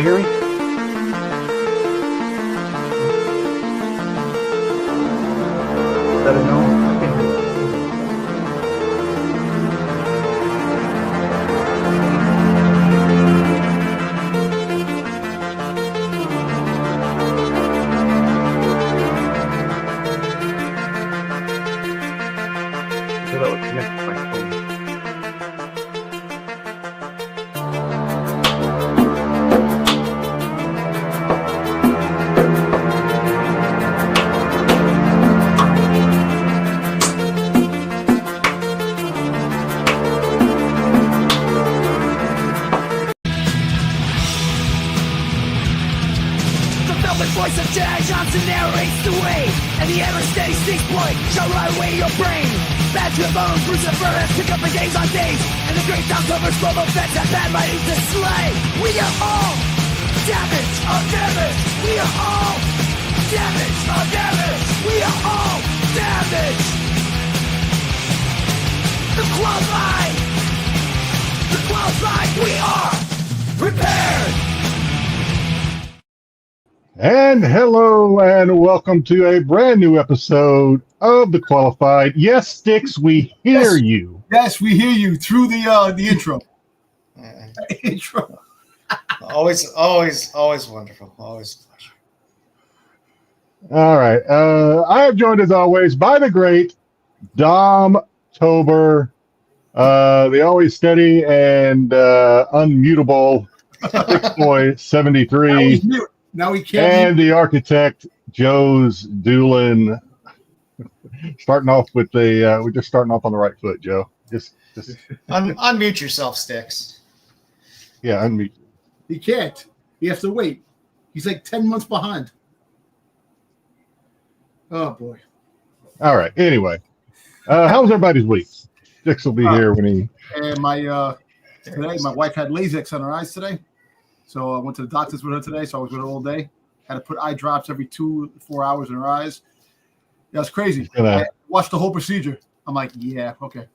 everybody hear me? Let it know. Voice of Jedi Johnson narrates the way, and the ever-steady Styx boy shall ride away your brain. Bad to your bones, Lucifer has picked up for days on days, and the great sound covers global feds have bad writing to slay. We are all damage of damage. We are all damage of damage. We are all damage. The qualified, we are prepared. And hello and welcome to a brand new episode of The Qualified. Yes, Styx, we hear you. Yes, we hear you through the intro. Intro. Always wonderful. Always a pleasure. All right. I am joined as always by the great Dom Tober, the always steady and unmutable Styx Boy 73. Now we can't. And the architect, joesduelin. Starting off with the, we're just starting off on the right foot, Joe. Just unmute yourself, Styx. Yeah, unmute. He can't. He has to wait. He's like 10 months behind. Oh boy. All right. Anyway, how was everybody's week? Styx will be here when he. And today my wife had LASIK on her eyes today. So I went to the doctor's with her today, so I was with her all day. Had to put eye drops every 2 to 4 hours in her eyes. Yeah, it's crazy. I watched the whole procedure. I'm like, yeah, okay.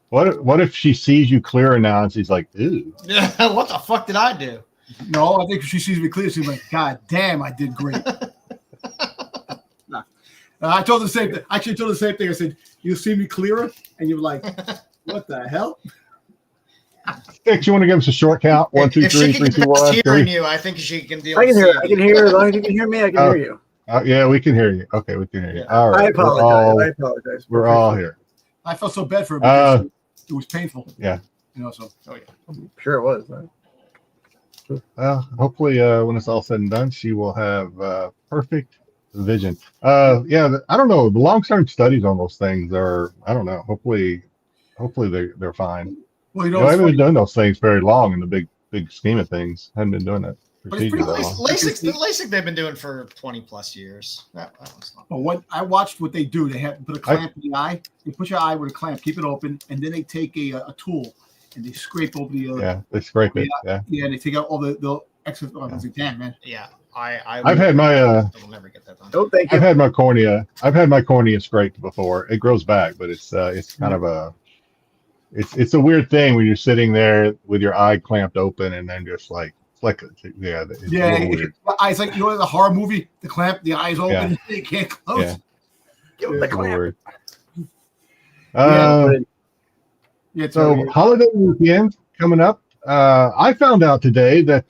What if she sees you clearer now and she's like, ew? What the fuck did I do? No, I think if she sees me clear, she's like, God damn, I did great. Nah. I told her the same thing. Actually, I told her the same thing. I said, you'll see me clearer? And you're like, what the hell? Styx, you want to give us a short count? 1, 2, 3, 3, 2, 1. Hearing you, I think she can deal. I can hear. I can hear. As long as you can hear me, I can hear you. Yeah, we can hear you. Okay, we can hear you. All right. I apologize. We're all here. I felt so bad for her because it was painful. Yeah. You know, so. Oh yeah. I'm sure it was. Hopefully, when it's all said and done, she will have perfect vision. Yeah, I don't know. The long-term studies on those things are, I don't know. Hopefully they're fine. Well, I haven't been doing those things very long in the big scheme of things. Haven't been doing that procedure that long. LASIK they've been doing for 20 plus years. That was not what I watched what they do. They have put a clamp in the eye. They put your eye with a clamp, keep it open, and then they take a tool and they scrape over the. They scrape it. Yeah, and they take out all the excess. I was like, damn, man. Yeah, I've had my. We'll never get that done. Oh, thank you. I've had my cornea. I've had my cornea scraped before. It grows back, but it's kind of a. It's a weird thing when you're sitting there with your eye clamped open and then just like it's weird. It's like, you know, the horror movie, the clamp, the eyes open, they can't close. Yeah. Give it the clamp. So holiday weekend coming up. I found out today that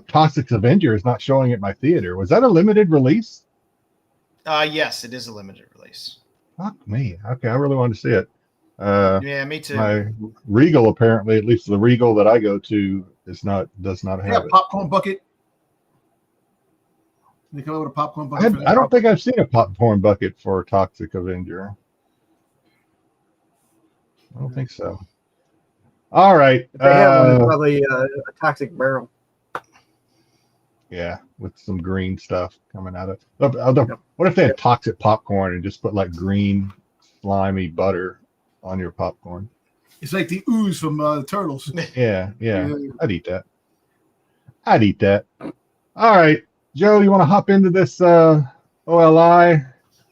Toxic Avenger is not showing at my theater. Was that a limited release? Yes, it is a limited release. Fuck me. Okay, I really wanted to see it. Yeah, me too. My Regal, apparently, at least the Regal that I go to, does not have it. Popcorn bucket. They come out with a popcorn bucket. I don't think I've seen a popcorn bucket for Toxic Avenger. I don't think so. All right. If they have one, it's probably a toxic barrel. Yeah, with some green stuff coming out of it. What if they had toxic popcorn and just put like green, slimy butter on your popcorn? It's like the ooze from Turtles. Yeah. I'd eat that. All right, Joe, you want to hop into this OLI?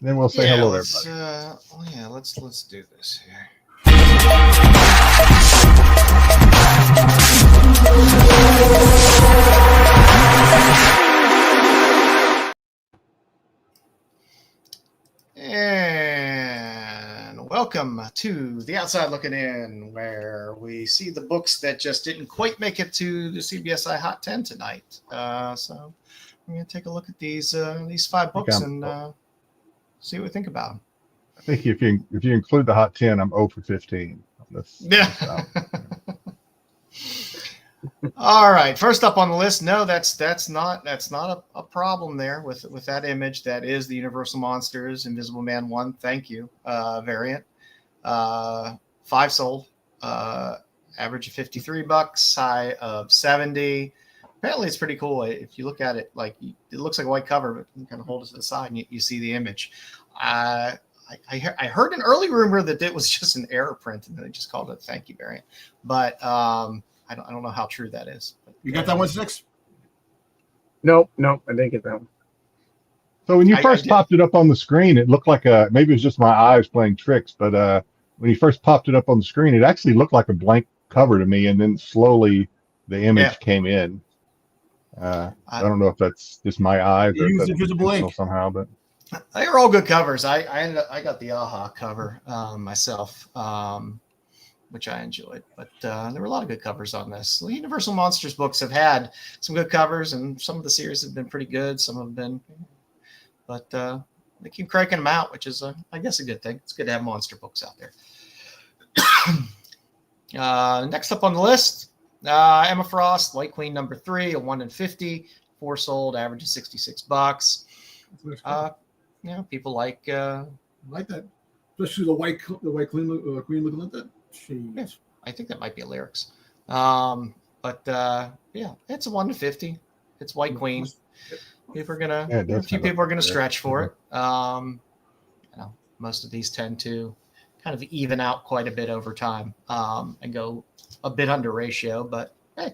Then we'll say hello to everybody. Let's do this here. And welcome to The Outside Looking In, where we see the books that just didn't quite make it to the CBSI Hot 10 tonight. So we're going to take a look at these 5 books and see what we think about them. I think if you include the Hot 10, I'm 0 for 15 on this. Yeah. All right. First up on the list. No, that's not a problem there with that image. That is the Universal Monsters Invisible Man 1. Thank you. Variant. 5 sold. Average of $53, high of 70. Apparently, it's pretty cool. If you look at it, like it looks like a white cover, but you kind of hold it to the side and you see the image. I heard an early rumor that it was just an error print and they just called it Thank You Variant, but I don't know how true that is. But, You got that one, Styx? Nope, I didn't get that one. So when you first popped it up on the screen, it looked like maybe it was just my eyes playing tricks, but when you first popped it up on the screen, it actually looked like a blank cover to me, and then slowly the image came in. I don't know if that's just my eyes or if that's invisible ink somehow, but they were all good covers. I got the AHA cover myself, which I enjoyed, but there were a lot of good covers on this. The Universal Monsters books have had some good covers, and some of the series have been pretty good. Some have been, but they keep cranking them out, which is, I guess, a good thing. It's good to have monster books out there. Next up on the list, Emma Frost, White Queen number 3, a 1 in 50, 4 sold, average of $66. People like that, especially the white queen looking like that. Yes, I think that might be a lyrics. But it's a 1 to 50. It's White Queen. People are gonna, a few people are gonna stretch for it. Most of these tend to kind of even out quite a bit over time and go a bit under ratio. But hey,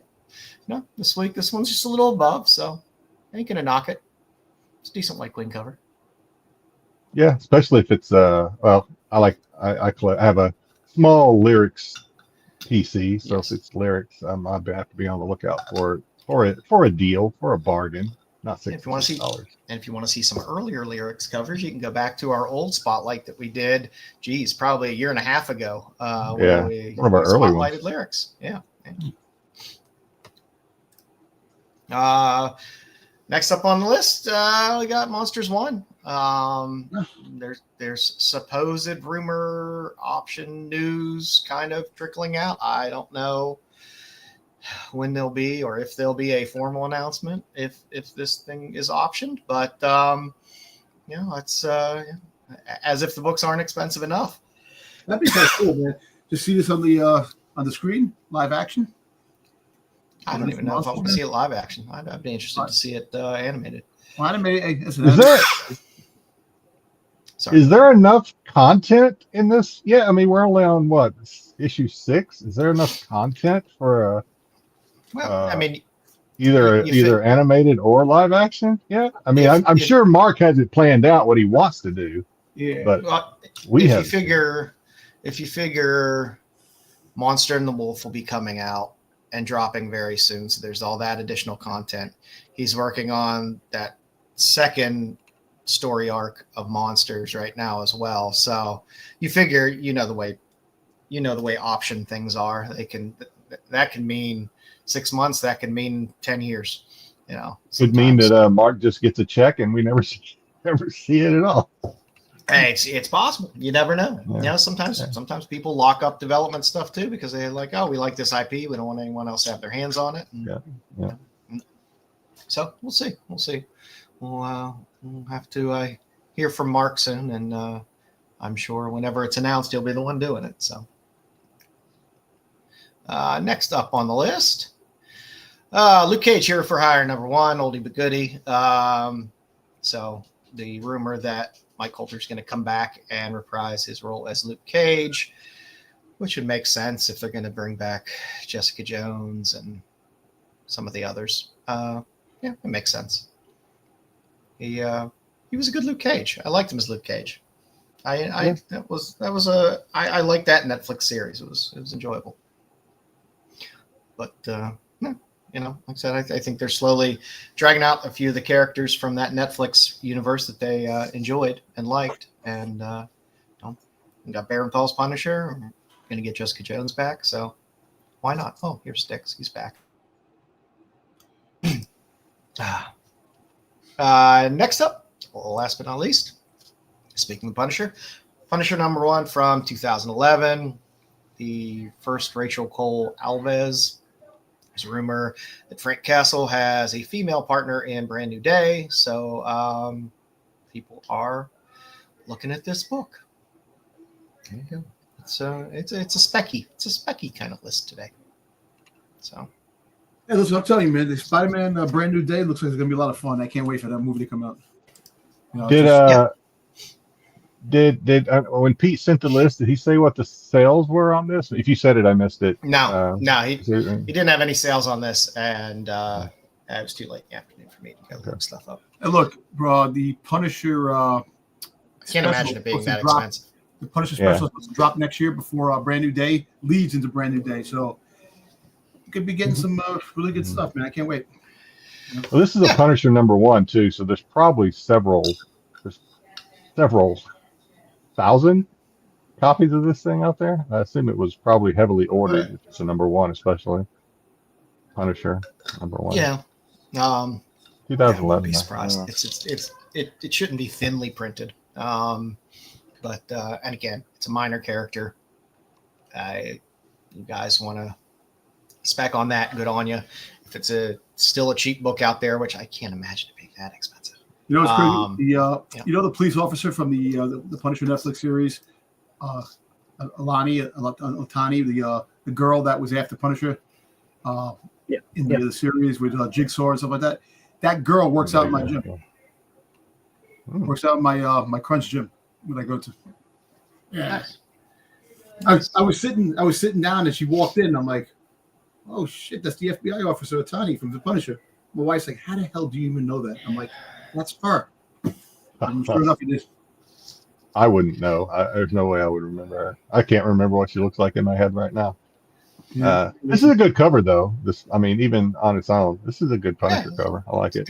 this week this one's just a little above, so I ain't gonna knock it. It's a decent White Queen cover. Yeah, especially if it's I have a small lyrics PC, so if it's lyrics, I have to be on the lookout for a deal, for a bargain. Not $66. If you want to see some earlier lyrics covers, you can go back to our old spotlight that we did. Probably a year and a half ago. One of our early ones. Lyrics. Yeah. Next up on the list, we got Monsters 1. There's supposed rumor option news kind of trickling out. I don't know when there'll be or if there'll be a formal announcement if this thing is optioned, but it's as if the books aren't expensive enough. That'd be kind of cool, man. To see this on the screen, live action. I don't even know if I want to see it live action. I'd be interested to see it animated. Well, animated. Is there enough content in this? Yeah, I mean, we're only on what, issue 6? Is there enough content for a? Well, I mean, either animated or live action. Yeah, I mean, I'm sure Mark has it planned out what he wants to do. Yeah, but if you figure Monster and the Wolf will be coming out and dropping very soon, so there's all that additional content. He's working on that second story arc of Monsters right now as well. So you figure, the way option things are. That can mean 6 months. That can mean 10 years. Could mean that Mark just gets a check and we never see it at all. Hey, it's possible. You never know. Yeah. Sometimes people lock up development stuff too because they're like, oh, we like this IP. We don't want anyone else to have their hands on it. Yeah. So we'll see. We'll have to hear from Mark soon, and I'm sure whenever it's announced, he'll be the one doing it. So next up on the list, Luke Cage, Hero for Hire number 1, oldie but goodie. So the rumor that Mike Coulter's going to come back and reprise his role as Luke Cage, which would make sense if they're going to bring back Jessica Jones and some of the others. It makes sense. He was a good Luke Cage. I liked him as Luke Cage. I liked that Netflix series. It was enjoyable. But like I said, I think they're slowly dragging out a few of the characters from that Netflix universe that they enjoyed and liked. And we got Barenthal's Punisher. We're going to get Jessica Jones back. So why not? Oh, here's Styx. He's back. Next up, last but not least, speaking of Punisher #1 from 2011, the first Rachel Cole Alves. There's a rumor that Frank Castle has a female partner in Brand New Day, so people are looking at this book. There you go. It's a specky kind of list today. So. Hey, listen, I'm telling you, man, the Spider-Man Brand New Day looks like it's gonna be a lot of fun. I can't wait for that movie to come out. Did when Pete sent the list, did he say what the sales were on this? If you said it, I missed it. No, he didn't have any sales on this, and it was too late in the afternoon for me to go look stuff up. Hey, look, bro, the Punisher. Can't imagine it being that expensive. The Punisher special is supposed to drop next year before Brand New Day leads into Brand New Day, so you could be getting some really good stuff, man. I can't wait. Well, this is a Punisher #1 too, so there's probably several thousand copies of this thing out there. I assume it was probably heavily ordered. If it's a #1, especially Punisher #1. Yeah. 2011. Be surprised. It shouldn't be thinly printed. But and again, it's a minor character. You guys want to spec on that? Good on you. If it's still a cheap book out there, which I can't imagine it being that expensive. You know what's crazy? You know the police officer from the Punisher Netflix series, Otani, the girl that was after Punisher, in the series with Jigsaw and stuff like that. That girl works out in my gym. Works out in my crunch gym when I go to. Yeah. I was sitting down and she walked in. And I'm like, oh shit, that's the FBI officer Otani from the Punisher. My wife's like, how the hell do you even know that? I'm like, that's her. And sure enough, it is. I wouldn't know. There's no way I would remember her. I can't remember what she looks like in my head right now. Yeah. This is a good cover, though. Even on its own, this is a good Punisher cover. I like it.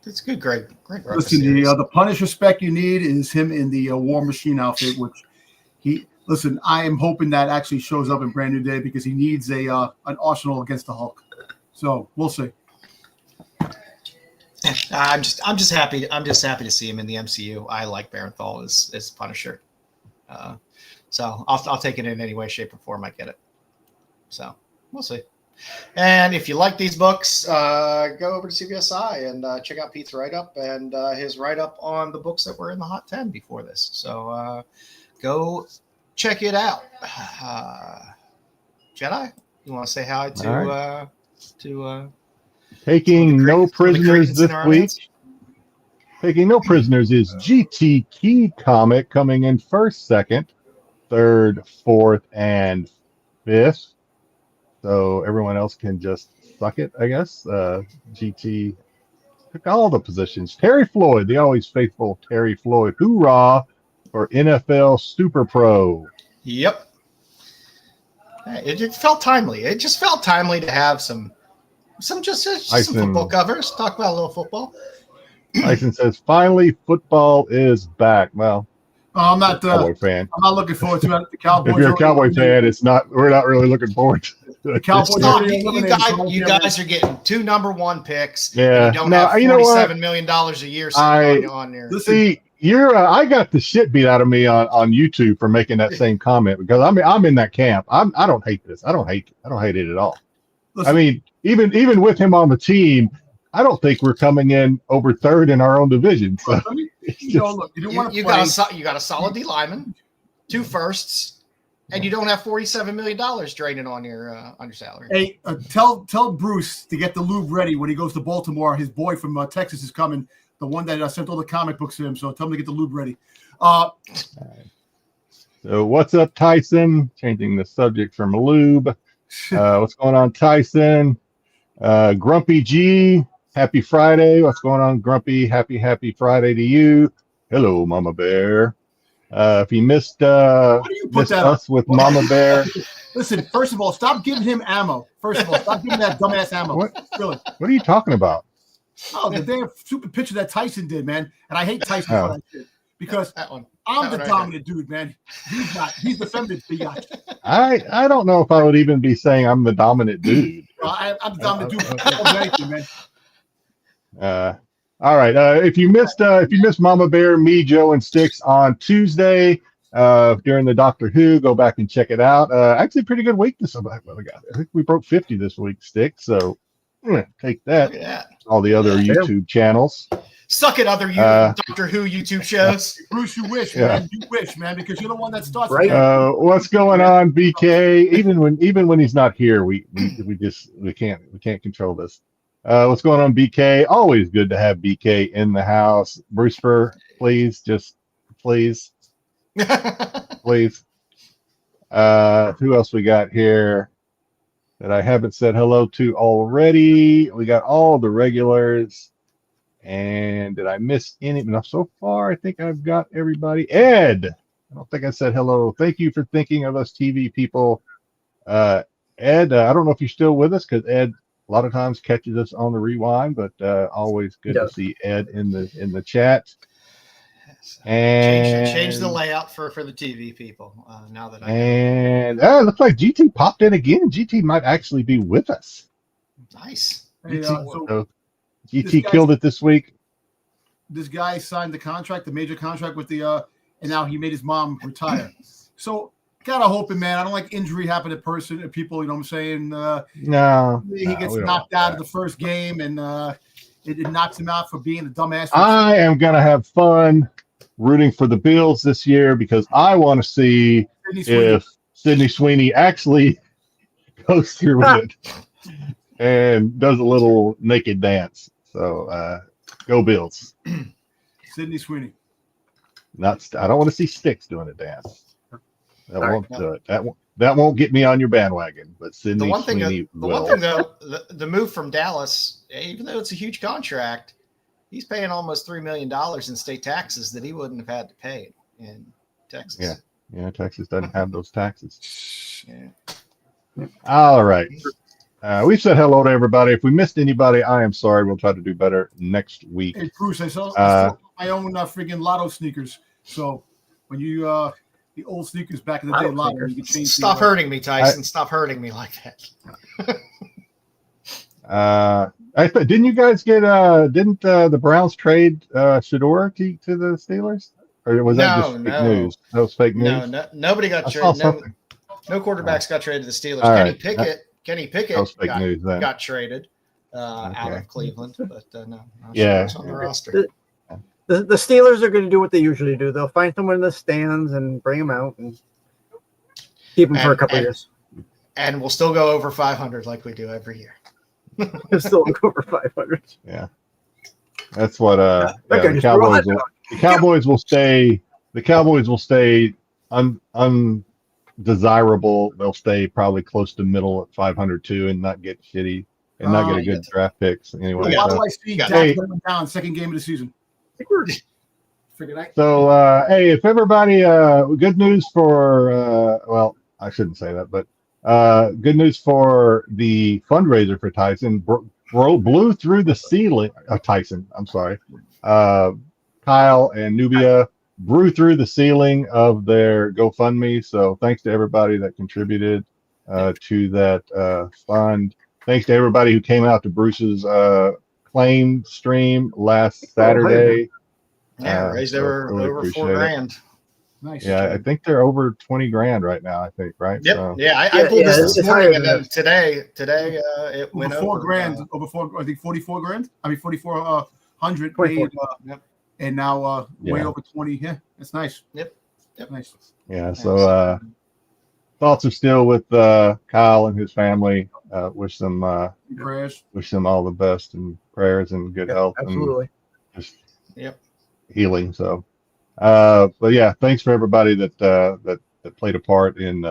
It's good, great. Listen, the Punisher spec you need is him in the War Machine outfit, which Listen, I am hoping that actually shows up in Brand New Day because he needs an arsenal against the Hulk. So we'll see. I'm just happy to see him in the MCU. I like Barenthal as Punisher, so I'll take it in any way, shape, or form I get it. So we'll see. And if you like these books, go over to CBSI and check out Pete's write-up and his write-up on the books that were in the Hot 10 before this. So go check it out. Jedi, you want to say hi to Taking no prisoners this week. Taking no prisoners is GT Key Comic, coming in first, second, third, fourth, and fifth. So everyone else can just suck it, I guess. GT took all the positions. Terry Floyd, the always faithful Terry Floyd. Hoorah for NFL Super Pro. Yep. It felt timely. It just felt timely to have some football covers. Talk about a little football. Tyson says, finally, football is back. Well, I'm not a Cowboy fan. I'm not looking forward to it. The Cowboys. If you're a Cowboy fan, we're not really looking forward to it. The Cowboys. You guys are getting 2 number 1 picks. Yeah. And you don't have $47 million a year sitting on your. See, I got the shit beat out of me on YouTube for making that same comment because I'm in that camp. I don't hate this. I don't hate it at all. Listen, I mean, even with him on the team, I don't think we're coming in over third in our own division. So you got a solid D lineman, 2 firsts, and you don't have $47 million draining on your salary. Hey, tell Bruce to get the lube ready when he goes to Baltimore. His boy from Texas is coming. The one that sent all the comic books to him. So tell him to get the lube ready. So what's up, Tyson? Changing the subject from lube. What's going on, Tyson? Grumpy G, happy Friday. What's going on, Grumpy? Happy Friday to you. Hello, Mama Bear. If you missed Why do you put missed that us with Mama Bear, Listen, first of all, stop giving him ammo. First of all, stop giving that dumbass ammo. What? Really. what are you talking about? Oh, the damn stupid picture that Tyson did, man. And I hate Tyson Oh. for that shit. Because That one. I'm That the one right dominant dude, man. He's not. He's the feminine biatch. I don't know if I would even be saying I'm the dominant dude. I'm the dominant dude. Anything, man. All right. If you missed Mama Bear, me, Joe, and Styx on Tuesday during the Doctor Who, go back and check it out. Actually, pretty good week this week. I think we broke 50 this week, Styx. So take that. Look at that. All the other YouTube channels. Suck it, other Doctor Who YouTube shows. Bruce, you wish, Yeah. man. You wish, man, because you're the one that starts. Right. What's going on, BK? Even when he's not here, we can't control this. What's going on, BK? Always good to have BK in the house. Bruce, please, just please. Please. Who else we got here that I haven't said hello to already? We got all the regulars. And did I miss any? No, so far, I think I've got everybody. Ed, I don't think I said hello. Thank you for thinking of us TV people. Ed, I don't know if you're still with us because Ed a lot of times catches us on the rewind, but always good to see Ed in the chat. And change the layout for the TV people. Now that it looks like GT popped in again. GT might actually be with us. Nice. Hey, So GT killed it this week. This guy signed the contract, the major contract with the, and now he made his mom retire. So gotta hope it, man. I don't like injury happen to people. You know what I'm saying? No, he gets knocked out of the first game, and it knocks him out for being a dumbass. I am gonna have fun rooting for the Bills this year because I want to see if Sydney Sweeney actually goes through with it and does a little naked dance. So go Bills. Sydney Sweeney. I don't want to see Styx doing a dance. That won't do it. That won't get me on your bandwagon. But Sydney Sweeney will. One thing though, the move from Dallas, even though it's a huge contract, he's paying almost $3 million in state taxes that he wouldn't have had to pay in Texas. Yeah, Texas doesn't have those taxes. Yeah. All right. We've said hello to everybody. If we missed anybody, I am sorry. We'll try to do better next week. Hey, Bruce, I saw my own freaking lotto sneakers. So when you the old sneakers back in the day, lotto, you could change. Stop hurting me, Tyson. Stop hurting me like that. Didn't you guys get? Didn't the Browns trade Shador to the Steelers? Or was that just fake news? That was fake news. No, nobody got traded. No quarterbacks got traded to the Steelers. Kenny Pickett got traded out of Cleveland, but no. Yeah. On the roster. The Steelers are going to do what they usually do. They'll find someone in the stands and bring them out and keep them for a couple of years. And we'll still go over 500 like we do every year. We'll still go over 500. Yeah. That's what the Cowboys will stay. The Cowboys will stay undesirable. They'll stay probably close to middle at 500 too, and not get shitty and not get a good draft picks anyway. Why do I see Dak going down second game of the season? So hey, if everybody good news for well, I shouldn't say that, but good news for the fundraiser for Tyson. Blew through the ceiling. Tyson, I'm sorry. Kyle and Nubia blew through the ceiling of their GoFundMe. So thanks to everybody that contributed to that fund. Thanks to everybody who came out to Bruce's claim stream last Saturday. Raised over $4,000. Nice. Yeah, I think they're over 20 grand right now. I think, right? Yep. So, I pulled this morning, and then today it went over $4,000. Over I think 44 grand. I mean 4,400 made, and now way over 20. Yeah, that's nice. Yep. Nice. Yeah. So thoughts are still with Kyle and his family. Wish them prayers. Wish them all the best and prayers and good health. Absolutely. And just healing. So. But yeah, thanks for everybody that played a part in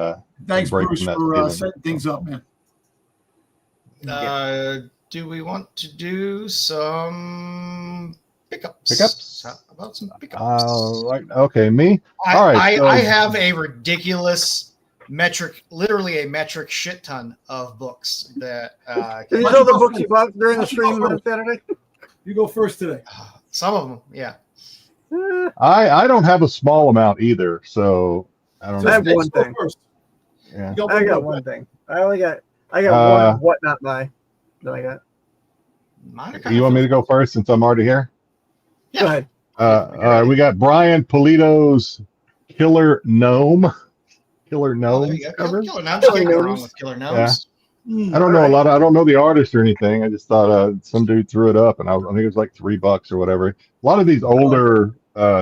thanks, breaking Bruce, that for setting things up, man. Do we want to do some Pickups? How about some pickups? Right. Okay, me. All right. I have a ridiculous literally a metric shit ton of books that. These are the books you bought during the stream on Saturday? You go first today. Some of them, yeah. I don't have a small amount either, so I don't I have know. one thing. Yeah. I got one thing. I got one whatnot buy that I got. You want me to go first since I'm already here? Yeah. Go ahead. All right, we got Brian Polito's Killer Gnome. Killer Gnomes cover. Killer Gnomes. Can't go wrong with Killer Gnomes. I don't know a lot. I don't know the artist or anything. I just thought some dude threw it up, and I think it was like $3 or whatever. A lot of these older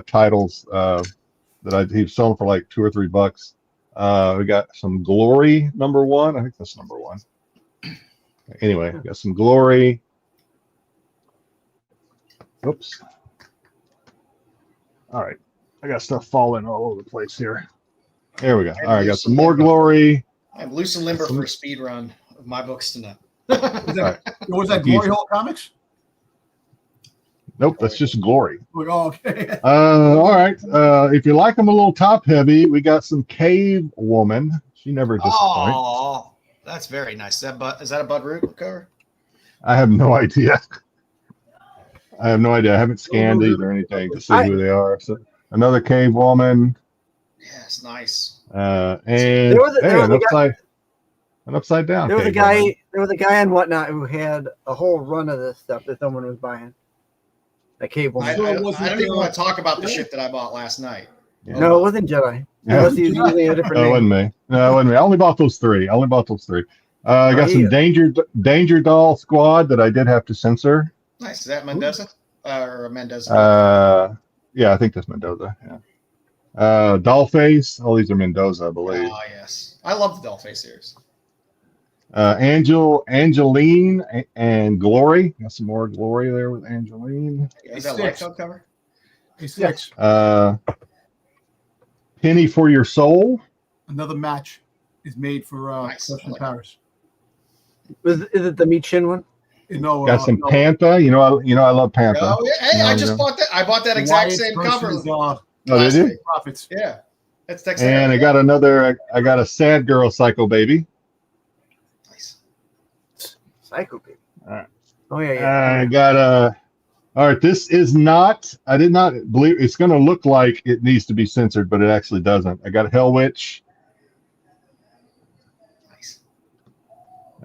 titles that he's selling for like $2 or $3. We got some Glory #1. I think that's #1. Anyway, we got some Glory. Oops. All right, I got stuff falling all over the place here. There we go. All right, got some more Glory. I'm loose and limber for a speed run of my books tonight. Was that Glory Hole Comics? Nope, that's just Glory. Oh, okay. All right. If you like them a little top heavy, we got some Cave Woman. She never disappoints. Oh, that's very nice. Is that a Bud Root cover? I have no idea. I haven't scanned these or anything to see who they are. So another Cave Woman. Yes, nice. And an upside down. There was a guy on Whatnot who had a whole run of this stuff that someone was buying. A Cave Woman. I don't even want to talk about the shit that I bought last night. Yeah. No, it wasn't Jedi. Yeah. Unless he's using a different name. It wasn't me. No, it wasn't me. I only bought those three. I got some Danger Doll Squad that I did have to censor. Nice. Is that Mendoza? Or Mendoza? Yeah, I think that's Mendoza. Yeah. Dollface. All these are Mendoza, I believe. Oh, yes. I love the Dollface series. Angeline, and Glory. Got some more Glory there with Angeline. Is that light cover? Styx. Penny for Your Soul. Another match is made for Russian Paris. Is it the Meat Shin one? Got some Panther. You know, I love Panther. Oh, yeah. Hey, I just bought that. I bought that exact same cover. Oh, did you? Profits. Yeah. That's and I got a Sad Girl Psycho Baby. Nice. Psycho Baby. All right. Oh, yeah. I got all right, this is not, I did not believe, it's going to look like it needs to be censored, but it actually doesn't. I got Hell Witch. Nice.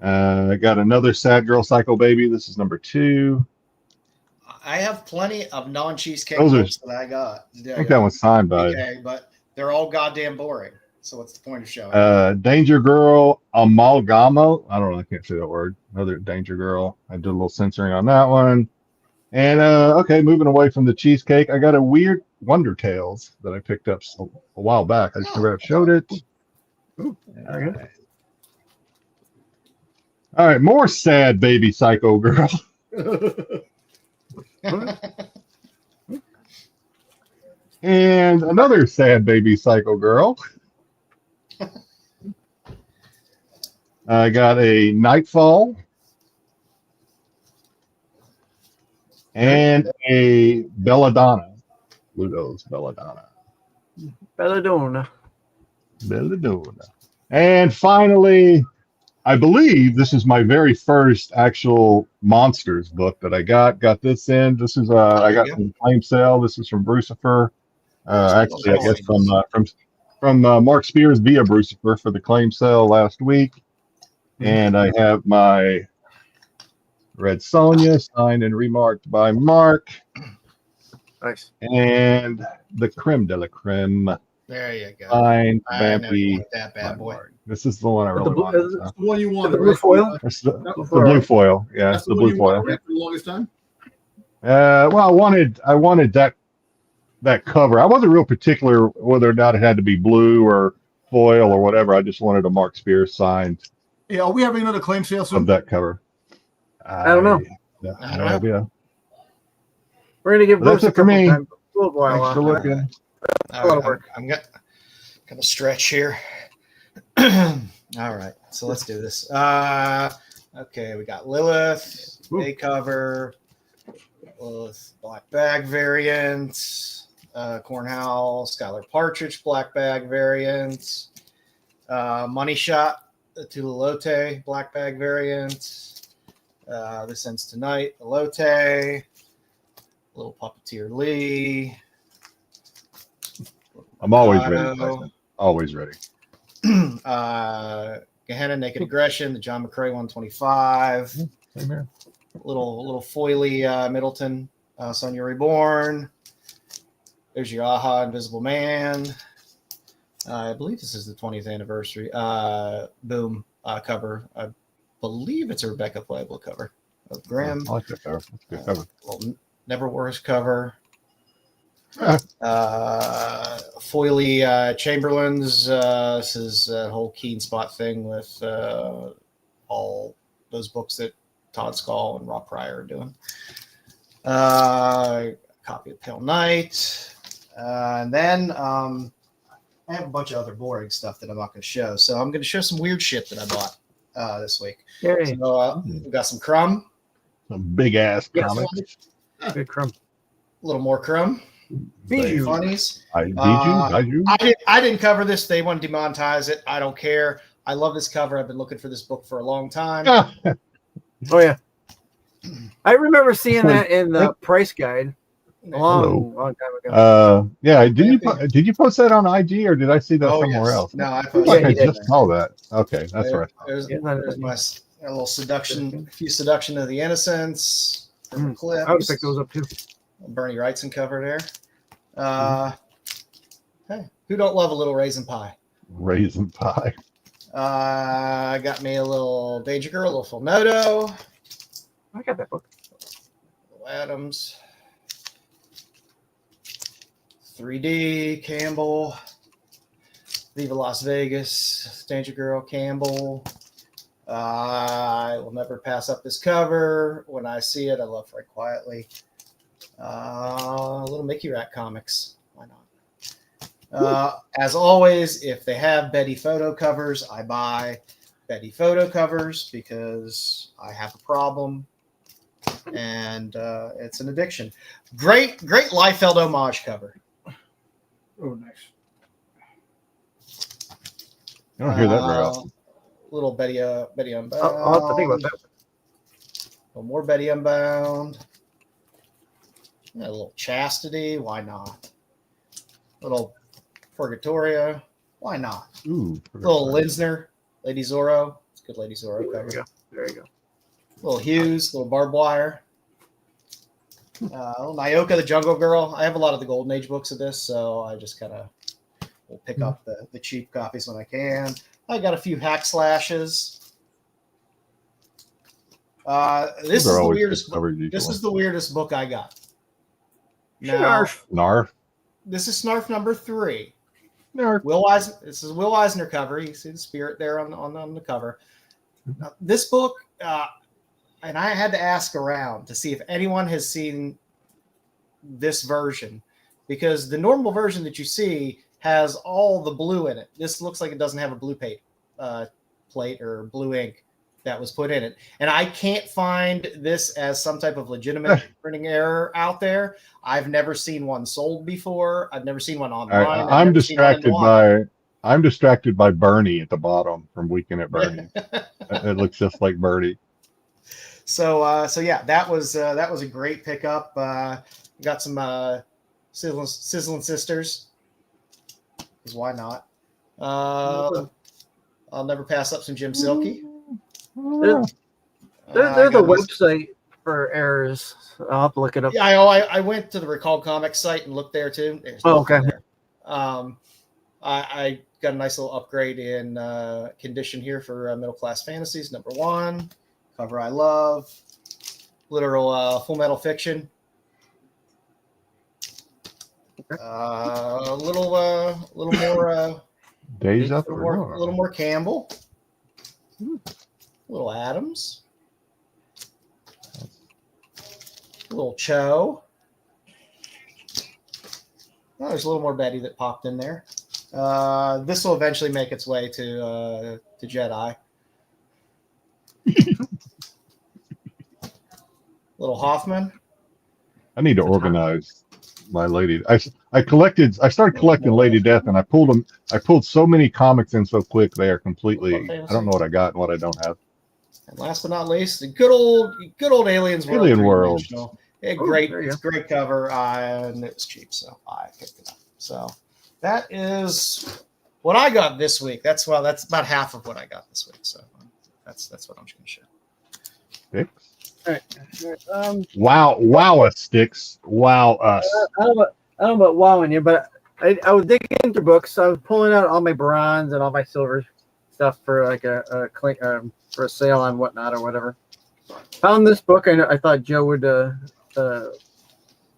I got another Sad Girl Psycho Baby. This is #2. I have plenty of non-cheesecake books that I got. I think that one's signed by. Okay, but they're all goddamn boring. So what's the point of showing? Danger Girl Amalgama. I don't know. I can't say that word. Another Danger Girl. I did a little censoring on that one. And okay, moving away from the cheesecake, I got a weird Wonder Tales that I picked up a while back. I just never have showed it. Ooh, okay. All right, more Sad Baby Psycho Girl. And another Sad Baby Psycho Girl. I got a Nightfall. And a Belladonna. Ludo's Belladonna. Belladonna. And finally, I believe this is my very first actual Monsters book that I got. Got this in. This is I got from the Claim Sale. This is from Brucifer. Actually, I guess from Mark Spears via Brucifer for the Claim Sale last week. And I have my Red Sonja, signed and remarked by Mark. Nice. And the Creme de la Creme. There you go. Signed, Vampy. That bad boy. Mark. This is the one I really want. That's the one you wanted. The blue foil? That's the blue foil. Yeah, That's the blue foil. For the longest time. Well, I wanted that cover. I wasn't real particular whether or not it had to be blue or foil or whatever. I just wanted a Mark Spears signed. Yeah, are we having another claim sale soon? Of that cover. I don't know. No idea. We're gonna give That's Bruce it for me. a little while. Thanks for looking. All right, I'm gonna stretch here. All right, so let's do this. Okay, we got Lilith, A cover. with black bag variant, Cornhall, Skylar Partridge black bag variant, Money Shot, the Tulalote black bag variant. This ends tonight, Elote, Little Puppeteer Lee. I'm always ready. Tyson. Always ready. Gehenna, Naked Aggression, the John McCrae 125. Same here. Little foily Middleton, Sonya Reborn. There's your Aha Invisible Man. I believe this is the 20th anniversary. Boom cover. I believe it's a Rebecca Playable cover of Grimm. I like that cover. That's a good cover. Never Worse cover. Foily Chamberlain's. This is a whole Keen Spot thing with all those books that Todd Skull and Rob Pryor are doing. Copy of Pale Knight. And then I have a bunch of other boring stuff that I'm not going to show. So I'm going to show some weird shit that I bought this week. Yay. So we've got some Crumb. Some big ass Yes. comics. Good crumb. A little more Crumb. Bijou. Funnies. Did you? I didn't cover this. They want to demonetize it. I don't care. I love this cover. I've been looking for this book for a long time. Oh yeah, I remember seeing that in the price guide a long time ago. Yeah. Did you post that on IG or did I see that somewhere yes. else? No, I I feel like I Yeah, just saw that. Okay, that's right. There's Yeah, my a little seduction, a few seduction of the innocents. Clips. I would pick those up too. Bernie Wrightson cover there. Hey, who don't love a little raisin pie? Raisin pie. I got me a little Danger Girl, a little Phil Noto, I got that book. little Adams, 3D Campbell, Viva Las Vegas, Danger Girl Campbell. I will never pass up this cover. When I see it, I love Fred Quietly. Little Mickey Rat comics. Why not? As always, if they have Betty photo covers, I buy Betty photo covers because I have a problem and it's an addiction. Great Liefeld homage cover. Oh, nice. I don't hear that very often. Little Betty Unbound. I'll have to think about that. A little more Betty Unbound. A little Chastity. Why not? Little Purgatoria. Why not? Ooh, Little Linsner. Lady Zorro. It's a good Lady Zorro There cover. you go. There you go. Little Hughes. Little Barbed Wire. Little Nyoka the Jungle Girl. I have a lot of the Golden Age books of this, so I just kind of will pick up the cheap copies when I can. I got a few Hack Slashes. This is the weirdest. This is the weirdest book I got. Now, Narf. this is Snarf number 3. Narf. Will Eisner. This is Will Eisner cover. You see the spirit there on the cover. Now, this book, and I had to ask around to see if anyone has seen this version, because the normal version that you see has all the blue in it. This looks like it doesn't have a blue plate or blue ink that was put in it. And I can't find this as some type of legitimate printing error out there. I've never seen one sold before. I've never seen one online. Right, I'm distracted by Bernie at the bottom from Weekend at Bernie. It looks just like Bernie. So yeah, that was a great pickup. Got some Sizzling Sisters. Because why not? I'll never pass up some Jim Silky. They're the website for errors. I'll have to look it up. Yeah, I went to the Recalled Comics site and looked there too. Okay. There. I got a nice little upgrade in condition here for Middle Class Fantasies #1 cover. I love literal Full Metal Fiction. A little more Days a After little more Campbell, a little Adams, a little Cho. Oh, there's a little more Betty that popped in there. This will eventually make its way to Jedi. Little Hoffman. I need to organize my Lady. I started collecting Lady Death, and I pulled so many comics in so quick. They are completely. I don't know what I got and what I don't have. And last but not least, the good old Aliens World. Alien World. It's great cover, and it was cheap, so I picked it up. So that is what I got this week. That's about half of what I got this week. So that's what I'm just going to share. Sticks. All right. Wow us, Styx. Wow us. I don't know about wowing you, but I was digging into books. I was pulling out all my bronze and all my silver stuff for like for a sale on whatnot or whatever. Found this book. I thought Joe would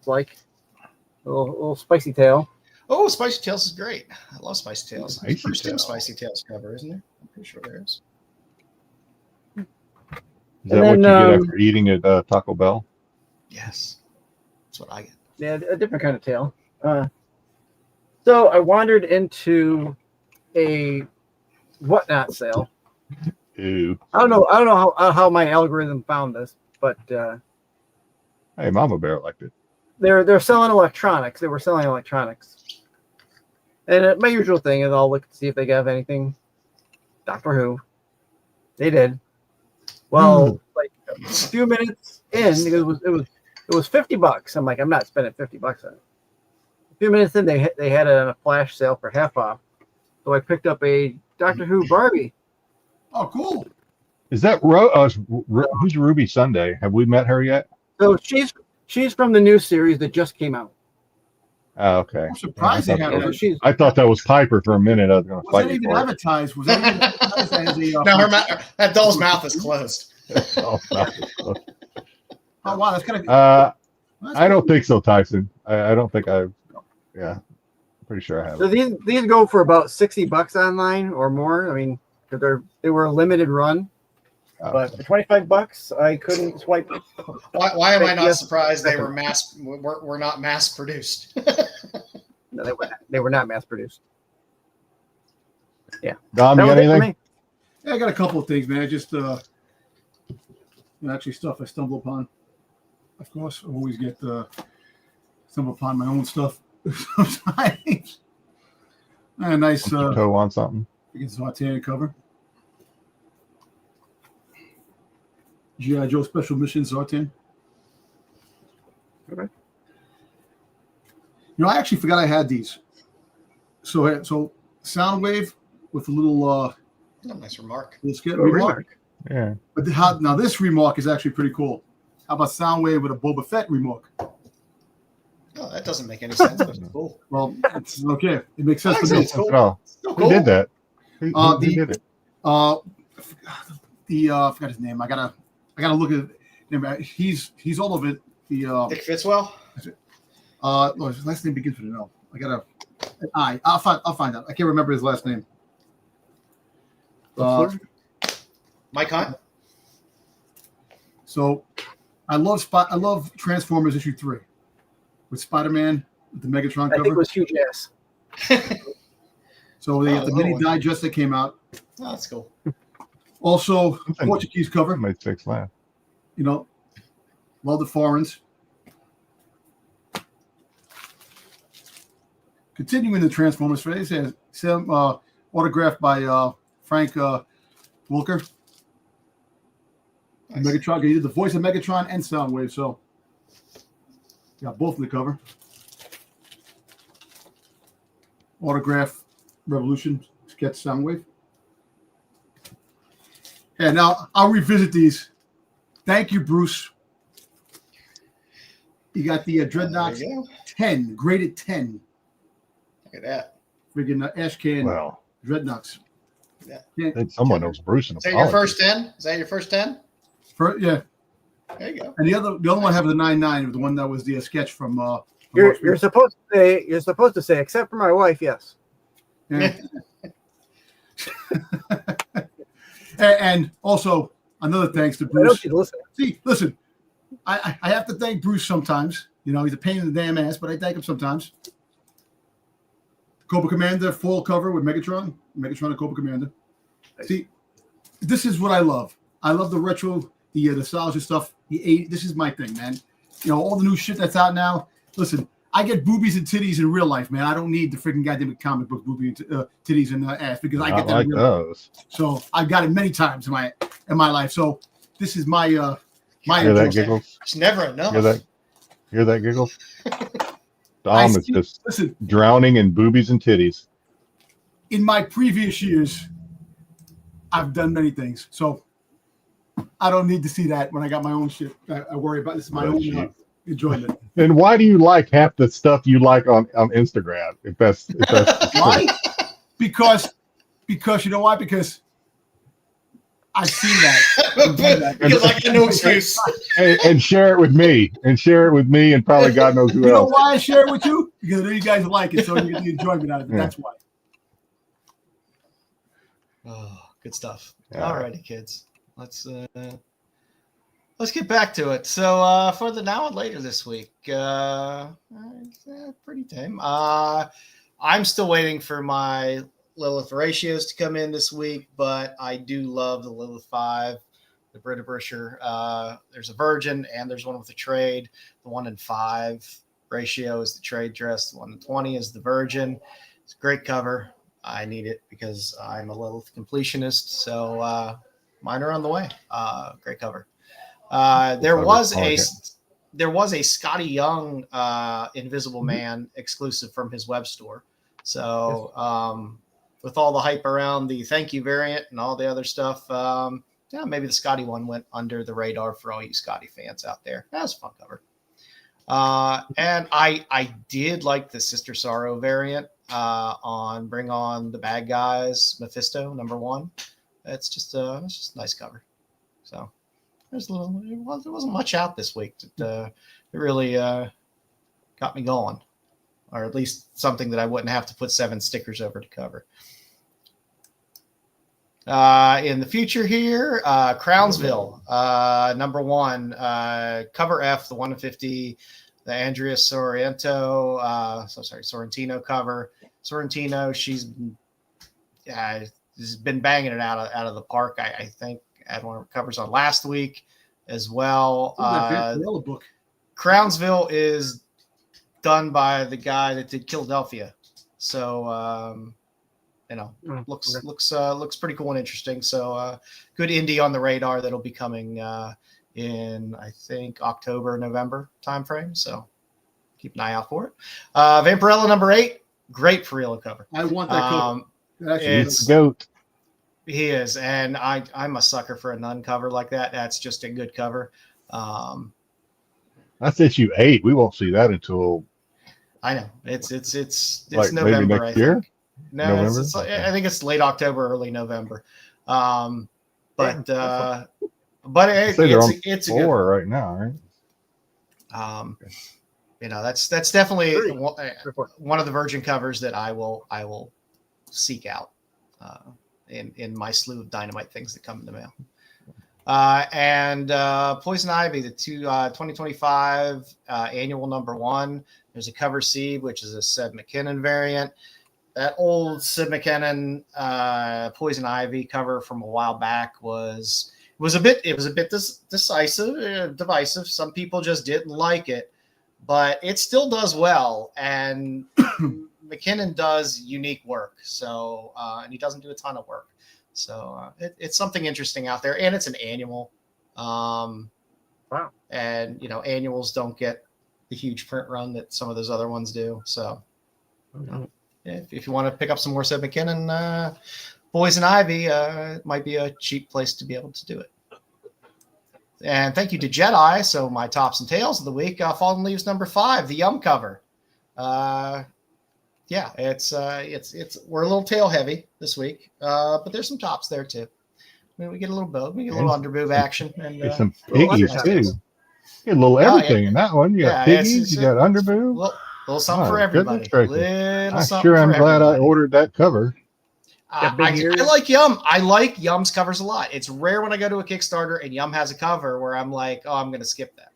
like a little Spicy Tale. Oh, Spicy Tales is great. I love Spicy Tales. Spicy First Tales. Spicy Tales cover, isn't there? I'm pretty sure there is. Is that what you get after eating at Taco Bell? Yes, that's what I get. Yeah, a different kind of tale. So I wandered into a whatnot sale. Ew. I don't know how my algorithm found this, but Hey, Mama Bear liked it. they're selling electronics. They were selling electronics, and my usual thing is I'll look to see if they have anything Doctor Who. They did. Well, like a few minutes in, it was $50. I'm like, I'm not spending $50 on it. A few minutes in, they had it on a flash sale for half off. So I picked up a Doctor Who Barbie. Oh, cool. Is that who's Ruby Sunday? Have we met her yet? So she's from the new series that just came out. Oh, okay. I'm surprised they have that. I thought that was Piper for a minute. I was going to Was fight that you even for it. advertised? Was that even advertised as a... No, that doll's mouth is closed. Oh, Oh, wow, that's kind of... I don't think so, Tyson. I don't think I've. Yeah, I'm pretty sure I have. So these go for about $60 online or more. I mean, they were a limited run, but for $25, I couldn't swipe. Why am I not surprised they were not mass produced? No, they were not mass produced. Yeah. Dom, you got anything? Yeah, I got a couple of things, man. Just actually stuff I stumble upon. Of course, I always get stumble upon my own stuff sometimes. A nice toe on something. against Zartan cover. G.I. Joe Special Mission Zartan. Okay. You know, I actually forgot I had these. So Soundwave with a little Nice remark. let's get Remark. Yeah. But now this remark is actually pretty cool. How about Soundwave with a Boba Fett remark? Oh, that doesn't make any sense, but it's cool. Well, it's okay. It makes sense Makes to me. sense. Cool. Oh, Still who did that? Who did it? I forgot his name. I gotta look at him. He's all of it. Dick Fitzwell? His last name begins with an L. I gotta an I. I'll find out. I can't remember his last name. Mike Hunt? So I love Transformers issue 3 with Spider-Man with the Megatron I cover. think it was huge ass. So they have the mini one. digest that came out. Oh, that's cool. Also, Portuguese cover. Made Six laugh. You know, love the foreigns. Continuing the Transformers phase, has some autographed by Frank Wilker. Nice. Megatron. He did the voice of Megatron and Soundwave, so got both in the cover. Autograph Revolution sketch Soundwave. And now I'll revisit these. Thank you, Bruce. You got the Dreadnoughts There you go. 10, graded 10. Look at that. Friggin' ash can Well, Dreadnoughts. Yeah. someone owes Bruce an Is that your apology. first 10? Is that your first 10? Yeah. There you go. And the other one have the 9-9, the one that was the sketch from You're supposed to say, except for my wife, yes. Yeah. And also another thanks to I know Bruce. she's listening. See, listen, I have to thank Bruce sometimes. You know, he's a pain in the damn ass, but I thank him sometimes. Cobra Commander full cover with Megatron and Cobra Commander. See, this is what I love. I love the retro, the nostalgia stuff. This is my thing, man. all the new shit that's out now. Listen, I get boobies and titties in real life, man. I don't need the freaking goddamn comic book boobies and titties and ass because I get that like in real those. life. So I've got it many times in my life. So this is my my Hear that, endorsement. Giggles? It's never enough. Hear that, Giggles? Dom is just listen, drowning in boobies and titties. in my previous years, I've done many things. So I don't need to see that when I got my own shit. I worry about this is my own enjoyment. Then why do you like half the stuff you like on Instagram? If that's Why? Because you know why? Because I've seen that. Because I got no excuse. and share it with me, and probably God knows who You know else. why I share it with you? Because I know you guys like it, so you get the enjoyment out of it. Yeah. That's why. Oh, good stuff. Yeah. All righty, kids. Let's get back to it. So for the now and later this week, pretty tame. I'm still waiting for my Lilith ratios to come in this week, but I do love the Lilith 5, the Brita Brisher. There's a Virgin and there's one with a trade. The 1 in 5 ratio is the trade dress. The 1 in 20 is the Virgin. It's a great cover. I need it because I'm a Lilith completionist. So mine are on the way. Great cover. There was a Scotty Young Invisible Man exclusive from his web store. So with all the hype around the thank you variant and all the other stuff, maybe the Scotty one went under the radar for all you Scotty fans out there. That was a fun cover. And I did like the Sister Sorrow variant on Bring On the Bad Guys Mephisto #1. It's just a nice cover. So there wasn't much out this week that it really got me going, or at least something that I wouldn't have to put 7 stickers over to cover. In the future here, Crownsville, #1, cover F, the 1 in 50, the Andrea Sorrentino cover. Sorrentino, she's been banging it out of the park. I think I had one of her covers on last week as well. Book. Crownsville is done by the guy that did Philadelphia, so looks pretty cool and interesting. So good indie on the radar that'll be coming in I think October, November timeframe. So keep an eye out for it. Vampirella #8, great Furiola cover. I want that cover. It's goat. He is, and I'm a sucker for a nun cover like that. That's just a good cover. That's issue 8. We won't see that until I know it's like November. maybe next year. No, November? I think it's late October, early November. But it's a good right now, right? That's definitely one of the Virgin covers that I will seek out in my slew of Dynamite things that come in the mail. And Poison Ivy, the 2025 annual #1. There's a cover C, which is a Seb McKinnon variant. That old Sid McKinnon Poison Ivy cover from a while back was a bit divisive. Some people just didn't like it, but it still does well. And McKinnon does unique work. So and he doesn't do a ton of work. So it's something interesting out there, and it's an annual. Wow. And annuals don't get the huge print run that some of those other ones do. So. If you want to pick up some more Seb McKinnon, Poison Ivy, it might be a cheap place to be able to do it. And thank you to Jedi. So my tops and tails of the week, Fallen Leaves #5, the Yum cover. It's we're a little tail heavy this week, but there's some tops there too. We get a little both. We get a little underboob action and some piggies too. You get a little everything in that one. You got piggies, you got underboob. Little something for everybody. I'm glad I ordered that cover. I like Yum. I like Yum's covers a lot. It's rare when I go to a Kickstarter and Yum has a cover where I'm like, oh, I'm going to skip that.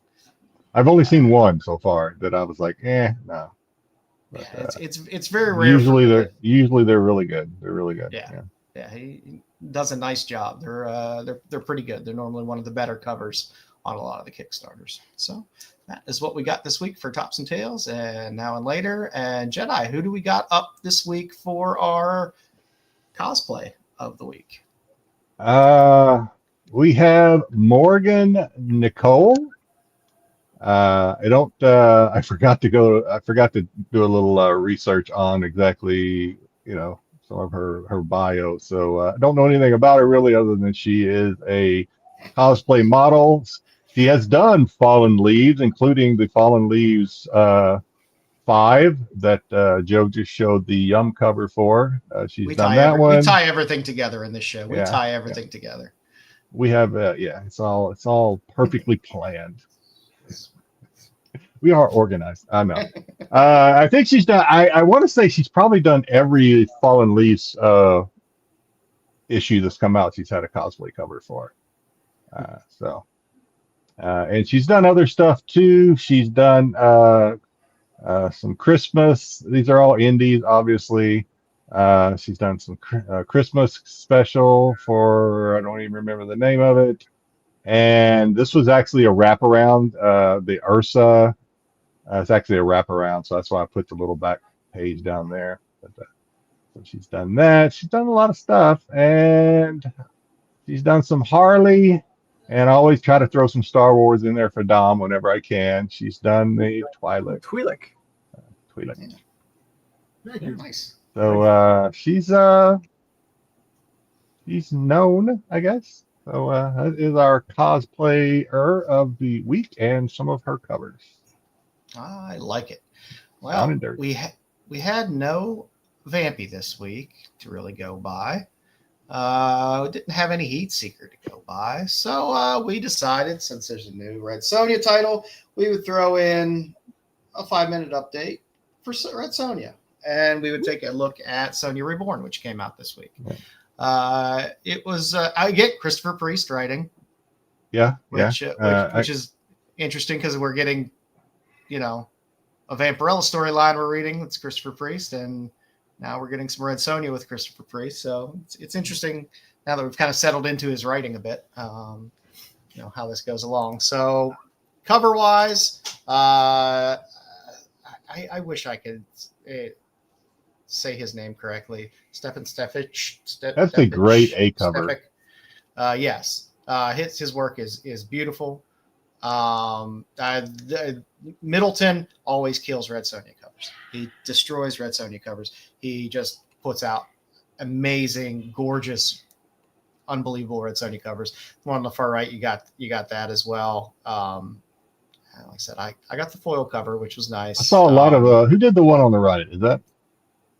I've only seen one so far that I was like, no. But, it's very rare. Usually they're really good. They're really good. Yeah. He does a nice job. They're pretty good. They're normally one of the better covers on a lot of the Kickstarters. So that is what we got this week for Tops and Tails and Now and Later. And Jedi, who do we got up this week for our cosplay of the week? We have Morgan Nicole. I forgot to do a little research on exactly, some of her bio. So I don't know anything about her really, other than she is a cosplay model. She has done Fallen Leaves, including the Fallen Leaves 5 that Joe just showed the cover for. She's done that one. We tie everything together in this show. We tie everything together. We have, it's all perfectly planned. We are organized. I know. I think she's done. I want to say she's probably done every Fallen Leaves issue that's come out. She's had a cosplay cover for. And she's done other stuff too. She's done some Christmas. These are all indies, obviously. She's done some Christmas special for, I don't even remember the name of it. And this was actually a wraparound. The Ursa. It's actually a wraparound, so that's why I put the little back page down there. But, so she's done that. She's done a lot of stuff, and she's done some Harley. And I always try to throw some Star Wars in there for Dom whenever I can. She's done the Twi'lek. Yeah. Nice. So she's known, I guess. So that is our cosplayer of the week and some of her covers. I like it. Well, we had no Vampy this week to really go by. Didn't have any Heat Seeker to go by. So we decided, since there's a new Red Sonja title, we would throw in a 5-minute update for Red Sonja. And we would take a look at Sonja Reborn, which came out this week. It was, I get Christopher Priest writing. Which is interesting because we're getting, a Vampirella storyline we're reading. It's Christopher Priest. And now we're getting some Red Sonja with Christopher Priest. So it's interesting now that we've kind of settled into his writing a bit, how this goes along. So cover-wise, I wish I could say his name correctly. Stefan Stefich. That's a great A cover. Yes. His work is beautiful. Middleton always kills Red Sonja covers. He destroys Red Sonja covers. He just puts out amazing, gorgeous, unbelievable Red Sonja covers. The one on the far right, you got that as well. Like I said, I got the foil cover, which was nice. I saw a lot of who did the one on the right? Is that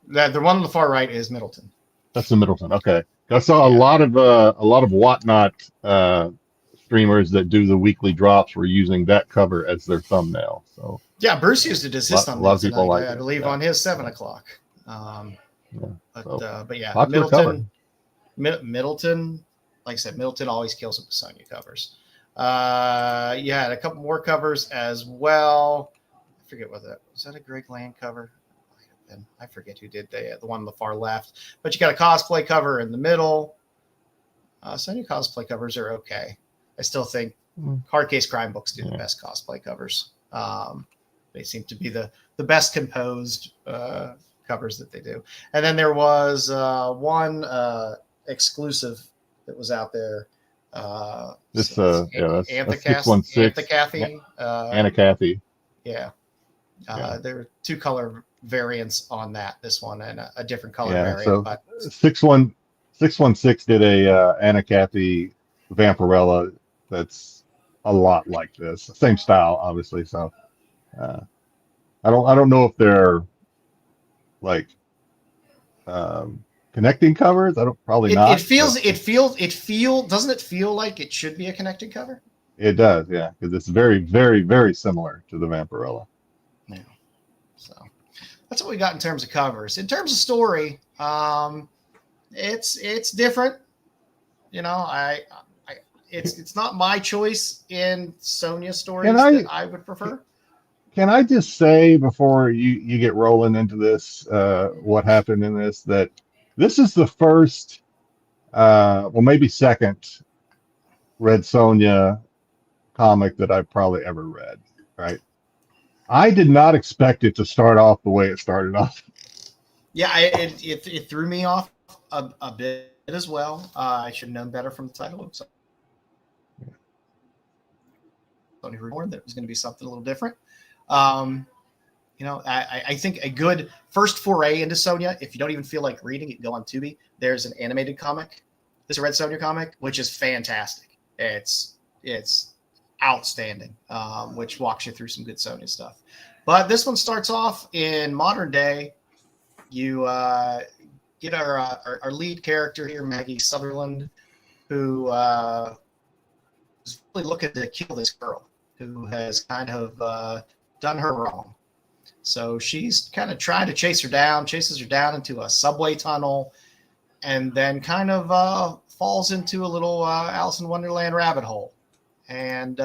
the one on the far right is Middleton. That's the Middleton. Okay, I saw a lot of Whatnot streamers that do the weekly drops were using that cover as their thumbnail. So yeah, Bruce used it as his thumbnail. A lot of people tonight, I believe on his 7 o'clock. But yeah, Middleton, like I said, Middleton always kills it with Sonja covers. You had a couple more covers as well. I forget what that was. That a Greg Land cover? I forget who did the one on the far left. But you got a cosplay cover in the middle. Sonja cosplay covers are okay. I still think Hard Case Crime books do the best cosplay covers. They seem to be the best composed covers that they do. And then there was one exclusive that was out there. That's 616. Anna Cathy. Yeah. There were 2 color variants on that. This one and a different color variant. So but 616 did a Anna Cathy Vampirella that's a lot like this. Same style, obviously. So I don't know if they're like connecting covers. Probably not. Doesn't it feel like it should be a connected cover? It does, yeah, because it's very, very, very similar to the Vampirella. Yeah. So that's what we got in terms of covers. In terms of story, it's different. It's not my choice in Sonja stories that I would prefer. Can I just say before you get rolling into this, what happened in this, that this is the first, maybe second Red Sonja comic that I've probably ever read. right? I did not expect it to start off the way it started off. Yeah, it threw me off a bit as well. I should have known better from the title. So Sony warned that it was going to be something a little different. I think a good first foray into Sonya, if you don't even feel like reading it, go on Tubi. There's an animated comic. This is a Red Sonja comic, which is fantastic. It's outstanding, which walks you through some good Sonya stuff. But this one starts off in modern day. You get our lead character here, Maggie Sutherland, who is really looking to kill this girl who has kind of done her wrong. So she's kind of trying to chases her down into a subway tunnel, and then kind of falls into a little Alice in Wonderland rabbit hole. And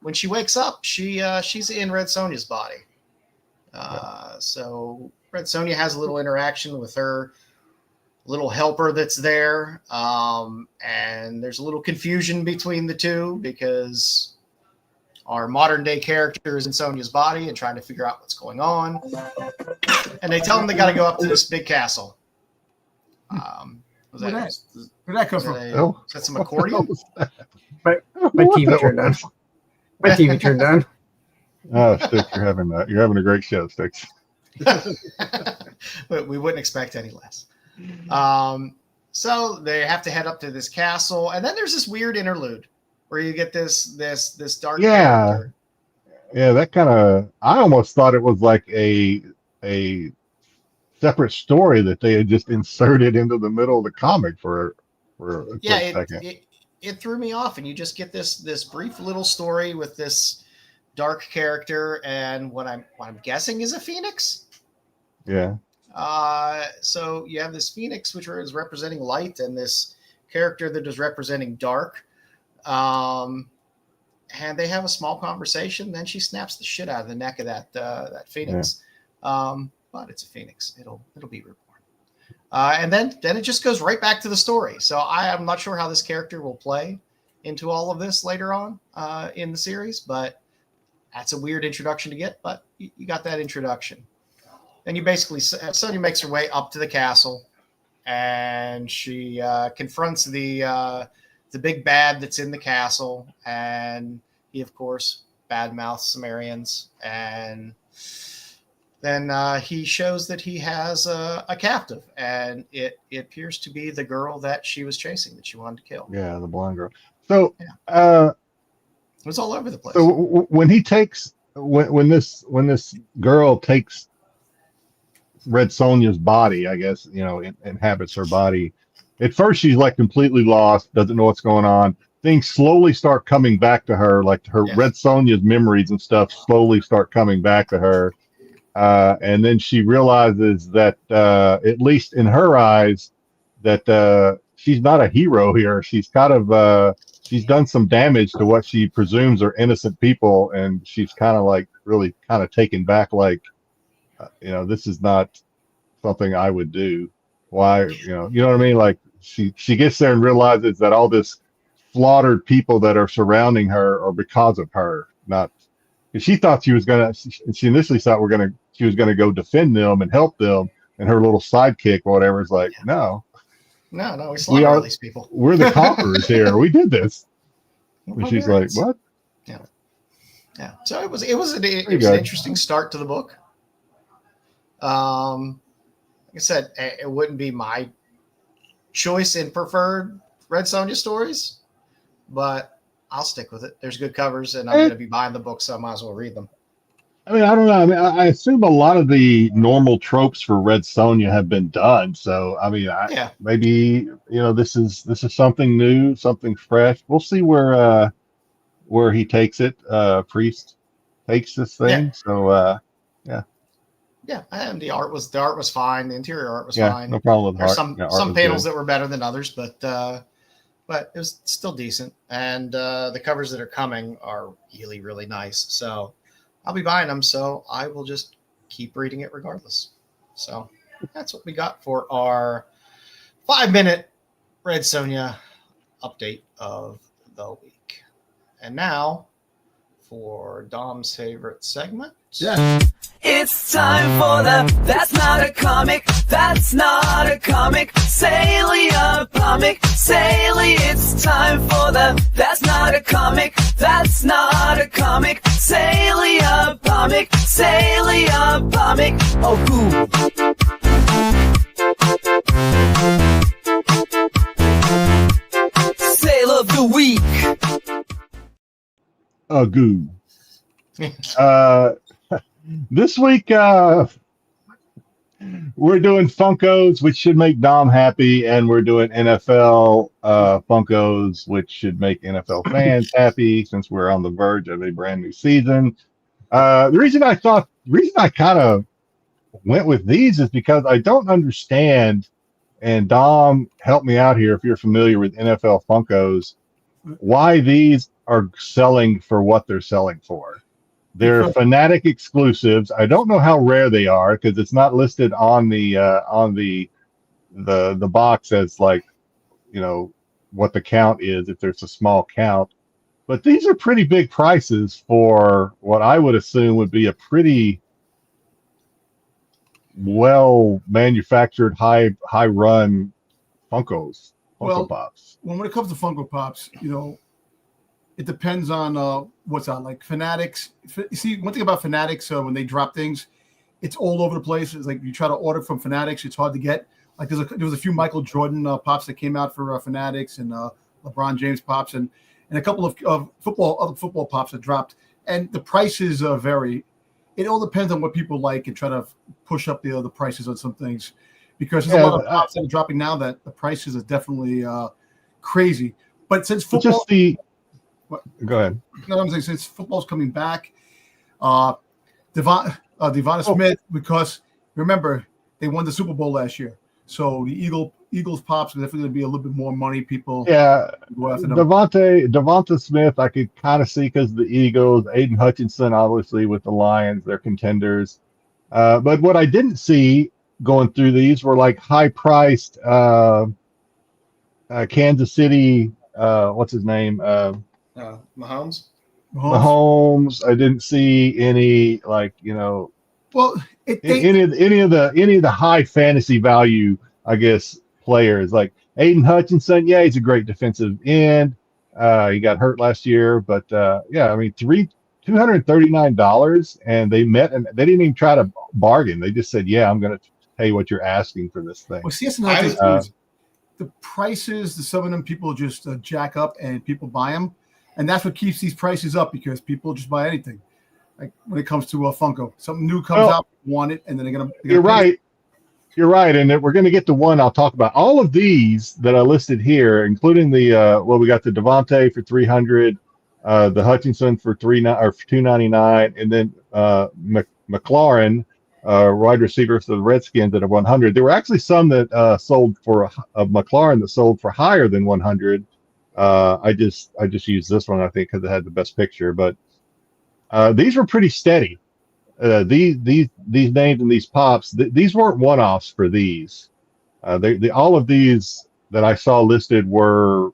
when she wakes up, she's in Red Sonja's body. So Red Sonja has a little interaction with her little helper that's there. And there's a little confusion between the two because our modern day character is in Sonja's body and trying to figure out what's going on. And they tell them they got to go up to this big castle. Where'd that come from? Is that some accordion? My TV turned on. My TV turned on. Oh, Styx, you're having a great show, Styx. But we wouldn't expect any less. So they have to head up to this castle, and then there's this weird interlude where you get this dark character. Yeah, that kind of. I almost thought it was like a separate story that they had just inserted into the middle of the comic for a quick second. It threw me off, and you just get this brief little story with this dark character and what I'm guessing is a phoenix. Yeah. So you have this phoenix, which is representing light, and this character that is representing dark. And they have a small conversation. Then she snaps the shit out of the neck of that phoenix. Yeah. But it's a phoenix. It'll be reborn. And then it just goes right back to the story. So I am not sure how this character will play into all of this later on in the series, but that's a weird introduction to get. But you got that introduction. Then you basically, Sonya makes her way up to the castle, and she confronts the big bad that's in the castle, and he, of course, badmouths Sumerians, and then he shows that he has a captive, and it appears to be the girl that she was chasing, that she wanted to kill. Yeah, the blonde girl. So it was all over the place. So when he takes when this girl takes Red Sonja's body, I guess, inhabits her body. At first, she's like completely lost, doesn't know what's going on. Things slowly start coming back to her, like her Red Sonja's memories and stuff slowly start coming back to her. And then she realizes that, at least in her eyes, that she's not a hero here. She's kind of she's done some damage to what she presumes are innocent people, and she's kind of like really kind of taken back, like, this is not something I would do. Why, you know what I mean? Like she gets there and realizes that all this slaughtered people that are surrounding her are because of her, not because she thought she initially thought she was gonna go defend them and help them, and her little sidekick or whatever is like, no, we slaughter all these people. We're the conquerors here. We did this. And she's like, what? Yeah. So it was an interesting start to the book. Like I said, it wouldn't be my choice in preferred Red Sonja stories, but I'll stick with it. There's good covers, and I'm going to be buying the book, so I might as well read them. I mean, I don't know. I mean, I assume a lot of the normal tropes for Red Sonja have been done. So, I mean, maybe this is something new, something fresh. We'll see where he takes it. Priest takes this thing. Yeah. So, yeah. Yeah, and the art was fine. The interior art was fine. No problem with There's art. some panels that were better than others, but it was still decent. And the covers that are coming are really, really nice. So I'll be buying them. So I will just keep reading it regardless. So that's what we got for our 5-minute Red Sonja update of the week. And now for Dom's favorite segment. Yeah. It's time for the That's Not a Comic, That's Not a Comic, Salia Comic, Salia. It's time for the That's Not a Comic, That's Not a Comic, Salia Comic, Salia Comic. Oh, cool. Sale of the week. Goo. This week, we're doing Funkos, which should make Dom happy, and we're doing NFL Funkos, which should make NFL fans happy, since we're on the verge of a brand new season. The reason I kind of went with these is because I don't understand, and Dom, help me out here if you're familiar with NFL Funkos, why these are selling for what they're selling for. They're Fanatic exclusives. I don't know how rare they are because it's not listed on the box as, like, you know, what the count is, if there's a small count. But these are pretty big prices for what I would assume would be a pretty well manufactured, high run Funko Pops. When it comes to Funko Pops, you know, it depends on what's out. Like Fanatics, you see, one thing about Fanatics, when they drop things, it's all over the place. It's like you try to order from Fanatics, it's hard to get. Like there was a few Michael Jordan pops that came out for Fanatics, and LeBron James pops, and a couple of other football pops that dropped. And the prices vary. It all depends on what people like, and try to push up the prices on some things, because there's a lot of pops that are dropping now that the prices are definitely crazy. But since football, go ahead. No, I'm saying since football's coming back, Devonta Smith, because remember they won the Super Bowl last year, so the Eagles pops are definitely going to be a little bit more money. People, go after them. Devonta Smith, I could kind of see because the Eagles, Aiden Hutchinson, obviously with the Lions, they're contenders. But what I didn't see going through these were like high priced Kansas City. What's his name? Mahomes. I didn't see any, like, you know, well, any of the high fantasy value, I guess, players like Aiden Hutchinson. Yeah, he's a great defensive end. He got hurt last year, but I mean, $239, and they met, and they didn't even try to bargain. They just said, "Yeah, I'm going to pay what you're asking for this thing." Well, see, that's another thing. The prices, some of them people just jack up, and people buy them. And that's what keeps these prices up, because people just buy anything. Like when it comes to Funko, something new comes out, want it, and then they're gonna. You're right, and we're gonna get to one I'll talk about. All of these that I listed here, including the we got the Devontae for $300, the Hutchinson for $299, and then McLaurin, wide receiver for the Redskins at $100. There were actually some that sold for McLaurin that sold for higher than $100. I just used this one, I think, because it had the best picture, but these were pretty steady. These names and these pops, these weren't one-offs for these. All of these that I saw listed were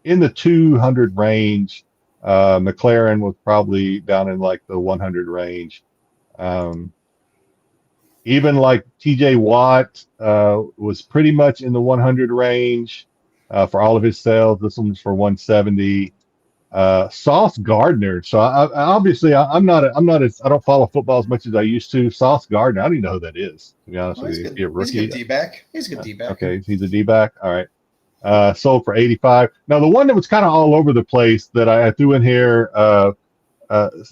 in the 200 range. McLaren was probably down in like the 100 range. Even like TJ Watt was pretty much in the 100 range. For all of his sales. This one's for $170. Sauce Gardner. So I don't follow football as much as I used to. Sauce Gardner, I don't even know who that is, to be honest with you. He's a rookie. He's a good D-back. He's a good D-back. Okay, he's a D-back. All right. Sold for $85. Now the one that was kind of all over the place that I threw in here,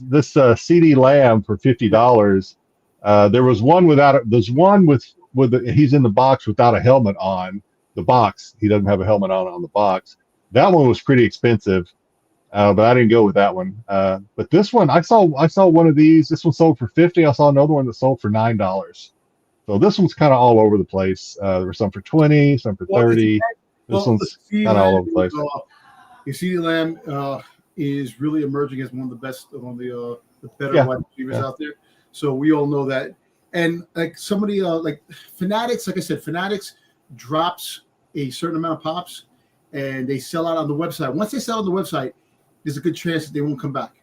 this CD Lamb for $50. There was one there's one with he's in the box without a helmet on. The box, he doesn't have a helmet on the box. That one was pretty expensive, but I didn't go with that one. But this one, I saw one of these. This one sold for $50. I saw another one that sold for $9. So this one's kind of all over the place. There were some for $20, some for $30. This one's kind of all over the place. You see, Lamb is really emerging as one of the best, one of the better wide receivers out there. So we all know that. And like somebody like Fanatics, like I said, Fanatics drops a certain amount of pops, and they sell out on the website. Once they sell on the website, there's a good chance that they won't come back.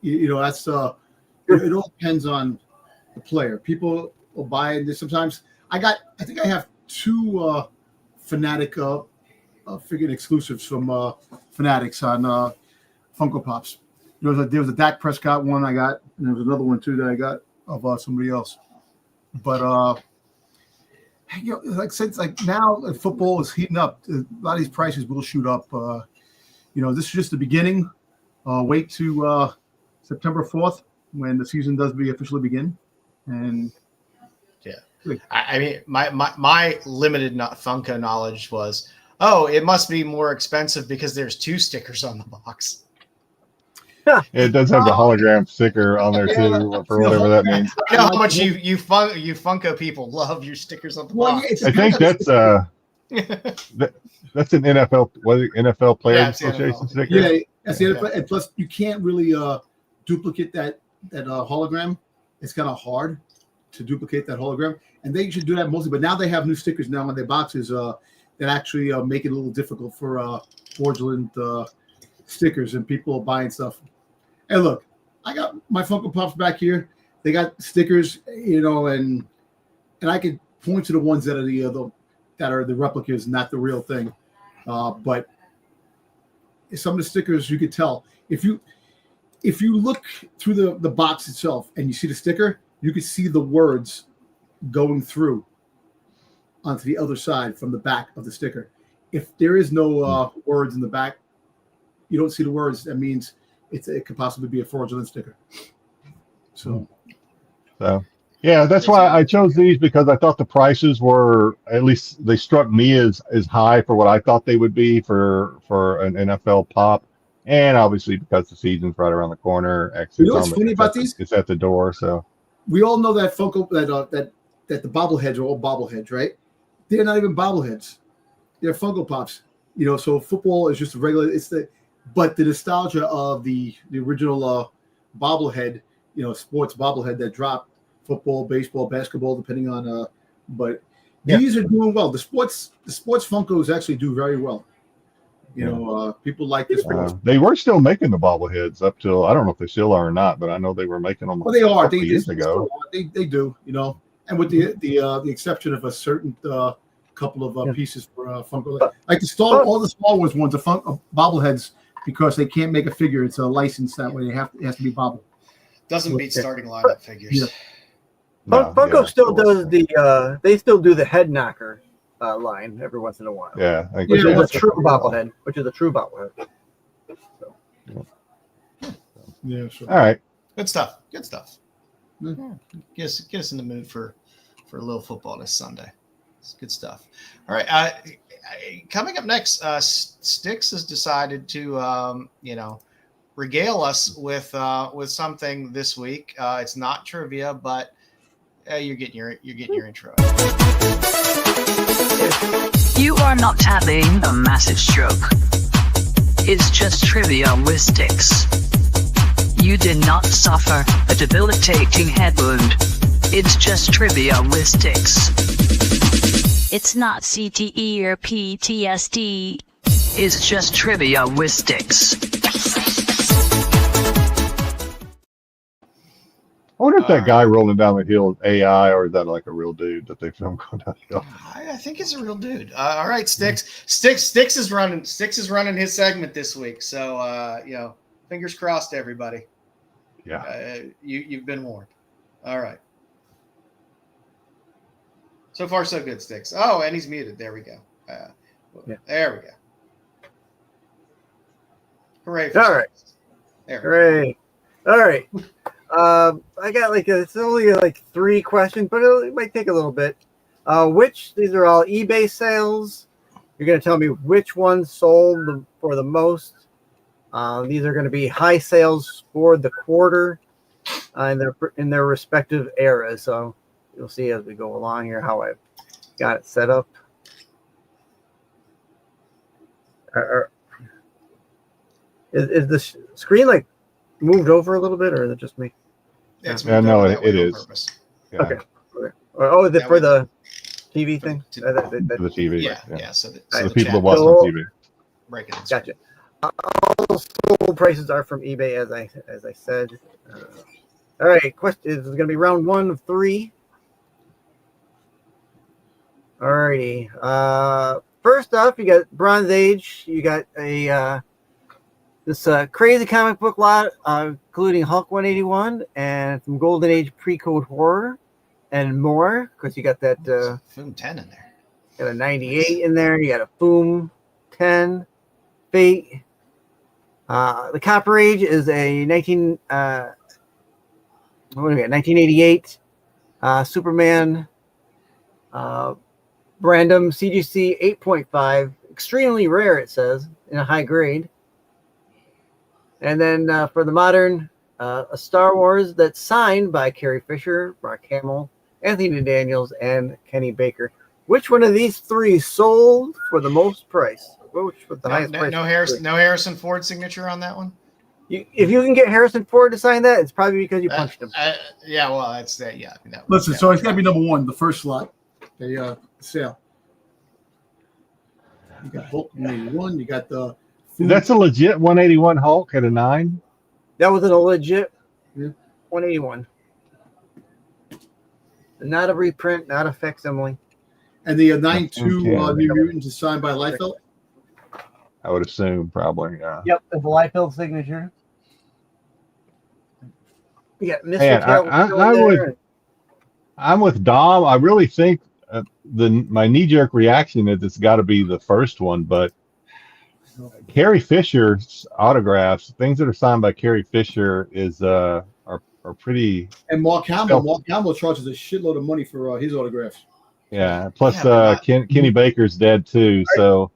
That's it all depends on the player. People will buy it. Sometimes I think I have 2 Fanatic figure exclusives from Fanatics on Funko Pops. There was a Dak Prescott one I got, and there was another one too that I got of somebody else. But since now football is heating up, a lot of these prices will shoot up. This is just the beginning. Wait to September 4th when the season does officially begin. And I mean, my limited Funko knowledge was, it must be more expensive because there's 2 stickers on the box. It does have the hologram sticker on there too, for whatever that means. I know how much you Funko people love your stickers on the box. I think that's that's an NFL Players Association sticker. Yeah, that's the NFL. And plus, you can't really duplicate that hologram. It's kind of hard to duplicate that hologram, and they should do that mostly. But now they have new stickers now on their boxes that actually make it a little difficult for fraudulent stickers and people buying stuff. And look, I got my Funko Pops back here. They got stickers, and I could point to the ones that are the replicas, not the real thing. But some of the stickers you could tell if you look through the box itself and you see the sticker, you can see the words going through onto the other side from the back of the sticker. If there is no words in the back, you don't see the words. That means it could possibly be a fraudulent sticker. So yeah, that's why I chose these, because I thought the prices were, at least they struck me as high for what I thought they would be for an NFL pop, and obviously because the season's right around the corner. You know what's funny about these? It's at the door. So we all know that Funko that the bobbleheads are all bobbleheads, right? They're not even bobbleheads; they're Funko Pops. So football is just a regular. But the nostalgia of the original bobblehead, sports bobblehead that dropped, football, baseball, basketball, depending on. But these are doing well. The sports Funkos actually do very well. People like this. They were still making the bobbleheads up till, I don't know if they still are or not, but I know they were making them. Well, they are. Years ago. They do. And with the exception of a certain couple of pieces for Funko, like all the Star Wars ones are bobbleheads. Because they can't make a figure, it's a license that way. It has to be bobbled. Doesn't beat starting lineup figures. Yeah. Funko still does they still do the head knocker line every once in a while. Yeah, which is a true bobblehead. So. Yeah, sure. All right. Good stuff. Yeah. Get us in the mood for a little football this Sunday. It's good stuff. All right. Coming up next, Styx has decided to, regale us with something this week. It's not trivia, but you're getting your intro. You are not having a massive stroke. It's just trivia with Styx. You did not suffer a debilitating head wound. It's just trivia with Styx. It's not CTE or PTSD. It's just trivia with Styx. I wonder if that guy rolling down the hill is AI, or is that like a real dude that they filmed going down the hill? I think it's a real dude. All right, Styx. Styx is running his segment this week. So fingers crossed, everybody. Yeah. You've been warned. All right. So far, so good, Styx. Oh, and he's muted. There we go. There we go. Hooray for Styx. Hooray. All right. I got it's only 3 questions, but it might take a little bit. These are all eBay sales. You're going to tell me which ones sold for the most. These are going to be high sales for the quarter in their respective eras. So you'll see as we go along here how I've got it set up. Is the screen moved over a little bit, or is it just me? No, it is. Yeah. Okay. Oh, is it for the TV thing? For the TV. Yeah. So the people that watch on TV. Break it. Gotcha. all sold prices are from eBay, as I said. All right, question this is going to be round 1 of 3. All righty. First up, you got Bronze Age. You got a this crazy comic book lot, including Hulk 181 and some Golden Age pre-code horror and more. Because you got that Foom 10 in there. Got a 98 in there. You got a Foom 10, Fate. The Copper Age is a 1988 Superman random CGC 8.5, extremely rare, it says, in a high grade. And then for the modern, a Star Wars that's signed by Carrie Fisher, Mark Hamill, Anthony Daniels, and Kenny Baker. Which one of these 3 sold for the most price? Which was the highest price? No Harrison Ford signature on that one. If you can get Harrison Ford to sign that, it's probably because you punched him. Yeah, well, that's that. Yeah. Listen, so it's got to be number 1, the first slot. The sale. You got Hulk 181. You got the. That's a legit 181 Hulk at a 9. That wasn't a legit 181. Not a reprint, not a facsimile. And the 92 New Mutants is signed by Liefeld. I would assume, probably. Yeah. Yep, the Liefeld signature. Yeah, Mr. I'm with Dom. I really think my knee-jerk reaction is it's got to be the first one, but Carrie Fisher's autographs, things that are signed by Carrie Fisher, are pretty. And Mark Hamill charges a shitload of money for his autographs. Yeah. Plus, Kenny Baker's dead too, so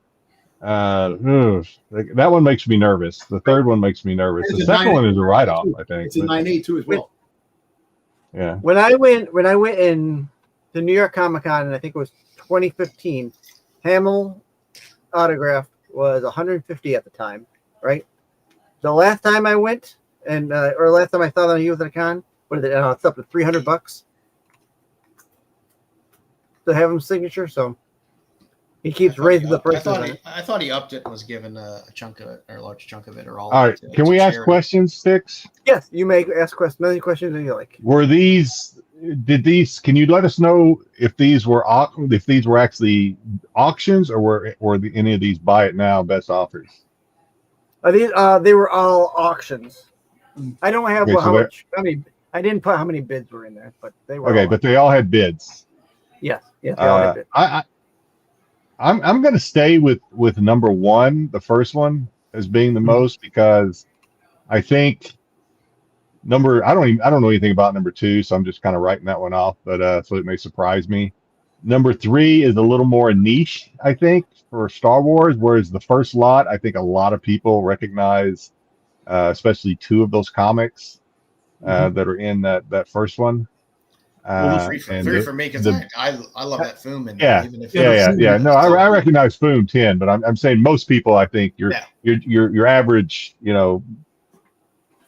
that one makes me nervous. The third one makes me nervous. The second one is a write-off, I think. It's a 98 too as well. Yeah. When I went in the New York Comic Con, and I think it was 2015, Hamill autograph was $150 at the time, right? The last time I went, or last time I saw that he was at a con, what is it? It's up to $300 to have him signature. So he keeps raising the price. I thought he upped it and was given a chunk of it, or a large chunk of it, or all. All right, can we ask questions, Styx? Yes, you may ask questions. Many questions that you like. Can you let us know if these were actually auctions, or were any of these buy it now best offers? They were all auctions. I don't have how much. I mean, I didn't put how many bids were in there, but they were okay. But they all had bids. Yes, they all had bids. I'm going to stay with number 1, the first one, as being the most, because I think I don't know anything about number 2, so I'm just kind of writing that one off. But so it may surprise me. Number 3 is a little more niche, I think, for Star Wars, whereas the first lot, I think a lot of people recognize, especially 2 of those comics that are in that first one. Three for me, because I love that Foom. And No, I recognize Foom 10, but I'm saying most people, I think your average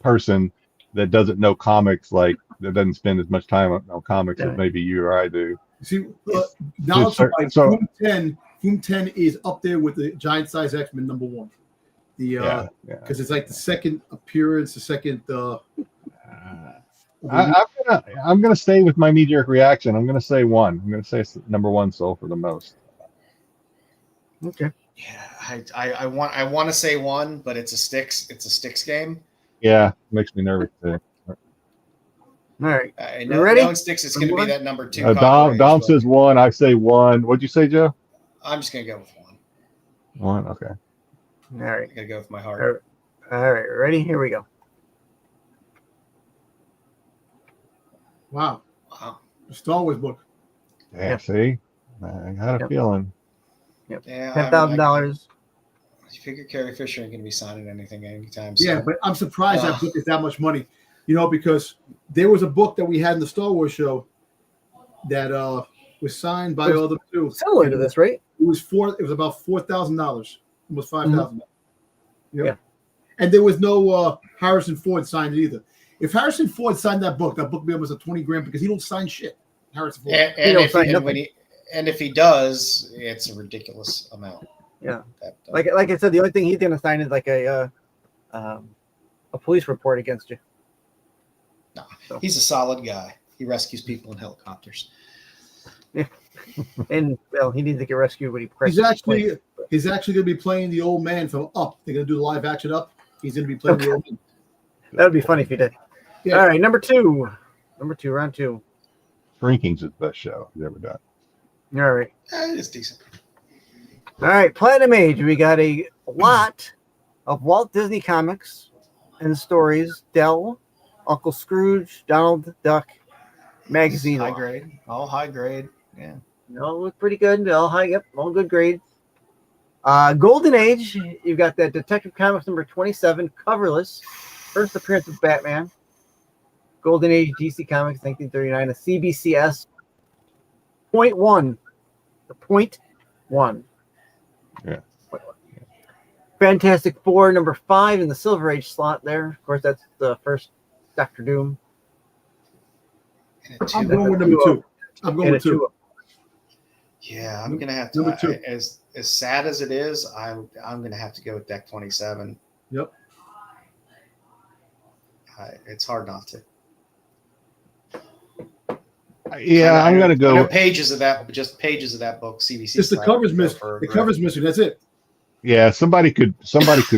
person that doesn't know comics, like that doesn't spend as much time on comics as maybe you or I do. See, now Foom 10 is up there with the Giant Size X-Men number 1. Because it's like the second appearance, the second. I'm gonna stay with my knee-jerk reaction. I'm gonna say 1. I'm gonna say it's number 1 sold for the most. Okay. Yeah, I want to say 1, but it's a Styx game. Yeah, makes me nervous too. All right. You ready? Knowing Styx is going to be that number 2. Dom says 1. I say 1. What'd you say, Joe? I'm just going to go with 1. 1. Okay. All right. I'm going to go with my heart. All right. Ready? Here we go. Wow. The Star Wars book. Yeah. See, I got a feeling. Yep. Yeah, $10,000. You figure Carrie Fisher ain't going to be signing anything anytime soon. Yeah, but I'm surprised that book is that much money. Because there was a book that we had in the Star Wars show that was signed by all the 2. Similar to this, right? It was about $4,000. Almost $5,000. Yeah. And there was no Harrison Ford signed it either. If Harrison Ford signed that book would be almost a $20,000 because he don't sign shit. Harrison Ford. And if he does, it's a ridiculous amount. Yeah. That, Like I said, the only thing he's gonna sign is like a police report against you. no, he's a solid guy. He rescues people in helicopters. And well, he needs to get rescued when he He's crashes the plane. actually going to be playing the old man from Up. They're going to do the live action Up. He's going to be playing the old man. That would be funny if he did. Yeah. All right, number two, round two. Shrinking's the best show he's ever done. All right. It's decent. All right, Platinum Age. We got a lot of Walt Disney comics and stories. Dell, Uncle Scrooge, Donald Duck, magazine. High grade. All high grade. Yeah. No, look pretty good. All high. Yep, all good grade. Golden Age. You got that Detective Comics number 27, coverless. First appearance of Batman. Golden Age DC Comics 1939. A CBCS. Point one. The point one. Yeah. Fantastic Four number 5 in the Silver Age slot there. Of course, that's the first Doctor Doom. And a I'm two. going with number 2. I'm going And with a 2. Yeah, I'm gonna have to. Number 2. As sad as it is, I'm gonna have to go with Deck 27. Yep. It's hard not to. Yeah, I'm gonna I know go. pages of that book. CBC. Just the cover's missing. The cover's missing. That's it. Yeah, somebody could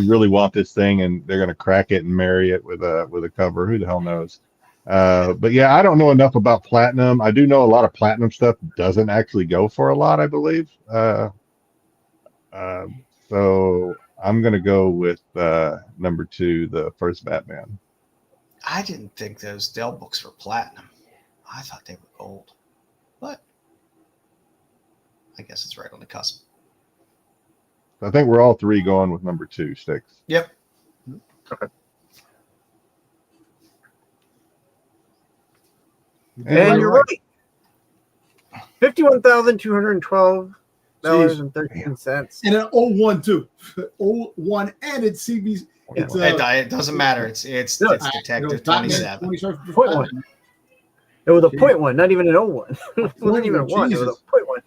really want this thing, and they're gonna crack it and marry it with a cover. Who the hell knows? But yeah, I don't know enough about Platinum. I do know a lot of Platinum stuff doesn't actually go for a lot, I believe. So I'm gonna go with number 2, the first Batman. I didn't think those Dell books were platinum. I thought they were gold, but I guess it's right on the cusp. I think we're all three going with number 2, Styx. Yep. Okay. And you're right. $51,212.13. And an 01 too. 01 and it's CB's. It's, It doesn't matter. It's Detective 27. Point one. It was a point one, not even an 01. It wasn't even a 1. It was a point one.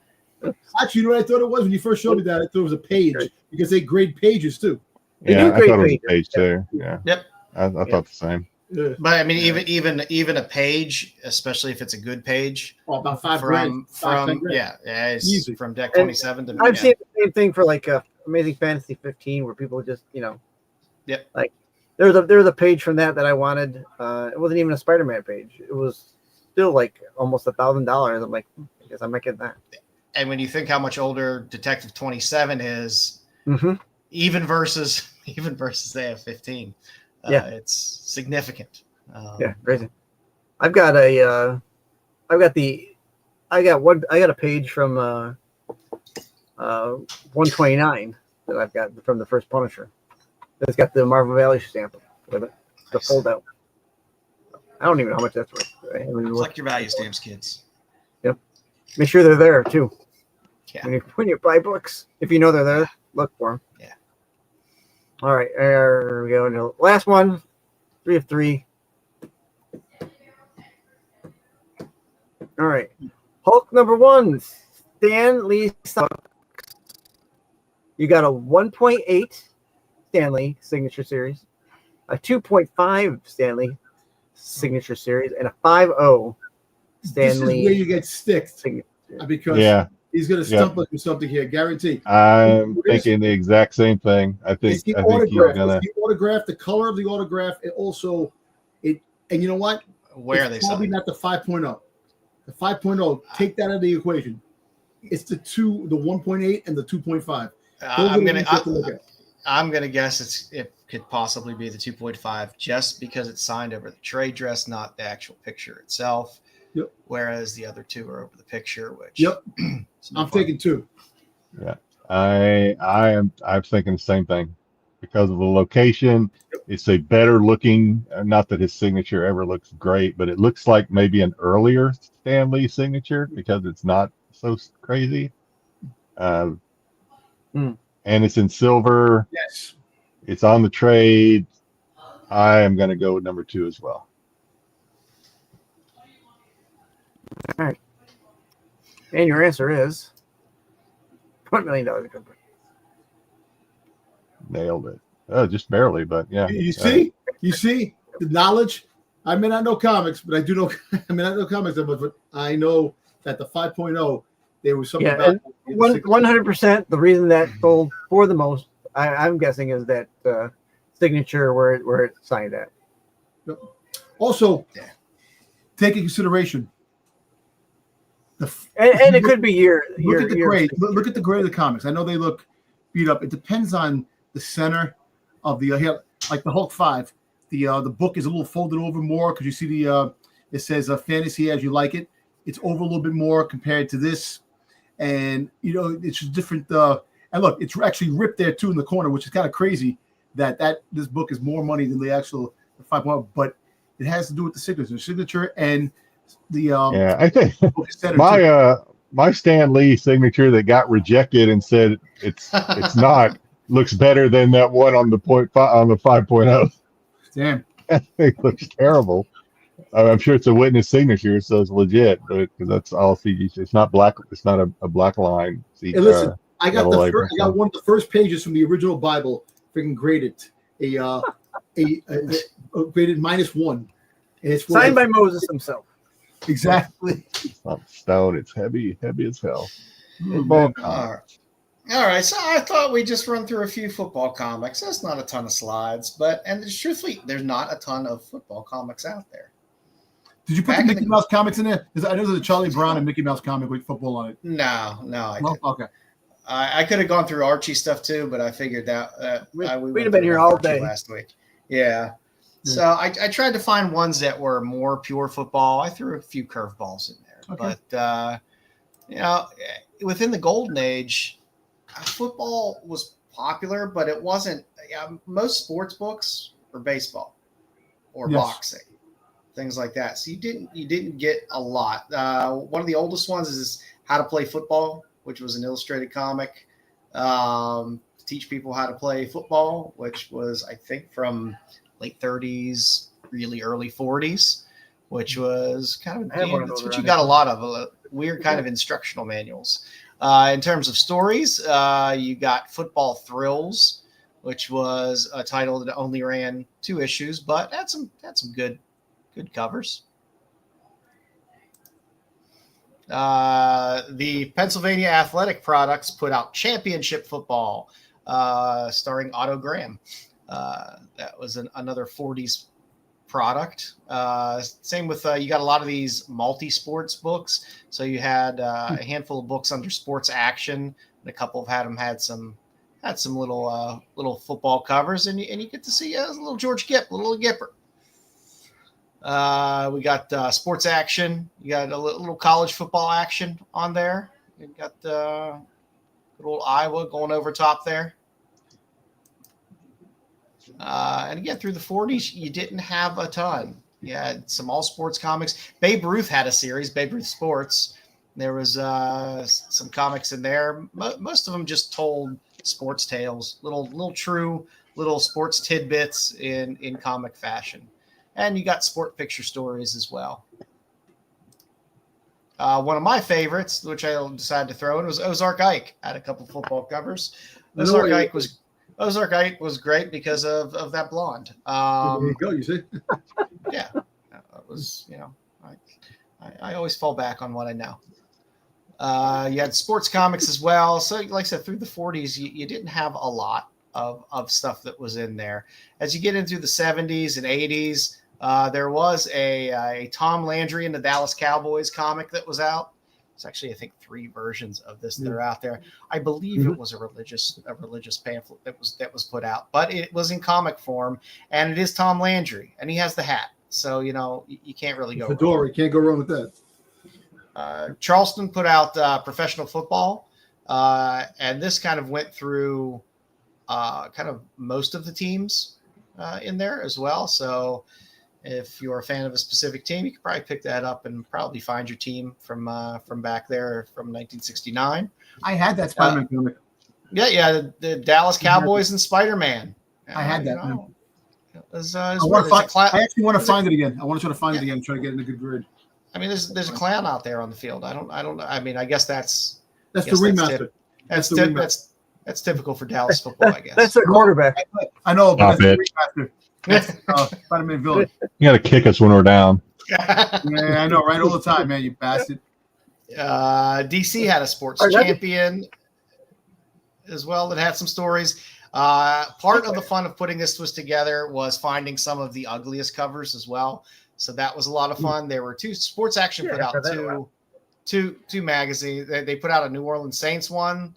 Actually, you know what I thought it was when you first showed me that? I thought it was a page because they grade pages too. Yeah, I grade thought it was a pages. page too. Yeah. Yep. I thought the same. Yeah. But I mean, even a page, especially if it's a good page, About 5 from grand. 10 grand. it's Easy. from Deck 27 to. I've seen the same thing for like Amazing Fantasy 15, where people just Yep. Like there was a page from that I wanted. It wasn't even a Spider-Man page. It was still like almost $1,000. I'm like, I guess I might get that. And when you think how much older Detective 27 is, Mm-hmm. even versus AF15, it's significant. Yeah, crazy. I got a page from 129 that I've got from the first Punisher. It's got the Marvel Valley stamp with it, the Nice. fold out. I don't even know how much that's worth. I haven't even Collect looked. your value stamps, kids. Make sure they're there too. Yeah. When you buy books, if you know they're there, look for them. Yeah. All right, there we go. Last one, 3 of 3. All right, Hulk number 1, Stan Lee. You got a 1.8 Stanley signature series, a 2.5 Stanley signature series, and a 5.0 This is where Stanley you get sticked signature. because Yeah, he's going to stump us with something here, guarantee. I'm thinking the exact same thing. I think It's the you're autograph. gonna. It's the autograph, the color of the autograph, and also and you know what? Where are they It's probably selling? not the 5.0. The 5.0, take that out of the equation. It's the 1.8 and the 2.5. I'm gonna guess it could possibly be the 2.5 just because it's signed over the trade dress, not the actual picture itself. Yep. Whereas the other two are over the picture, which Yep. is no I'm fun. taking 2. Yeah, I'm thinking the same thing because of the location. It's a better looking. Not that his signature ever looks great, but it looks like maybe an earlier Stan Lee signature because it's not so crazy. And it's in silver. Yes. It's on the trade. I am going to go with number 2 as well. All right. And your answer is $1 million. nailed it. Just barely, but yeah. You see the knowledge. I may not know comics, but I do know. I may not know comics that much, but I know that the 5.0 there was something about 100%. The reason that sold for the most, I'm guessing, is that signature where it's signed at. Also, take in consideration. And it could be look at the grade. Look at the grade of the comics. I know they look beat up. It depends on the center of the like the Hulk 5. The book is a little folded over more because you see it says fantasy as you like it. It's over a little bit more compared to this, and it's just different. And look, it's actually ripped there too in the corner, which is kind of crazy that this book is more money than the actual 5.0, but it has to do with the signature and the I think my Stan Lee signature that got rejected and said it's not looks better than that one on the 5.0. Damn, it looks terrible. I'm sure it's a witness signature, so it's legit, but because that's all CG. It's not black. It's not a black line. Hey, listen, I got one of the first pages from the original Bible, freaking graded, a graded -1, and it's signed by Moses himself. Exactly. It's not stone. It's heavy as hell. All right, so I thought we'd just run through a few football comics. That's not a ton of slides, and truthfully, there's not a ton of football comics out there. Did you put the Mickey Mouse comics in there? I know there's a Charlie Brown and Mickey Mouse comic with football on it. No, I didn't. Okay. I could have gone through Archie stuff too, but I figured that we'd have been here all day last week. Yeah. So I tried to find ones that were more pure football. I threw a few curveballs in there, but within the golden age, football was popular, but it wasn't. Most sports books were baseball or boxing, things like that. So you didn't get a lot. One of the oldest ones is How to Play Football, which was an illustrated comic to teach people how to play football, which was, I think, from late 30s, really early 40s, which was kind of that's what you got a lot of weird kind of instructional manuals. In terms of stories, you got Football Thrills, which was a title that only ran 2 issues, but had some good covers. The Pennsylvania Athletic Products put out Championship Football, starring Otto Graham. That was another 40s product. Same with you got a lot of these multi-sports books. So you had a handful of books under Sports Action, and a couple had some little football covers, and you get to see a little George Gipp, little Gipper. We got Sports Action. You got a little college football action on there. You got good old Iowa going over top there. And again, through the 40s, you didn't have a ton. You had some all sports comics. Babe Ruth had a series, Babe Ruth Sports. There was some comics in there. Most of them just told sports tales, little true little sports tidbits in comic fashion. And you got sport picture stories as well. One of my favorites, which I decided to throw in, was Ozark Ike. Had a couple football covers. Ozark Ike was great because of that blonde. There you go. You see? Yeah, it was. I always fall back on what I know. You had sports comics as well. So, like I said, through the 40s, you didn't have a lot of stuff that was in there. As you get into the 70s and 80s, there was a Tom Landry and the Dallas Cowboys comic that was out. It's actually, I think, 3 versions of this that are out there. I believe it was a religious pamphlet that was put out, but it was in comic form, and it is Tom Landry, and he has the hat, so you can't really go. Fedora, you can't go wrong with that. Charleston put out Professional Football, and this kind of went through kind of most of the teams in there as well. So if you're a fan of a specific team, you could probably pick that up and probably find your team from back there from 1969. I had that Spider-Man comic. Yeah, the Dallas Cowboys and Spider-Man. I had that. I actually want to find it again. I want to try to find it again and try to get in a good grid. I mean, there's a clown out there on the field. I don't. I mean, I guess that's the remaster. That's That's typical for Dallas football, I guess. That's their quarterback. I know, but Stop it. that's Spider-Man villain. You got to kick us when we're down. Yeah, I know, right? All the time, man, you bastard. DC had a sports Are that- champion as well that had some stories. Part of the fun of putting this twist together was finding some of the ugliest covers as well. So that was a lot of fun. There were two Sports Action put out two magazines. They put out a New Orleans Saints one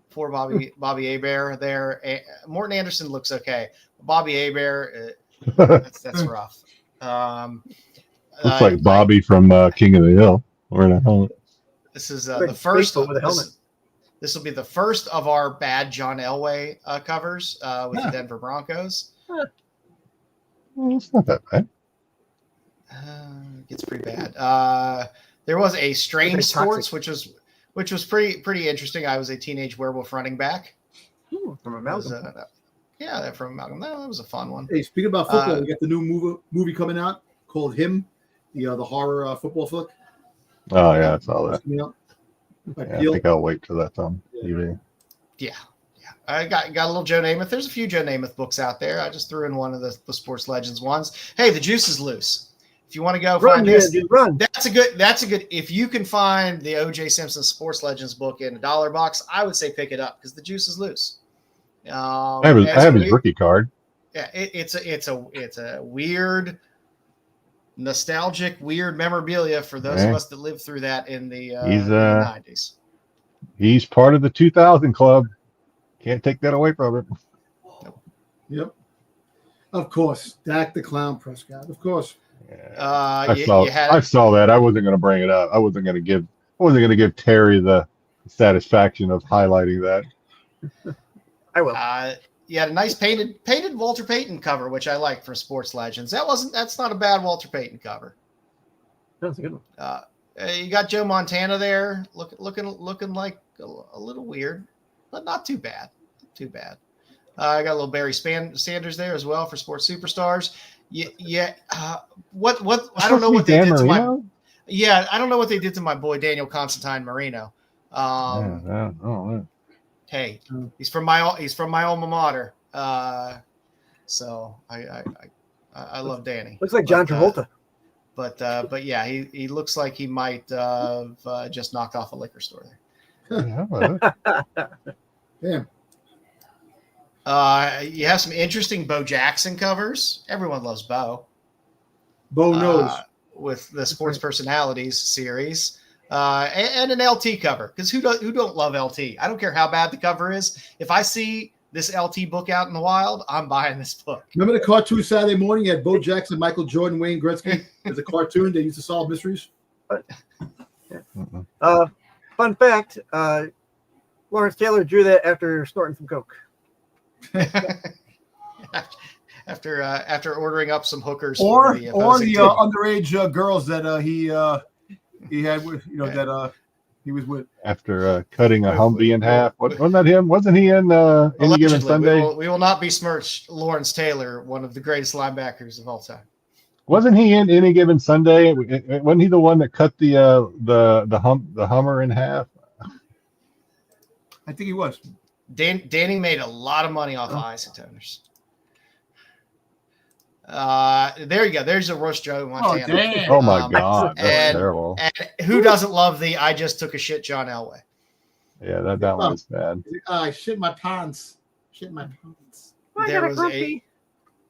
for Bobby Hebert there. Morton Anderson looks okay. Bobby Hebert, that's rough. Looks like Bobby from King of the Hill. Where the hell? This is the first with a helmet. This will be the first of our bad John Elway covers with the Denver Broncos. Well, it's not that bad. It gets pretty bad. There was a Strange Sports, which was pretty interesting. I was a teenage werewolf running back. Ooh, from Amalgam. That from Amalgam. That was a fun one. Hey, speaking about football, we got the new movie coming out called Him, the horror football flick. Oh yeah, I saw that. Yeah, I think I'll wait till that's on TV. Yeah. I got a little Joe Namath. There's a few Joe Namath books out there. I just threw in one of the Sports Legends ones. Hey, the juice is loose. If you want to go find this, run. That's a good. If you can find the O.J. Simpson Sports Legends book in $1 box, I would say pick it up because the juice is loose. I have his rookie card. Yeah, it's a weird, nostalgic, weird memorabilia for those of us that lived through that in the 90s. He's part of the 2000 club. Can't take that away from him. Yep. Of course, Dak the Clown Prescott. Of course. I saw that. I wasn't going to bring it up. I wasn't going to give Terry the satisfaction of highlighting that. I will. You had a nice painted Walter Payton cover, which I like for Sports Legends. That's not a bad Walter Payton cover. That's a good one. You got Joe Montana there, looking like a little weird, but not too bad. I got a little Barry Sanders there as well for Sports Superstars. What I don't know what they did to my. Yeah, I don't know what they did to my boy Daniel Constantine Marino. Hey, he's from my alma mater. So I love Danny. Looks like John Travolta. But yeah, he looks like he might have just knocked off a liquor store there. Yeah. You have some interesting Bo Jackson covers. Everyone loves Bo. Bo knows. With the Sports Personalities series. And an LT cover, because who don't love LT? I don't care how bad the cover is. If I see this LT book out in the wild, I'm buying this book. Remember the cartoon Saturday morning? You had Bo Jackson, Michael Jordan, Wayne Gretzky as a cartoon. They used to solve mysteries. Fun fact: Lawrence Taylor drew that after snorting some coke. After ordering up some hookers or the underage girls that he had with that he was with after cutting a Humvee in half. Wasn't that him? Wasn't he in Any Given Sunday? We will not besmirch Lawrence Taylor, one of the greatest linebackers of all time. Wasn't he in Any Given Sunday? Wasn't he the one that cut the Hummer in half? I think he was. Danny made a lot of money off of isotoners. There you go. There's a roast Joe Montana. Oh, damn. Oh my God, that's terrible. And who doesn't love the "I just took a shit" John Elway? Yeah, that one was bad. I shit my pants. There was a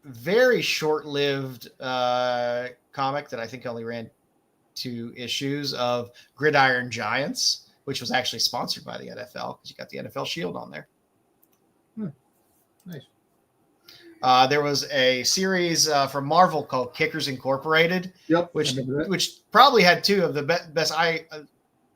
very short-lived comic that I think only ran 2 issues of Gridiron Giants, which was actually sponsored by the NFL because you got the NFL shield on there. Nice. There was a series from Marvel called Kickers Incorporated, which probably had 2 of the best.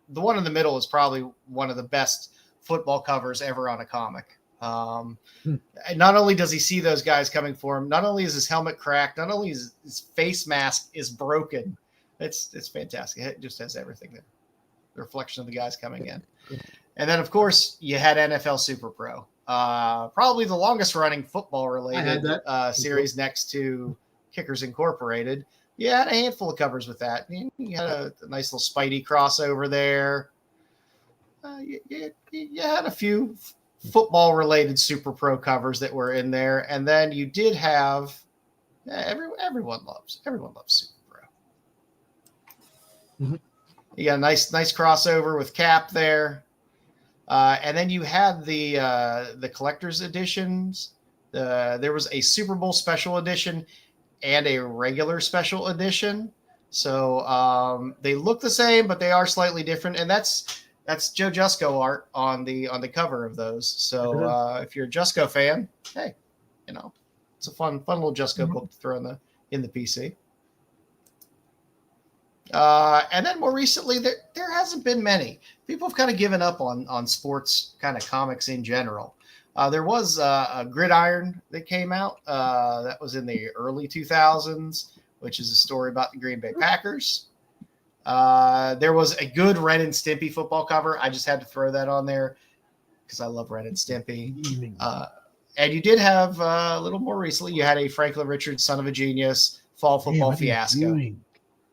The one in the middle is probably one of the best football covers ever on a comic. Not only does he see those guys coming for him, not only is his helmet cracked, not only is his face mask is broken. It's fantastic. It just has everything there. The reflection of the guys coming in. And then, of course, you had NFL Super Pro. Probably the longest running football related series next to Kickers Incorporated. You had a handful of covers with that. You had a nice little Spidey crossover there. You had a few football related Super Pro covers that were in there, and then you did have everyone loves Super Pro. Mm-hmm. You got a nice crossover with Cap there, and then you had the collector's editions. There was a Super Bowl special edition and a regular special edition. So they look the same, but they are slightly different, and that's Joe Jusko art on the cover of those. So if you're a Jusko fan, hey, it's a fun little Jusko book to throw in the PC. And then more recently, there hasn't been many. People have kind of given up on sports kind of comics in general. There was a Gridiron that came out that was in the early 2000s, which is a story about the Green Bay Packers. There was a good Ren and Stimpy football cover. I just had to throw that on there because I love Ren and Stimpy. And you did have a little more recently, you had a Franklin Richards, Son of a Genius, Fall Football Fiasco.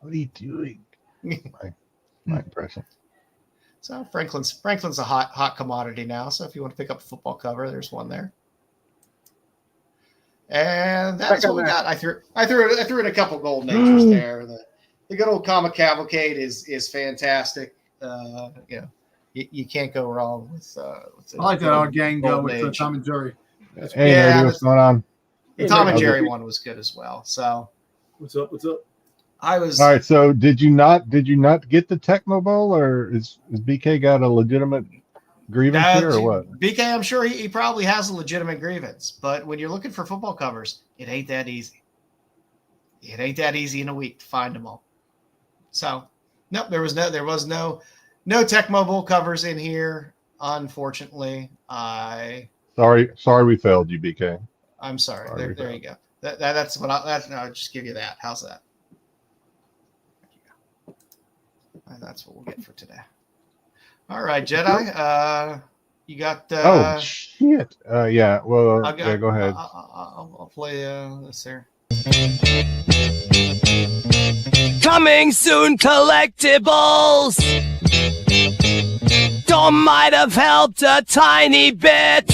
What are you doing? My impression. So Franklin's a hot commodity now. So if you want to pick up a football cover, there's one there. And that's what we got. I threw in a couple golden ages there. The good old Comic Cavalcade is fantastic. You can't go wrong with. I like that our gang with Tom and Jerry. Hey, what's going on? The Tom and Jerry one was good as well. So what's up? I was all right. So did you not get the Tecmo Bowl, or is BK got a legitimate grievance here, or what? BK, I'm sure he probably has a legitimate grievance, but when you're looking for football covers, it ain't that easy. It ain't that easy in a week to find them all. So, nope, there was no Tecmo Bowl covers in here, unfortunately. Sorry, we failed you, BK. I'm sorry. There you go. That's what I'll just give you that. How's that? That's what we'll get for today. All right, Jedi. You got. Oh shit! Yeah. Well, go ahead. I'll play this here. Coming soon, collectibles. Dom might have helped a tiny bit.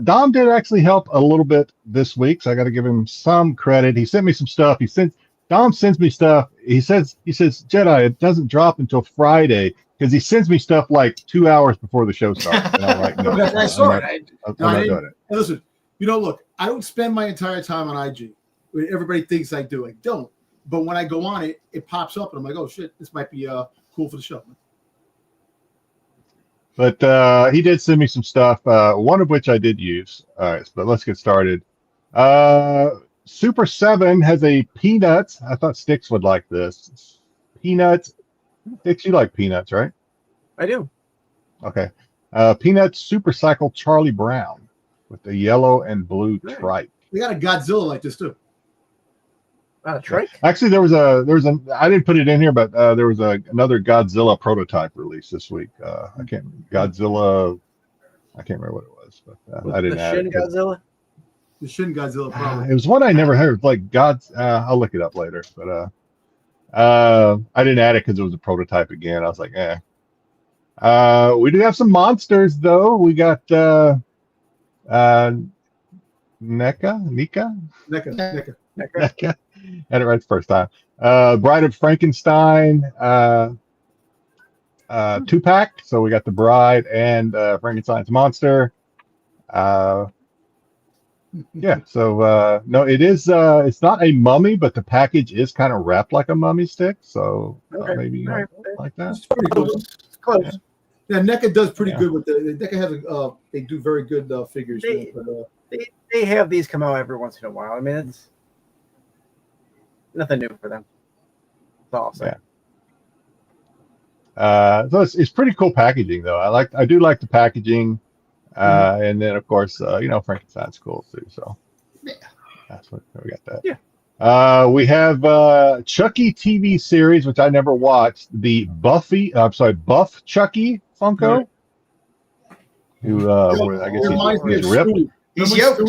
Dom did actually help a little bit this week, so I got to give him some credit. He sent me some stuff. Dom sends me stuff. He says, Jedi, it doesn't drop until Friday because he sends me stuff like 2 hours before the show starts. And I'm like, no, I saw it. I'm not doing it. Listen, look, I don't spend my entire time on IG. Everybody thinks I do. I don't. But when I go on it, it pops up, and I'm like, oh shit, this might be cool for the show. But he did send me some stuff, one of which I did use. All right, but let's get started. Super 7 has a Peanuts. I thought Styx would like this. Peanuts. Styx, you like Peanuts, right? I do. Okay. Peanuts Super Cycle Charlie Brown with the yellow and blue tripe. We got a Godzilla like this too. Trike? Actually, there was I didn't put it in here, but there was another Godzilla prototype release this week. I can't remember what it was, but I didn't add it. Godzilla? The Shin Godzilla probably. It was one I never heard. Like I'll look it up later, but I didn't add it because it was a prototype again. I was like, we do have some monsters though. We got NECA. Had it right the first time. Bride of Frankenstein 2-pack. So we got the Bride and Frankenstein's monster. Yeah. So no, it is. It's not a mummy, but the package is kind of wrapped like a mummy stick. So maybe like that. It's pretty close. Yeah, NECA does pretty good with the NECA has they do very good figures. They have these come out every once in a while. I mean, it's nothing new for them. That's all I'm saying. So it's pretty cool packaging though. I do like the packaging, and then of course Frankenstein's cool too. So that's what we got that. Yeah. We have Chucky TV series, which I never watched. The Buff Chucky Funko. Who I guess he's ripped. He's yoked.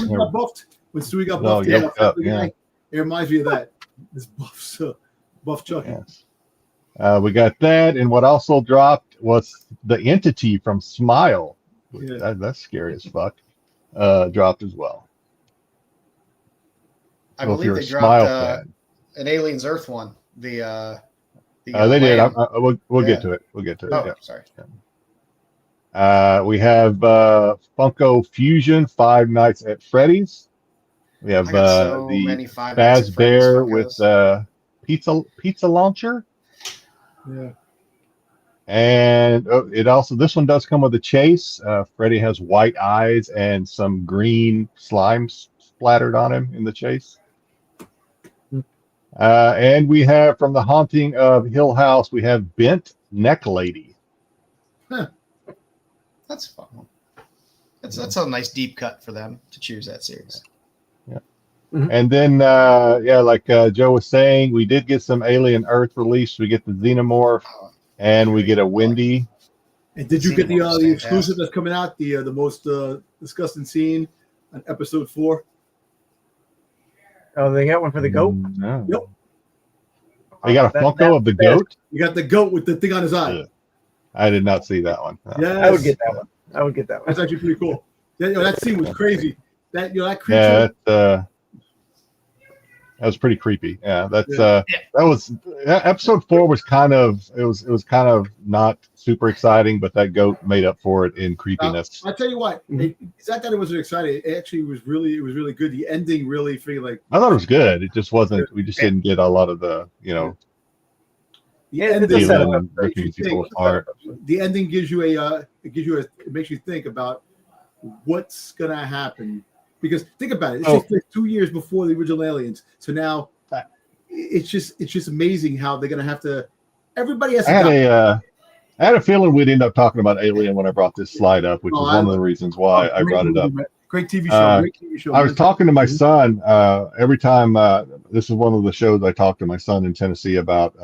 When Stewie got buffed, yoked up, it reminds me of that. This buff Chucky. Yes. We got that, and what also dropped was the entity from Smile. Yeah. That's scary as fuck. Dropped as well. I So if believe you're they a dropped Smile fan, an Aliens Earth one. The they did. Lamb. We'll Yeah. get to it. We'll get to it. Oh, Yeah. sorry. We have Funko Fusion Five Nights at Freddy's. We have I got so the many Five Nights Baz at Freddy's Bear Funkos. with pizza launcher. Yeah. And this one does come with a chase. Freddy has white eyes and some green slime splattered on him in the chase. And we have from the Haunting of Hill House, we have Bent Neck Lady. That's fun. That's a nice deep cut for them to choose that series. Yeah. And then, like Joe was saying, we did get some Alien Earth release. We get the Xenomorph, and we get a Wendy. And did you get the Xenomorph's exclusive that's coming out? The most disgusting scene on episode 4. Oh, they got one for the goat. No. Yep. They got a Funko of the goat. You got the goat with the thing on his eye. Yeah. I did not see that one. No. Yes. I would get that one. I would get that one. That's actually pretty cool. That scene was crazy. That creature. Yeah, that was pretty creepy. Yeah, episode 4 was kind of it was kind of not super exciting, but that goat made up for it in creepiness. I'll tell you what, it's not that it wasn't exciting. It actually was really good. The ending really felt like I thought it was good. It just wasn't. We just didn't get a lot of the the ending. feeling ripping people apart. The ending gives you it makes you think about what's gonna happen. Because think about it, it's just 2 years before the original Aliens. So now it's just amazing how they're gonna have to. Everybody has to. I had a feeling we'd end up talking about Alien when I brought this slide up, which is one of the reasons why I brought it up. Great TV show. Great TV show. I was talking to my son every time. This is one of the shows I talked to my son in Tennessee about,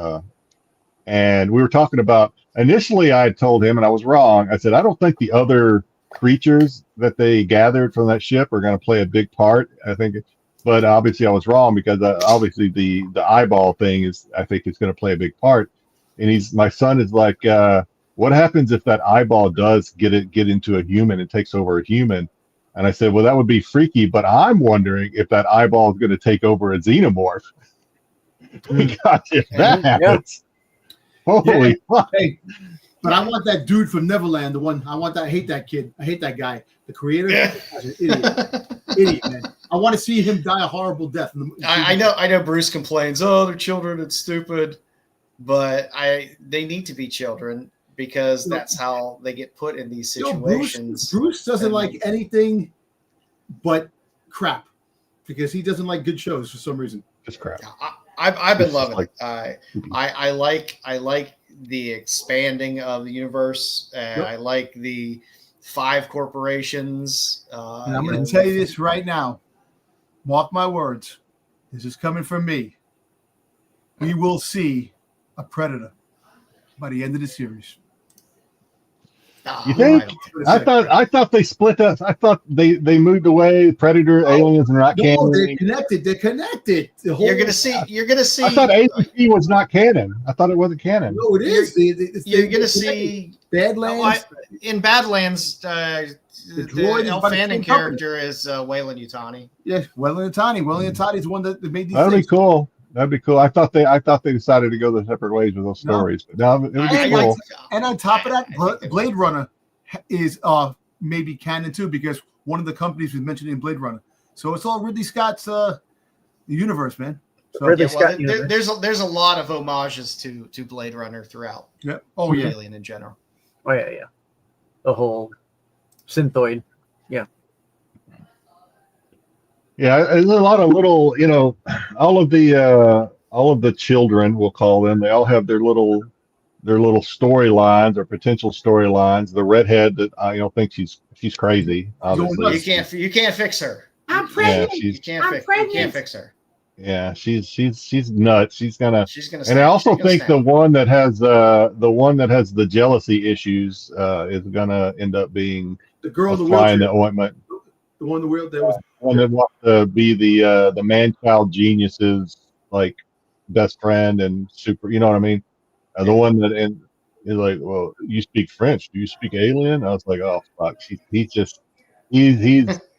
and we were talking about. Initially, I had told him, and I was wrong. I said I don't think the other creatures that they gathered from that ship are going to play a big part. I think, but obviously I was wrong because obviously the eyeball thing is I think it's going to play a big part. And my son is like, what happens if that eyeball does get into a human and takes over a human? And I said, well, that would be freaky, but I'm wondering if that eyeball is going to take over a xenomorph. Because if that happens, holy fuck. Hey, but I want that dude from Neverland, I hate that kid. I hate that guy. The creator is an idiot, man. I want to see him die a horrible death. I know Bruce complains, oh, they're children, it's stupid. But they need to be children because that's how they get put in these situations. Bruce doesn't like anything but crap because he doesn't like good shows for some reason. Just crap. I've been loving it. I like the expanding of the universe. I like the 5 corporations. And I'm going to tell you this right now. Mark my words. This is coming from me. We will see a Predator by the end of the series. You think? I thought they split us. I thought they moved away. Predator, Aliens, and not canon. They're connected. They're connected. You're gonna see. I thought ACP was not canon. I thought it wasn't canon. No, it is. You're gonna see Badlands. In Badlands, the El Fanning character is Wayland Yutani. Yeah, Wayland Yutani. Wayland Yutani is the one that made these. That'd be cool. That'd be cool. I thought they decided to go their separate ways with those stories. But no, it would be cool. And on top of that, Blade Runner is maybe canon too because one of the companies was mentioned in Blade Runner. So it's all Ridley Scott's universe, man. So, there's a lot of homages to Blade Runner throughout. Yeah. Alien in general. Oh yeah. The whole synthoid. Yeah. Yeah, there's a lot of little, all of the children, we'll call them. They all have their little storylines or potential storylines. The redhead that I think she's crazy. Obviously, you can't fix her. I'm pregnant. Yeah, you can't fix her. Yeah, she's nuts. She's gonna. And I also think the one that has the jealousy issues is gonna end up being the girl fly in the ointment. The one that was one that wants to be the man-child genius's like best friend and super. You know what I mean? The one that is like, well, you speak French. Do you speak alien? I was like, oh fuck. He's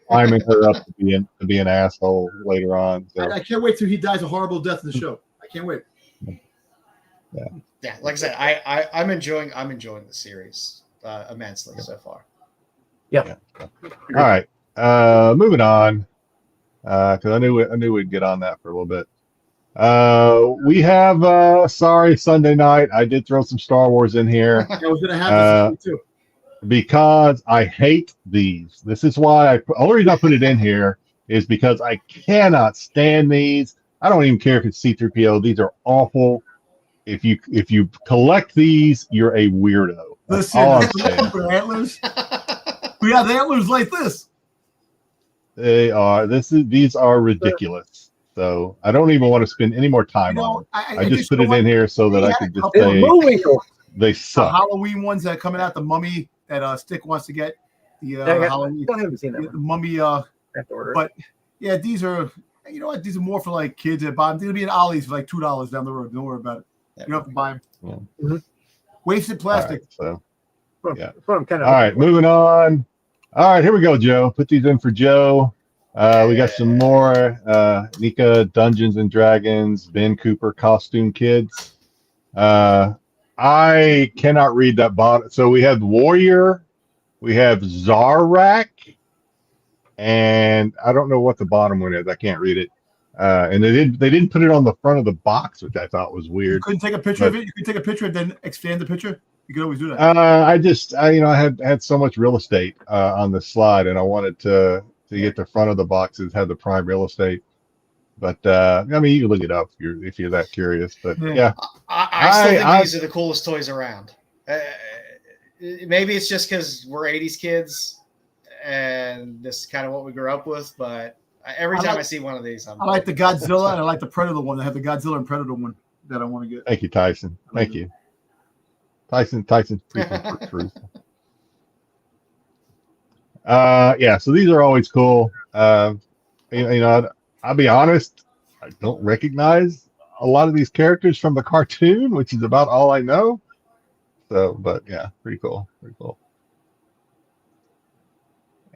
climbing her up to be an asshole later on. So. I can't wait till he dies a horrible death in the show. I can't wait. Yeah, like I said, I'm enjoying the series immensely so far. Yeah. All right. Moving on. Because I knew we'd get on that for a little bit. We have sorry, Sunday night. I did throw some Star Wars in here. I was gonna have this too. Because I hate these. This is why only reason I put it in here is because I cannot stand these. I don't even care if it's C-3PO. These are awful. If you collect these, you're a weirdo. That's all I'm saying. For antlers. We have antlers like this. They are. These are ridiculous. So I don't even want to spend any more time on them. I just put it in here so that I could just say they suck. The Halloween ones that are coming out, the mummy that Styx wants to get. The Halloween. I haven't seen that. The mummy. But yeah, these are. You know what? These are more for like kids that buy them. They'll be in Ollie's for like $2 down the road. Don't worry about it. You don't have to buy them. Yeah. Mm-hmm. Wasted plastic. All right, Yeah. all right, moving on. All right, here we go, Joe. Put these in for Joe. We got some more Nika Dungeons and Dragons, Ben Cooper costume kids. I cannot read that bottom. So we have Warrior, we have Zarak, and I don't know what the bottom one is. I can't read it. And they didn't put it on the front of the box, which I thought was weird. You couldn't take a picture of it. You could take a picture and then expand the picture. You could always do that. I had so much real estate on the slide, and I wanted to get the front of the boxes had the prime real estate. But I mean, you can look it up if you're that curious. But yeah, I still think these are the coolest toys around. Maybe it's just because we're '80s kids, and this is kind of what we grew up with. But every time I see one of these, I like the Godzilla and I like the Predator one. I have the Godzilla and Predator one that I want to get. Thank you, Tyson. Thank you, Tyson. Truth. Yeah. So these are always cool. I'll be honest. I don't recognize a lot of these characters from the cartoon, which is about all I know. So, but yeah, pretty cool. All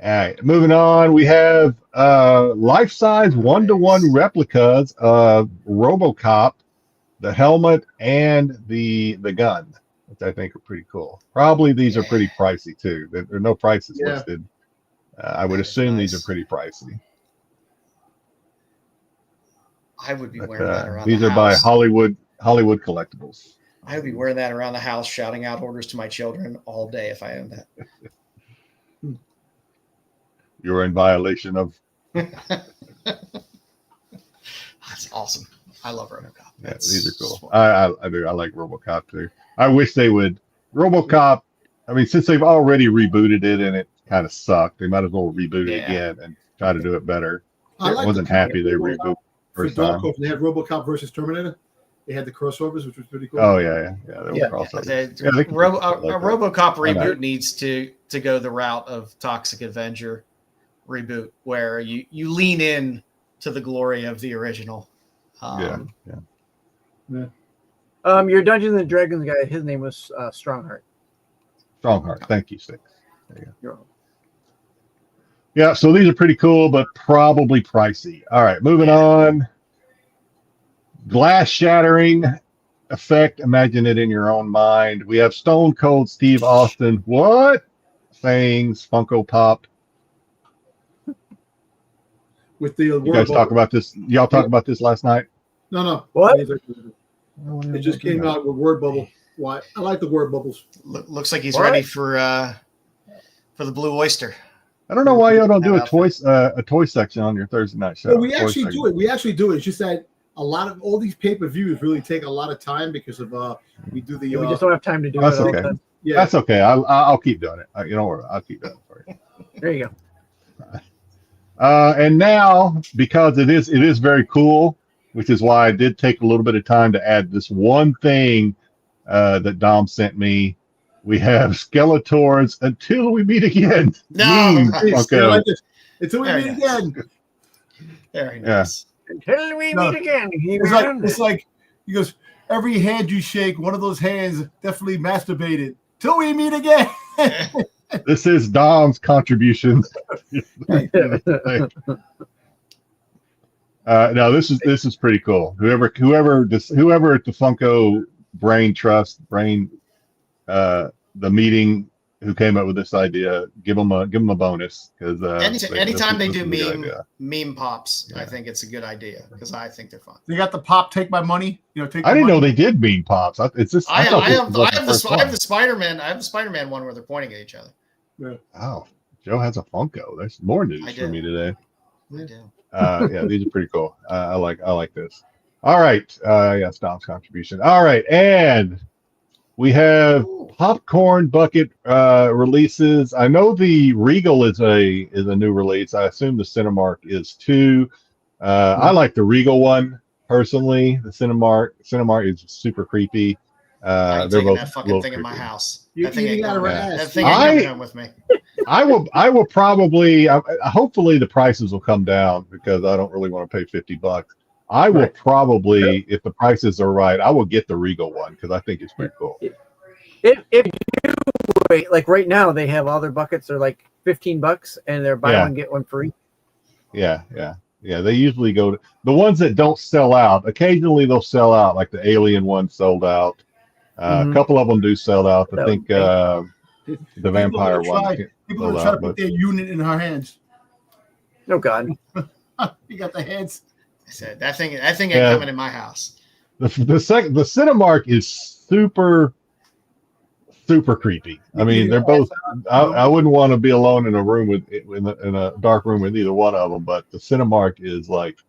right, moving on. We have life-size 1-to-1 replicas of RoboCop, the helmet, and the gun, which I think are pretty cool. Probably these are pretty pricey too. There are no prices listed. I would assume these are pretty pricey. I would be wearing that around these the are by house. Hollywood Collectibles. I would be wearing that around the house, shouting out orders to my children all day if I owned that. You're in violation of. That's awesome. I love RoboCop. Yeah, these are cool. I do. I like RoboCop too. I wish they would. RoboCop. I mean, since they've already rebooted it and it kind of sucked, they might as well reboot it again and try to do it better. I wasn't happy they rebooted first time. They had RoboCop versus Terminator. They had the crossovers, which was pretty cool. Oh yeah. There were crossovers. A RoboCop reboot needs to go the route of Toxic Avenger reboot, where you lean in to the glory of the original. Your Dungeons and Dragons guy, his name was Strongheart. Strongheart. Thank you, Styx. There you go. Yeah, so these are pretty cool, but probably pricey. All right, moving on. Glass shattering effect. Imagine it in your own mind. We have Stone Cold Steve Austin. What? Things Funko Pop. With the you guys talk about this. Y'all talk about this last night? No. What? It just came out with word bubble. Why? I like the word bubbles. Looks like he's ready for the Blue Oyster. I don't know why y'all don't do a toy section on your Thursday night show. Well, we actually do it. We actually do it. It's just that a lot of all these pay-per-views really take a lot of time because of we do the. we just don't have time to do that's it. Okay. Yeah, that's okay. I'll keep doing it. You know what? I'll keep doing it for you. There you go. And now, because it is very cool, which is why I did take a little bit of time to add this one thing that Dom sent me. We have Skeletors Until We Meet Again. No, like until we meet again. Very nice. Until we meet again. It's like he goes. every hand you shake, one of those hands definitely masturbated. Till we meet again. This is Dom's contribution. No, this is pretty cool. Whoever at the Funko Brain Trust the meeting who came up with this idea, give them a bonus because anytime they do meme pops, I think it's a good idea because I think they're fun. They got the pop. Take my money. I didn't know they did meme pops. It's just I have the Spider-Man. I have the Spider-Man one where they're pointing at each other. Yeah. Oh, Joe has a Funko. There's more news for me today. I do. Yeah, these are pretty cool. I like this. All right. Yeah, Dom's contribution. All right, and we have popcorn bucket releases. I know the Regal is a new release. I assume the Cinemark is too. I like the Regal one personally. The Cinemark is super creepy. I'm they're taking both that fucking thing in my house. You're eating out of her ass. That thing ain't coming home with me. I will probably. Hopefully the prices will come down because I don't really want to pay $50. I will probably, if the prices are right, I will get the Regal one because I think it's pretty cool. If you wait, like right now, they have all their buckets are like $15, and they're buy one get one free. Yeah. They usually go to the ones that don't sell out. Occasionally they'll sell out, like the Alien one sold out. A couple of them do sell out. I think the Vampire one. People are trying to put their unit in her hands. Oh God! You got the hands. I said that thing ain't coming in my house. The Cinemark is super creepy. I mean, they're both. I wouldn't want to be alone in a room in a dark room with either one of them. But the Cinemark is like,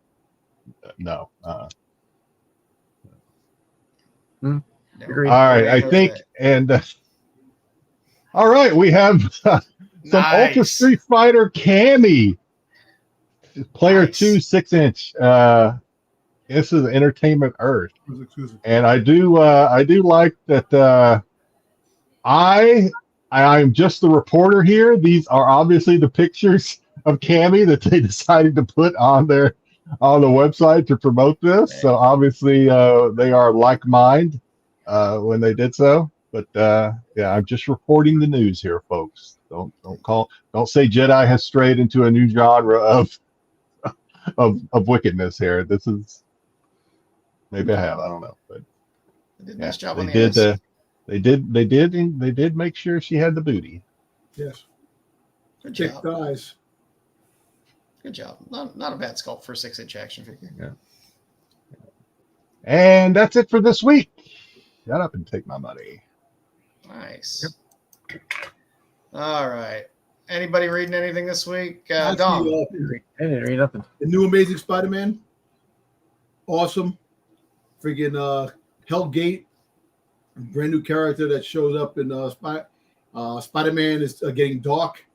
no. Agreed. All right, I think, and all right, we have some Ultra Street Fighter Cammy Player 2 6-inch. This is Entertainment Earth, and I do like that. I'm just the reporter here. These are obviously the pictures of Cammy that they decided to put on the website to promote this. So obviously they are like mind when they did so. But yeah, I'm just reporting the news here, folks. Don't say Jedi has strayed into a new genre of wickedness here. This is maybe I have. I don't know, but they did a nice job they on the did. ass. They did make sure she had the booty. Yes. Good Thick job. thighs. Good job. Not a bad sculpt for a 6-inch action figure. Yeah. And that's it for this week. Shut up and take my money. Nice. Yep. All right. Anybody reading anything this week? Actually, Dom. I didn't read nothing. The new Amazing Spider-Man. Awesome. Freaking Hellgate. Brand new character that shows up in Spider-Man is getting dark.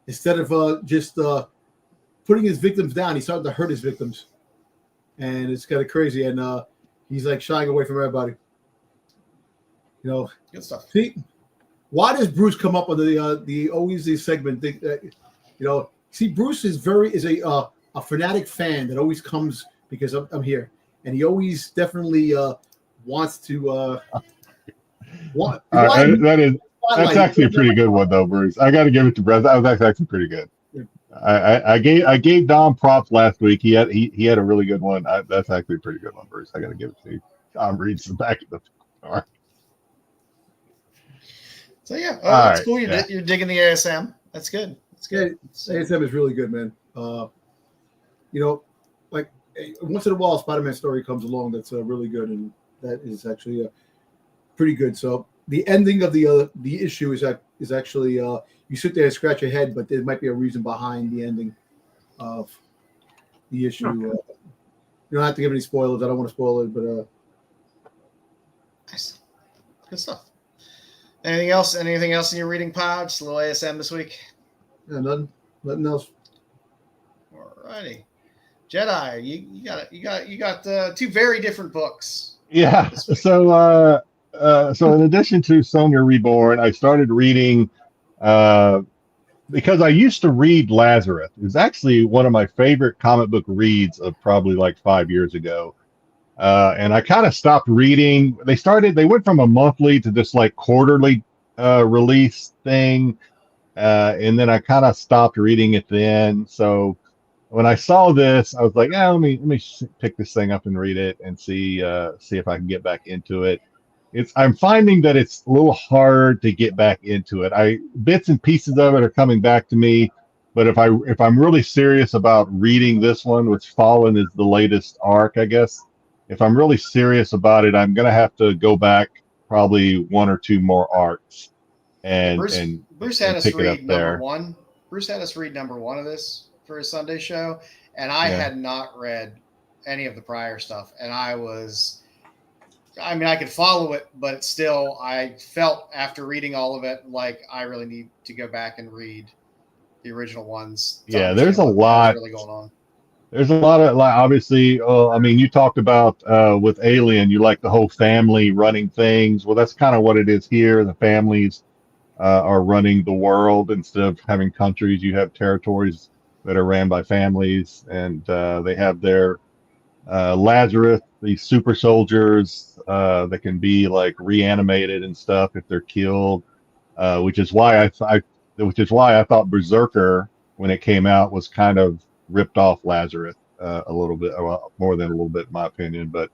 Instead of just putting his victims down, he's starting to hurt his victims. And it's kind of crazy. And he's like shying away from everybody. You know, good stuff. See, why does Bruce come up on the always this segment? Think that, you know, see, Bruce is a fanatic fan that always comes because I'm here, and he always definitely wants to. That's actually a pretty good one though, Bruce. I got to give it to Bruce. That was actually pretty good. I gave Dom props last week. He had a really good one. That's actually a pretty good one, Bruce. I got to give it to you. Dom reads the back of the car. So yeah, that's cool. You're digging the ASM. That's good. That's good. Yeah, ASM is really good, man. You know, like once in a while, a Spider-Man story comes along that's really good, and that is actually pretty good. So the ending of the issue is actually you sit there and scratch your head, but there might be a reason behind the ending of the issue. Okay. You don't have to give any spoilers. I don't want to spoil it, but nice, good stuff. Anything else in your reading pod? Just a little ASM this week? Yeah, nothing else. Alrighty, Jedi, you got two very different books. Yeah. So in addition to Sonya Reborn, I started reading because I used to read Lazarus. It's actually one of my favorite comic book reads of probably like 5 years ago. And I kind of stopped reading. They went from a monthly to this like quarterly release thing. And then I kind of stopped reading it then. So when I saw this, I was like, yeah, let me pick this thing up and read it and see if I can get back into it. I'm finding that it's a little hard to get back into it. Bits and pieces of it are coming back to me, but if I'm really serious about reading this one, which Fallen is the latest arc, I guess. If I'm really serious about it, I'm gonna have to go back probably one or two more arcs and Bruce had us pick it up read there. number one. Bruce had us read number one of this for his Sunday show, and I had not read any of the prior stuff, and I could follow it, but still, I felt after reading all of it like I really need to go back and read the original ones. Yeah, there's a lot really going on. There's a lot of, like, obviously, I mean, you talked about with Alien, you like the whole family running things. Well, that's kind of what it is here. The families are running the world instead of having countries. You have territories that are ran by families, and they have their Lazarus, these super soldiers that can be like reanimated and stuff if they're killed, which is why I thought Berserker, when it came out, was kind of ripped off Lazarus a little bit, well, more than a little bit, in my opinion. But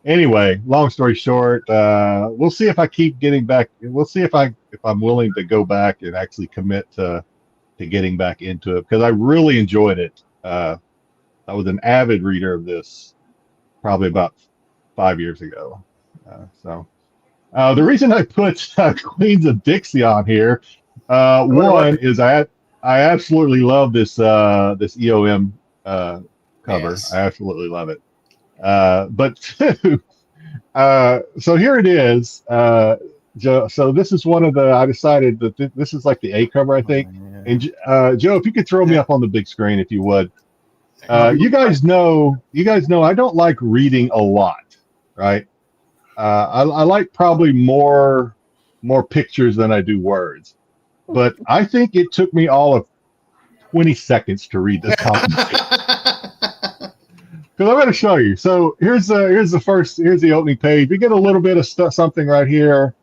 anyway, long story short, we'll see if I keep getting back. We'll see if I'm willing to go back and actually commit to getting back into it, because I really enjoyed it. I was an avid reader of this probably about 5 years ago. So the reason I put Queens of Dixie on here, one is I absolutely love this EOM cover. Yes. I absolutely love it. But two, so here it is. Joe, so this is one of the, I decided that this is like the A cover, I think. And Joe, if you could throw me up on the big screen, if you would. You guys know I don't like reading a lot, right? I like probably more pictures than I do words. But I think it took me all of 20 seconds to read this comic. Because I'm going to show you. So here's the opening page. We get a little bit of something right here.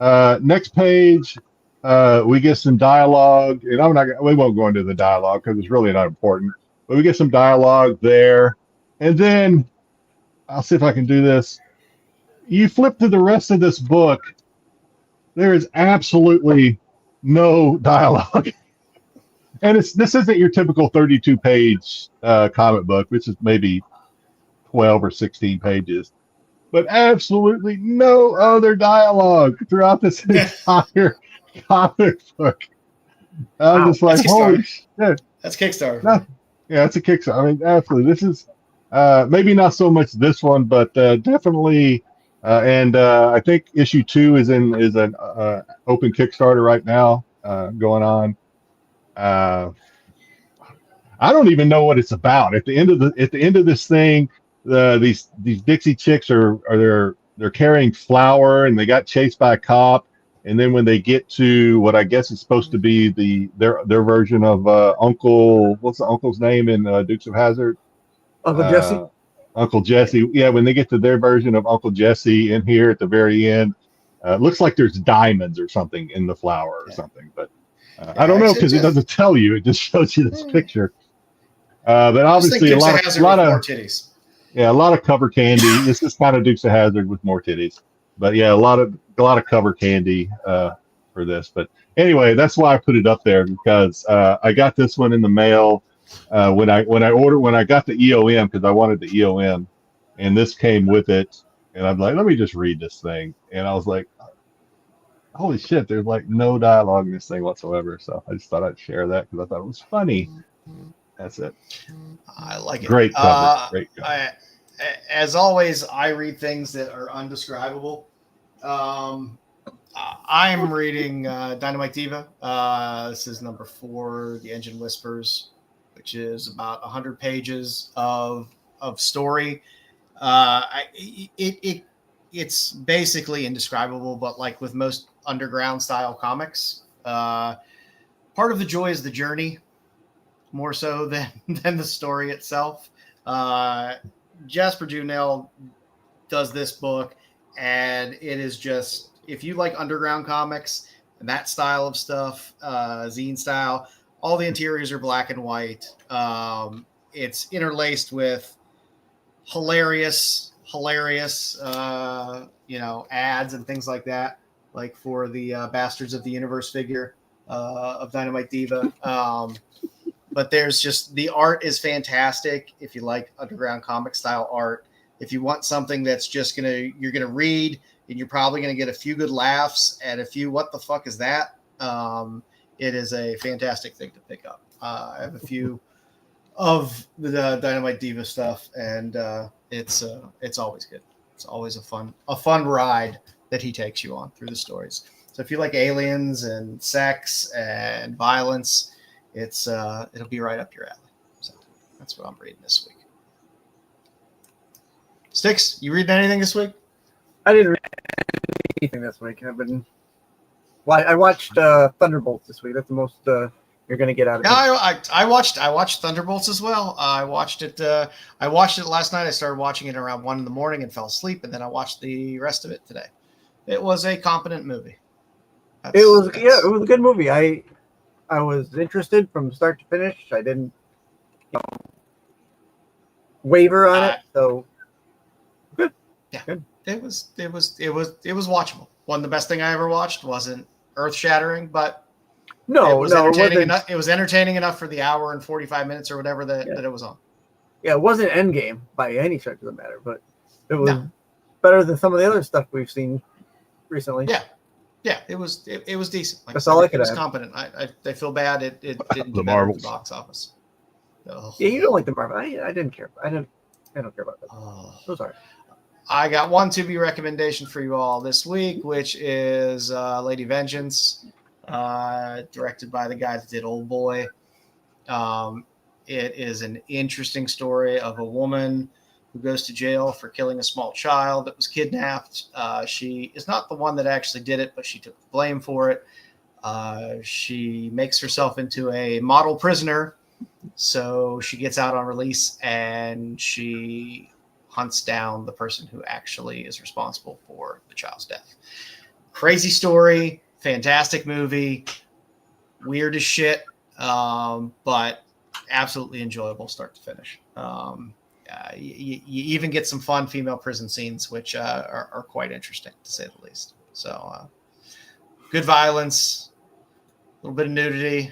Next page, we get some dialogue, and we won't go into the dialogue because it's really not important. But we get some dialogue there, and then I'll see if I can do this. You flip to the rest of this book. There is absolutely no dialogue. And this isn't your typical 32-page comic book, which is maybe 12 or 16 pages, but absolutely no other dialogue throughout this entire comic book. I'm just like, holy shit. That's Kickstarter. No, yeah, it's a Kickstarter. I mean, absolutely. This is maybe not so much this one, but definitely. And I think issue 2 is an open Kickstarter right now going on. I don't even know what it's about. At the end of this thing, these Dixie chicks are they're carrying flour, and they got chased by a cop. And then when they get to what I guess is supposed to be their version of Uncle, what's the uncle's name in Dukes of Hazzard? Uncle Jesse. Uncle Jesse. Yeah, when they get to their version of Uncle Jesse in here at the very end, it looks like there's diamonds or something in the flour or something, but. I don't know, because it doesn't tell you. It just shows you this picture. But obviously a lot of more titties. Yeah, a lot of cover candy. This is kind of Dukes of Hazzard with more titties. But yeah, a lot of cover candy for this. But anyway, that's why I put it up there, because I got this one in the mail when I got the EOM, because I wanted the EOM, and this came with it, and I'm like, let me just read this thing, and I was like, holy shit, there's like no dialogue in this thing whatsoever. So I just thought I'd share that because I thought it was funny. That's it. I like it. Great cover. Great cover. As always, I read things that are undescribable. I'm reading Dynamite Diva. This is number 4, The Engine Whispers, which is about 100 pages of story. It's basically indescribable, but like with most underground style comics, part of the joy is the journey, more so than the story itself. Jasper Junell does this book, and it is just, if you like underground comics and that style of stuff, zine style, all the interiors are black and white. It's interlaced with hilarious, ads and things like that, like for the Bastards of the Universe figure of Dynamite Diva. But there's just, the art is fantastic if you like underground comic style art. If you want something that's just you're gonna read and you're probably gonna get a few good laughs and a few what the fuck is that, it is a fantastic thing to pick up. I have a few of the Dynamite Diva stuff, and it's always good. It's always a fun ride that he takes you on through the stories. So if you like aliens and sex and violence, it'll be right up your alley. So that's what I'm reading this week. Styx, you reading anything this week? I didn't read anything this week. I watched Thunderbolts this week. That's the most you're going to get out of it. I watched Thunderbolts as well. I watched it last night. I started watching it around 1 a.m. and fell asleep, and then I watched the rest of it today. It was a competent movie. It was a good movie. I was interested from start to finish. I didn't waver on it. So good. Yeah. Good. It was watchable. Wasn't the best thing I ever watched. Wasn't earth shattering, but it was entertaining enough. It was entertaining enough for the hour and 45 minutes or whatever that it was on. Yeah, it wasn't Endgame by any stretch of the matter, but it was better than some of the other stuff we've seen recently. Yeah, it was decent. That's all I could add. It was competent. I feel bad it didn't do better Marvels. at the box office. Oh. Yeah, you don't like the Marvel. I didn't care. I don't care about that. Oh. So sorry. I got one to-be recommendation for you all this week, which is Lady Vengeance, directed by the guy that did Old Boy. It is an interesting story of a woman who goes to jail for killing a small child that was kidnapped. She is not the one that actually did it, but she took the blame for it. She makes herself into a model prisoner, so she gets out on release and she hunts down the person who actually is responsible for the child's death. Crazy story, fantastic movie, weird as shit, but absolutely enjoyable start to finish. You even get some fun female prison scenes, which are quite interesting, to say the least. So good violence, a little bit of nudity,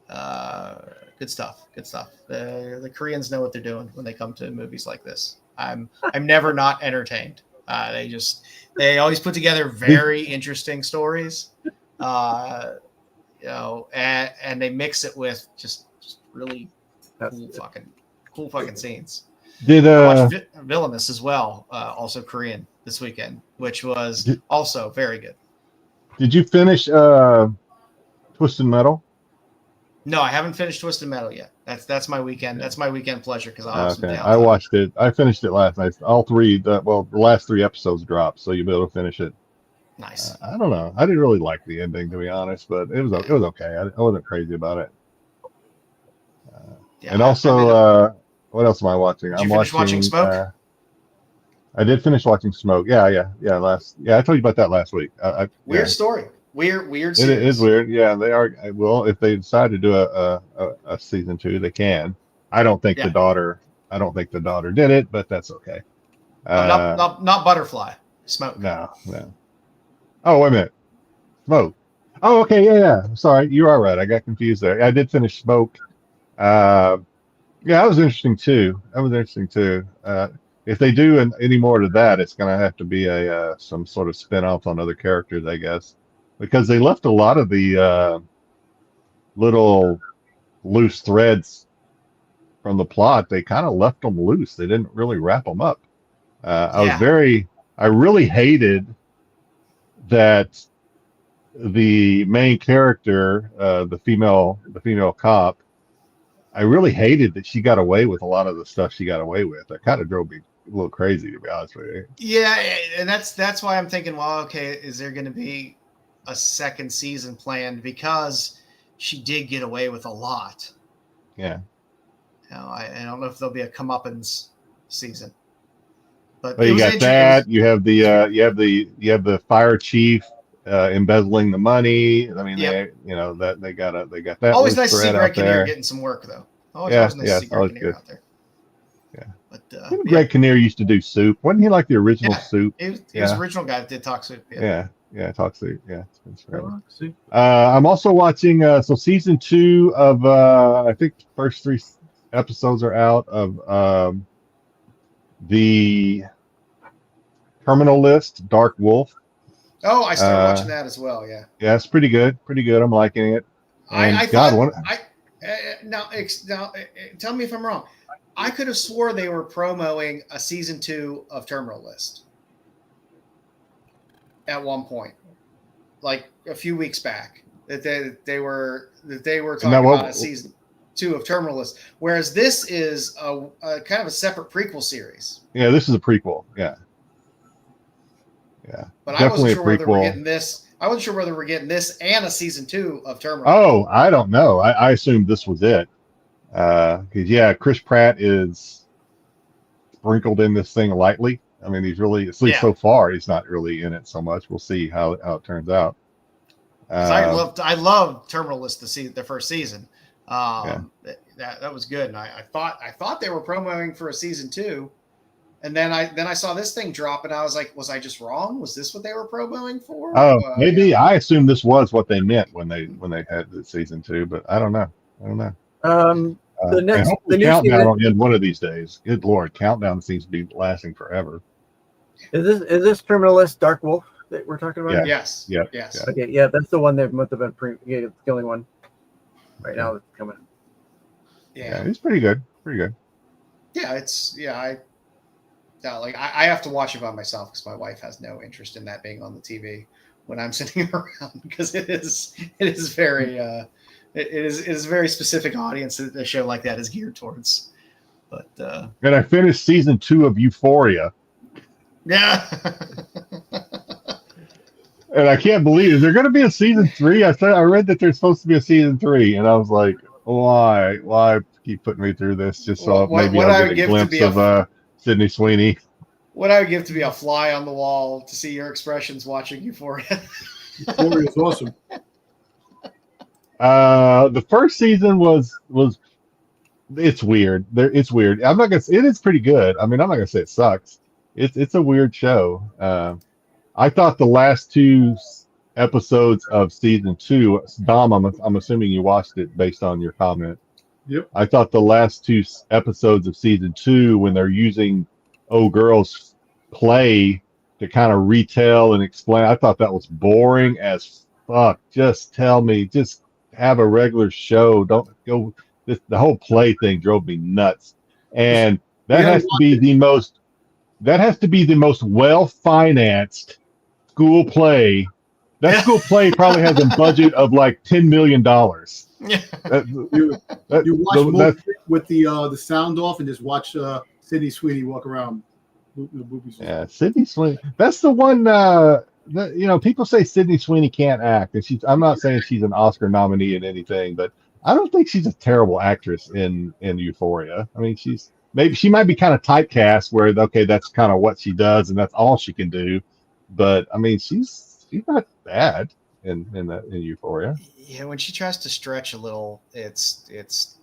good stuff. The Koreans know what they're doing when they come to movies like this. I'm never not entertained. They always put together very interesting stories, and they mix it with just really cool fucking scenes. Did I watched Villainous as well, also Korean this weekend, which was also very good. Did you finish Twisted Metal? No, I haven't finished Twisted Metal yet. That's my weekend. That's my weekend pleasure because I'll have some downtime. I watched it. I finished it last night. All three. The last 3 episodes dropped, so you'll be able to finish it. Nice. I don't know. I didn't really like the ending, to be honest, but it was okay. I wasn't crazy about it. And also, what else am I watching? Did you finish watching Smoke? I did finish watching Smoke. Yeah. I told you about that last week. Weird story. Weird. It is weird. Yeah, they are. Well, if they decide to do a season 2, they can. I don't think the daughter did it, but that's okay. Not Butterfly. Smoke. No. Oh, wait a minute. Smoke. Oh, okay. Yeah. Sorry, you are right. I got confused there. I did finish Smoke. That was interesting too. If they do any more to that, it's going to have to be some sort of spin-off on other characters, I guess, because they left a lot of the little loose threads from the plot. They kind of left them loose. They didn't really wrap them up. I really hated that the main character, the female cop, I really hated that she got away with a lot of the stuff she got away with. That kind of drove me a little crazy, to be honest with you. Yeah, and that's why I'm thinking, well, okay, is there going to be a second season planned? Because she did get away with a lot. Yeah. I don't know if there'll be a comeuppance season. But Well, it you was got that. You have the fire chief embezzling the money. I mean, Yep. they got that. Always loose nice to see thread Greg out Kinnear there. getting some work, though. Always nice to see Greg always Kinnear good. out there. Yeah. But Didn't Greg Kinnear used to do Soup? Wasn't he like the original Soup? he was the original guy that did Talk Soup. Yeah, Talk Soup. Yeah, it's been forever. See? I'm also watching season 2 of I think the first 3 episodes are out of the Terminal List, Dark Wolf. Oh, I started watching that as well. Yeah. Yeah, it's pretty good. I'm liking it. And tell me if I'm wrong. I could have swore they were promoting a season 2 of Terminal List at one point, like a few weeks back, that they were talking about a season 2 of Terminal List, whereas this is a kind of a separate prequel series. Yeah, this is a prequel. Yeah. But I wasn't sure whether we're getting this. I wasn't sure whether we're getting this and a season 2 of Terminal. Oh, I don't know. I assumed this was it. Because Chris Pratt is sprinkled in this thing lightly. I mean, he's really, at least so far, he's not really in it so much. We'll see how it turns out. I loved Terminal List the first season. That was good, and I thought they were promoting for a season 2, and then I saw this thing drop, and I was like, was I just wrong? Was this what they were promoting for? Oh, maybe. Yeah. I assumed this was what they meant when they had the season 2, but I don't know. The new countdown will end one of these days. Good Lord, countdown seems to be lasting forever. Is this Terminal List Dark Wolf that we're talking about? Yeah. Yes. Yeah. Yes. Okay. Yeah, that's the one that must have been it's the only one right now that's coming. Yeah, it's pretty good. Yeah, I have to watch it by myself because my wife has no interest in that being on the TV when I'm sitting around, because it is very it is a very specific audience that a show like that is geared towards. But and I finished season 2 of Euphoria. Yeah. And I can't believe, is there going to be a season 3? I read that there's supposed to be a season 3, and I was like, why keep putting me through this just so maybe I'll get a glimpse of Sydney Sweeney. What I would give to be a fly on the wall to see your expressions watching Euphoria. Euphoria is awesome. The first season was it's weird. It's weird. It is pretty good. I mean, I'm not gonna say it sucks. It's a weird show. I thought the last 2 episodes of season 2, Dom, I'm assuming you watched it based on your comment. Yep. I thought the last 2 episodes of season 2, when they're using girls play to kind of retell and explain, I thought that was boring as fuck. Just have a regular show. Don't go. The whole play thing drove me nuts, and that has to be the most well-financed school play. That school play probably has a budget of like $10 million. You watch movies with the sound off and just watch Sydney Sweeney walk around the movies. Yeah, Sydney Sweeney. That's the one. People say Sydney Sweeney can't act, and I'm not saying she's an Oscar nominee in anything, but I don't think she's a terrible actress in Euphoria. I mean, she might be kind of typecast where that's kind of what she does and that's all she can do, but I mean, she's not bad in Euphoria. Yeah, when she tries to stretch a little, it's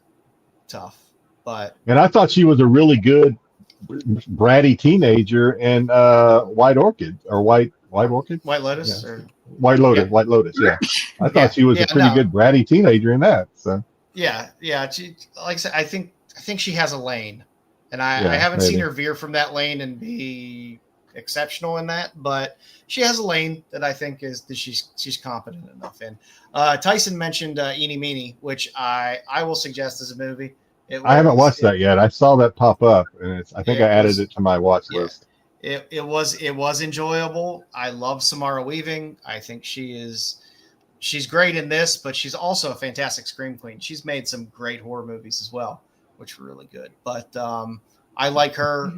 tough. And I thought she was a really good bratty teenager in White Orchid or White Orchid? White Lotus? Yeah. White Lotus. Yeah. White Lotus, yeah. I thought she was a pretty good bratty teenager in that. So Yeah. She, like I said, I think she has a lane. And I haven't seen her veer from that lane and be exceptional in that, but she has a lane that I think is that she's competent enough in. Tyson mentioned Eenie Meenie, which I will suggest as a movie. I haven't watched that yet. I saw that pop up, and I think I added it to my watch list. It was enjoyable. I love Samara Weaving. I think she's great in this, but she's also a fantastic scream queen. She's made some great horror movies as well, which were really good. But I like her.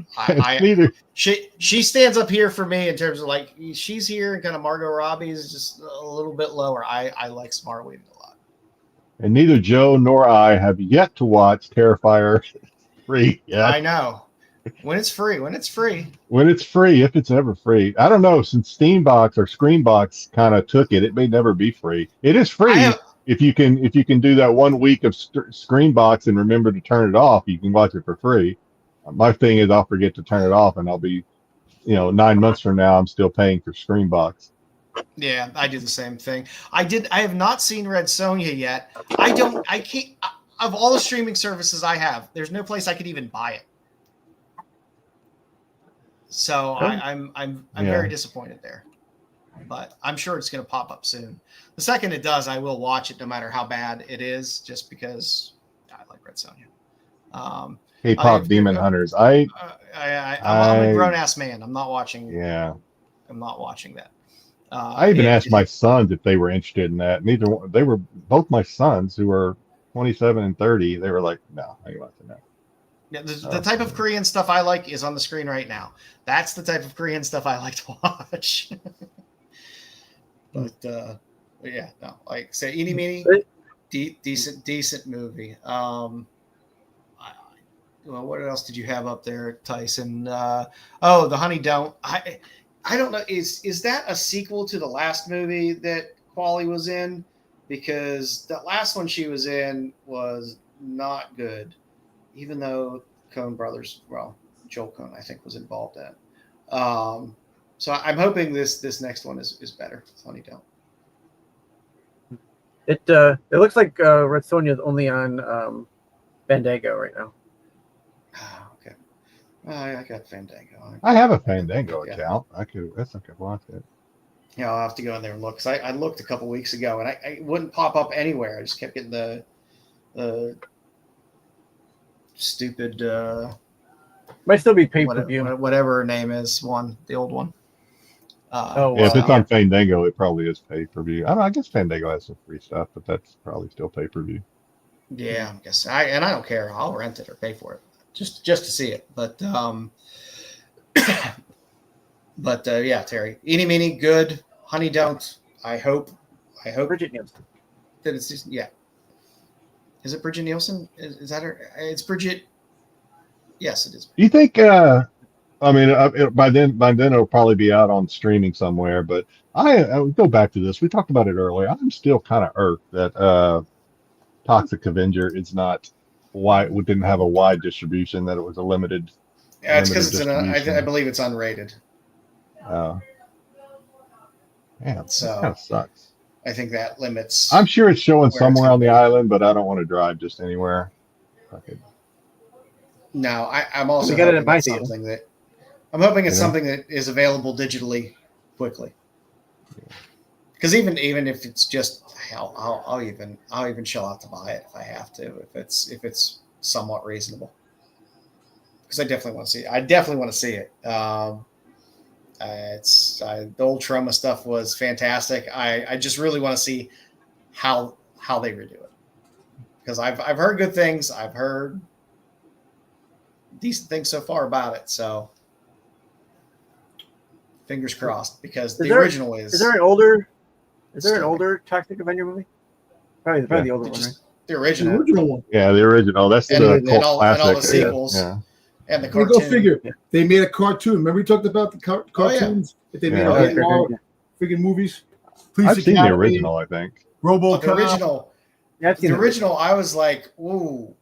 She stands up here for me in terms of like she's here, and kind of Margot Robbie is just a little bit lower. I like Samara Weaving a lot. And neither Joe nor I have yet to watch Terrifier 3 yet. I know. When it's free. When it's free, if it's ever free. I don't know, since Steambox or Screenbox kind of took it, it may never be free. It is free if you can do that 1 week of Screenbox and remember to turn it off. You can watch it for free. My thing is I'll forget to turn it off, and I'll be, 9 months from now I'm still paying for Screenbox. Yeah, I do the same thing. I have not seen Red Sonja yet. I can't. Of all the streaming services I have, there's no place I could even buy it. So I'm very disappointed there, but I'm sure it's going to pop up soon. The second it does, I will watch it no matter how bad it is, just because I like Red Sonja. K-pop Demon Hunters. I'm a grown ass man. I'm not watching. Yeah, I'm not watching that. I even asked my sons if they were interested in that. They were both my sons who are 27 and 30. They were like, "No, I ain't watching that." Yeah, the type of Korean stuff I like is on the screen right now. That's the type of Korean stuff I like to watch. But yeah, no, like say Eeny Meeny, decent movie. Well, what else did you have up there, Tyson? The Honey Don't. I don't know. Is that a sequel to the last movie that Quali was in? Because the last one she was in was not good. Even though Coen brothers, Joel Coen, I think, was involved in it. So I'm hoping this next one is better. Honey Don't. It looks like Red Sonja is only on Fandango right now. Oh, okay. I got Fandango. I have a Fandango account. I could watch it. Yeah, I'll have to go in there and look. Because I looked a couple weeks ago and I wouldn't pop up anywhere. I just kept getting the stupid might still be pay-per-view, whatever her name is, the old one. If it's on Fandango, it probably is pay-per-view. I guess Fandango has some free stuff, but that's probably still pay-per-view. Yeah, I guess I don't care. I'll rent it or pay for it just to see it. But yeah, Terry, Eeny Meeny, good. Honey Don't. I hope Bridget Nielsen. That it's just, yeah. Is it Bridget Nielsen? Is that her? It's Bridget. Yes, it is. Do you think? By then it'll probably be out on streaming somewhere. But I would go back to this. We talked about it earlier. I'm still kind of irked that Toxic Avenger is not wide. We didn't have a wide distribution. That it was a limited. Yeah, it's because I believe it's unrated. Oh. Yeah, so that kind of sucks. I think that limits. I'm sure it's showing somewhere on the island, but I don't want to drive just anywhere. No, I'm also hoping it's something that something that is available digitally quickly. Because even if it's just hell, I'll even shell out to buy it if I have to, if it's somewhat reasonable. Because I definitely want to see it. I definitely want to see it. The old Trauma stuff was fantastic. I just really want to see how they redo it, because I've heard good things. I've heard decent things so far about it. So fingers crossed, because the original is. Is there an older Toxic Avenger movie? Probably the older one, right? The original one. Yeah, the original. That's the cult classic. And all the sequels. Yeah. And the cartoon. Go figure. They made a cartoon. Remember we talked about the cartoons? That they made all freaking movies. I've seen the original, I think. RoboCop. The original. Yeah, the original, I was like, ooh,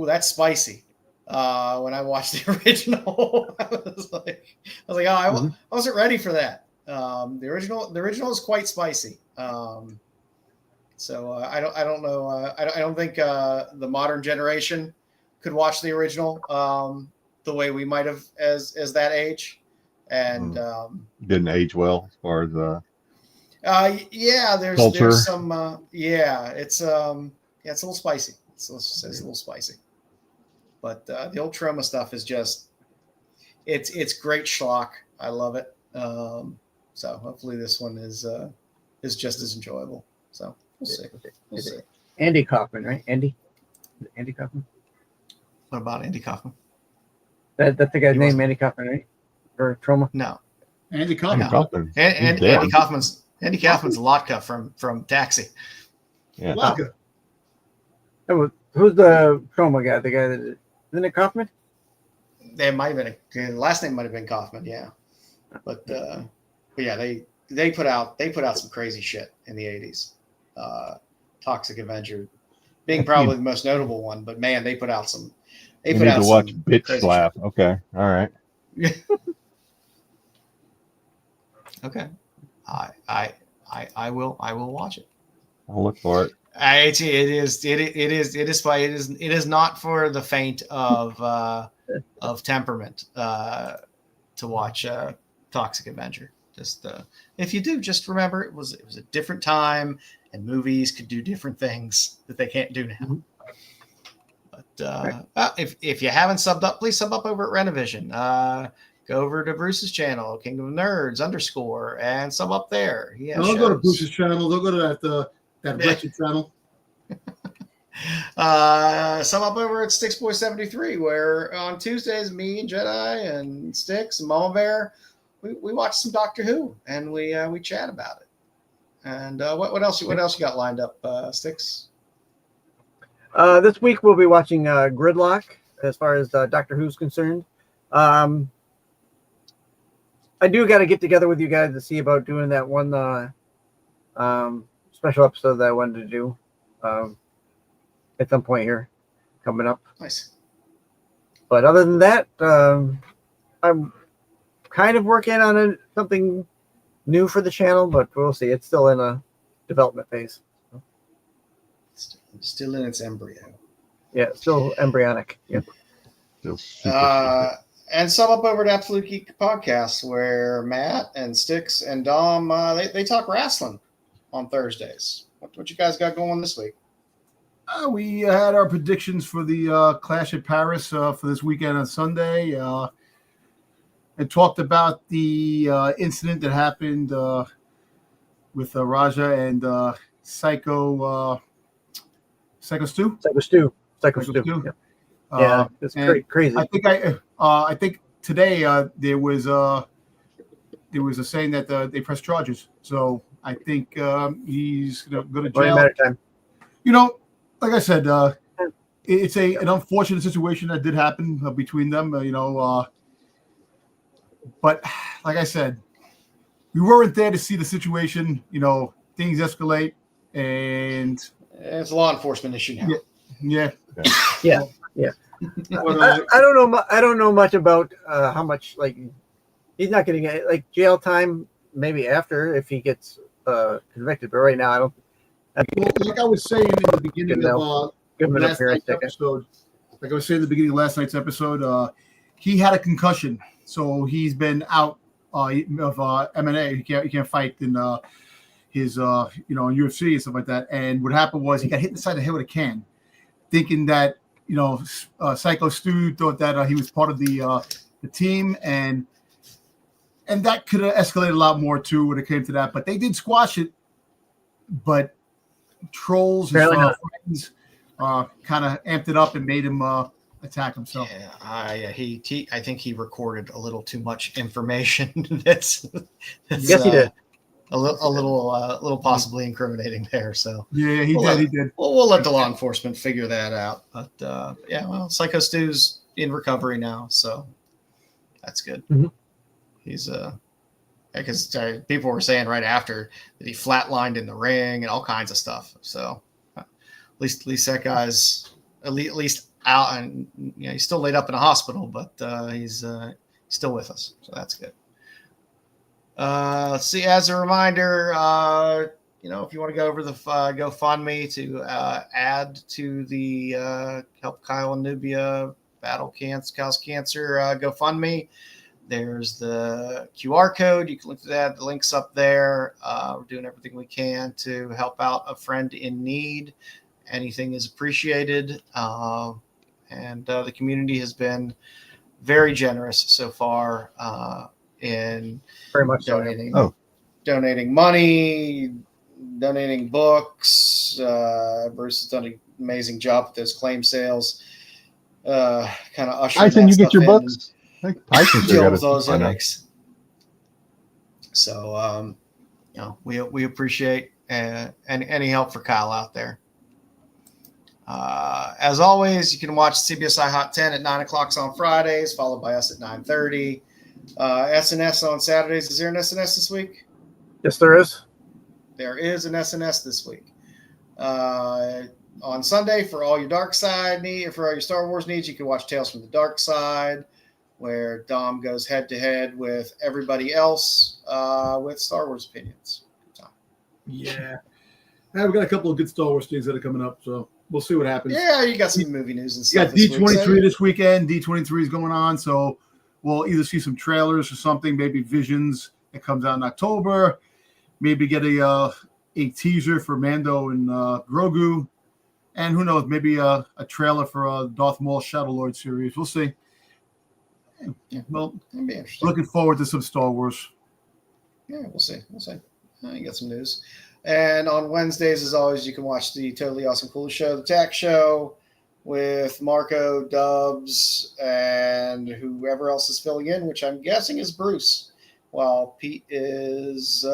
that's spicy. When I watched the original, I was like, I wasn't ready for that. The original is quite spicy. So I don't know. I don't think the modern generation could watch the original the way we might have as that age, and didn't age well as far as there's culture. There's some it's a little spicy. It's a little spicy, but the old Trauma stuff is just it's great schlock. I love it. So hopefully this one is just as enjoyable. So we'll see. Andy Kaufman, right? Andy Kaufman. What about Andy Kaufman? That's the guy's name, Andy Kaufman, right? For Trauma? No. Andy Kaufman. Andy Kaufman's Lotka from Taxi. Yeah. Lotka. Who's the Trauma guy? The guy that isn't it Kaufman? They might have been the last name might have been Kaufman, yeah. But yeah, they put out some crazy shit in the 80s. Toxic Avenger being probably the most notable one, but man, they put out some. You need to watch Bitch Slap. Shit. Okay, all right. Okay, I will watch it. I'll look for it. It is not for the faint of temperament to watch Toxic Avenger. Just if you do, just remember it was a different time, and movies could do different things that they can't do now. But if you haven't subbed up, please sub up over at Rennavision. Go over to Bruce's channel, Kingdom of Nerds _ and sub up there. Don't go to Bruce's channel. Don't go to that wretched channel. Sub up over at Styx Boy 73, where on Tuesdays, me and Jedi and Styx and Mama Bear, we watch some Doctor Who and we chat about it. And what else you got lined up, Styx? This week we'll be watching Gridlock as far as Doctor Who's concerned. I do got to get together with you guys to see about doing that one special episode that I wanted to do at some point here coming up. Nice. But other than that, I'm kind of working on something new for the channel, but we'll see. It's still in a development phase. Still in its embryo. Yeah, still embryonic. Yeah. And sum up over to Absolute Geek Podcast, where Matt and Styx and Dom they talk wrestling on Thursdays. What you guys got going this week? We had our predictions for the Clash at Paris for this weekend on Sunday. And talked about the incident that happened with Raja and Psycho Stu. Psycho Stu. Yeah, it's pretty crazy. I think today there was a saying that they pressed charges. So I think he's going to jail. Only matter of time. You know, like I said, it's an unfortunate situation that did happen between them. But like I said, we weren't there to see the situation. Things escalate, and it's a law enforcement issue now. Yeah. I don't know much about how much he's not getting jail time. Maybe after if he gets convicted, but right now I don't. Like I was saying in the beginning of last night's episode, last night's episode, he had a concussion, so he's been out of MMA. He can't fight in his in UFC and stuff like that. And what happened was he got hit in the side of the head with a can, thinking that Psycho Stu thought that he was part of the team, and that could have escalated a lot more too when it came to that. But they did squash it. But trolls and friends kind of amped it up and made him attack himself. Yeah, I think he recorded a little too much information. that's yes, he did. A little possibly incriminating there. So yeah, he did. We'll let the law enforcement figure that out. But Psycho Stu's in recovery now, so that's good. Mm-hmm. He's because people were saying right after that he flatlined in the ring and all kinds of stuff. So at least that guy's at least out, and he's still laid up in a hospital, but he's still with us, so that's good. Let's see. As a reminder, if you want to go over the GoFundMe to add to the Help Kyle and Nubia Battle Kyle's Cancer GoFundMe. There's the QR code. You can look at that. The link's up there. We're doing everything we can to help out a friend in need. Anything is appreciated. And the community has been very generous so far in very much donating money, donating books. Bruce has done an amazing job with those claim sales. Kind of ushering Tyson, you get your in. books? Those index. So we appreciate any help for Kyle out there. As always, you can watch CBSI Hot 10 at 9 o'clock on Fridays, followed by us at 9:30. SNS on Saturdays. Is there an SNS this week? Yes, there is. There is an SNS this week. On Sunday, for all your dark side for all your Star Wars needs, you can watch Tales from the Dark Side, where Dom goes head to head with everybody else with Star Wars opinions. Yeah. We've got a couple of good Star Wars things that are coming up, so we'll see what happens. Yeah, you got some movie news and You stuff. got D23 this weekend. D23 is going on, so we'll either see some trailers or something, maybe Visions that comes out in October, maybe get a teaser for Mando and Grogu, and who knows, maybe a trailer for Darth Maul Shadow Lord series. We'll see. Yeah, Well, that'd be interesting. looking forward to some Star Wars. Yeah, we'll see. You got some news. And on Wednesdays, as always, you can watch the Totally Awesome Cool Show, the Tack Show, with Marco, Dubs, and whoever else is filling in, which I'm guessing is Bruce, while Pete is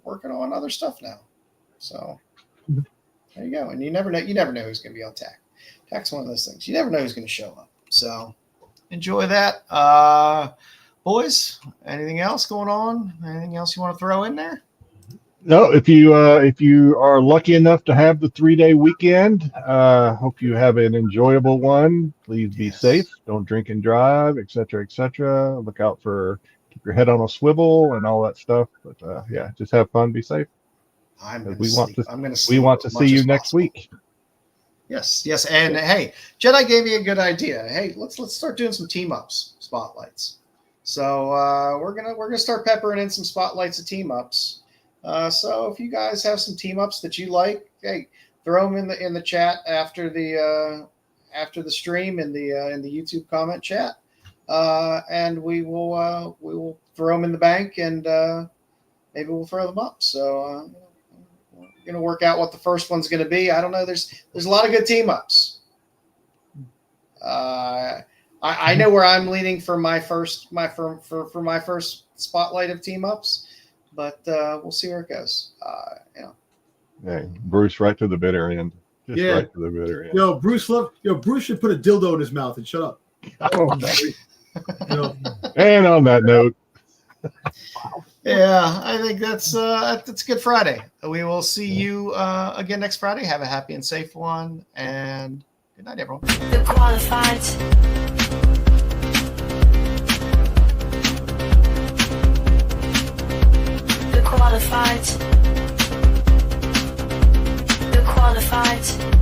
working on other stuff now. So there you go. And you never know who's going to be on Tack. Tack's one of those things. You never know who's going to show up. So enjoy that. Boys, anything else going on? Anything else you want to throw in there? No, if you are lucky enough to have the 3-day weekend, hope you have an enjoyable one. Please be safe. Don't drink and drive, etc., etc. Look out for keep your head on a swivel and all that stuff. But yeah, just have fun. Be safe. We want to see you next week. Yes. And hey, Jedi gave me a good idea. Hey, let's start doing some team ups spotlights. So we're gonna start peppering in some spotlights of team ups. So if you guys have some team ups that you like, hey, throw them in the chat after the stream in the YouTube comment chat, and we will throw them in the bank, and maybe we'll throw them up. So we're gonna work out what the first one's gonna be. I don't know. There's a lot of good team ups. I know where I'm leaning for my first spotlight of team ups. But we'll see where it goes. Hey, Bruce, right to the bitter end. Just right to the bitter end. Bruce should put a dildo in his mouth and shut up. And on that note, yeah, I think that's Good Friday. We will see you again next Friday. Have a happy and safe one, and good night, everyone. The qualified. The qualified.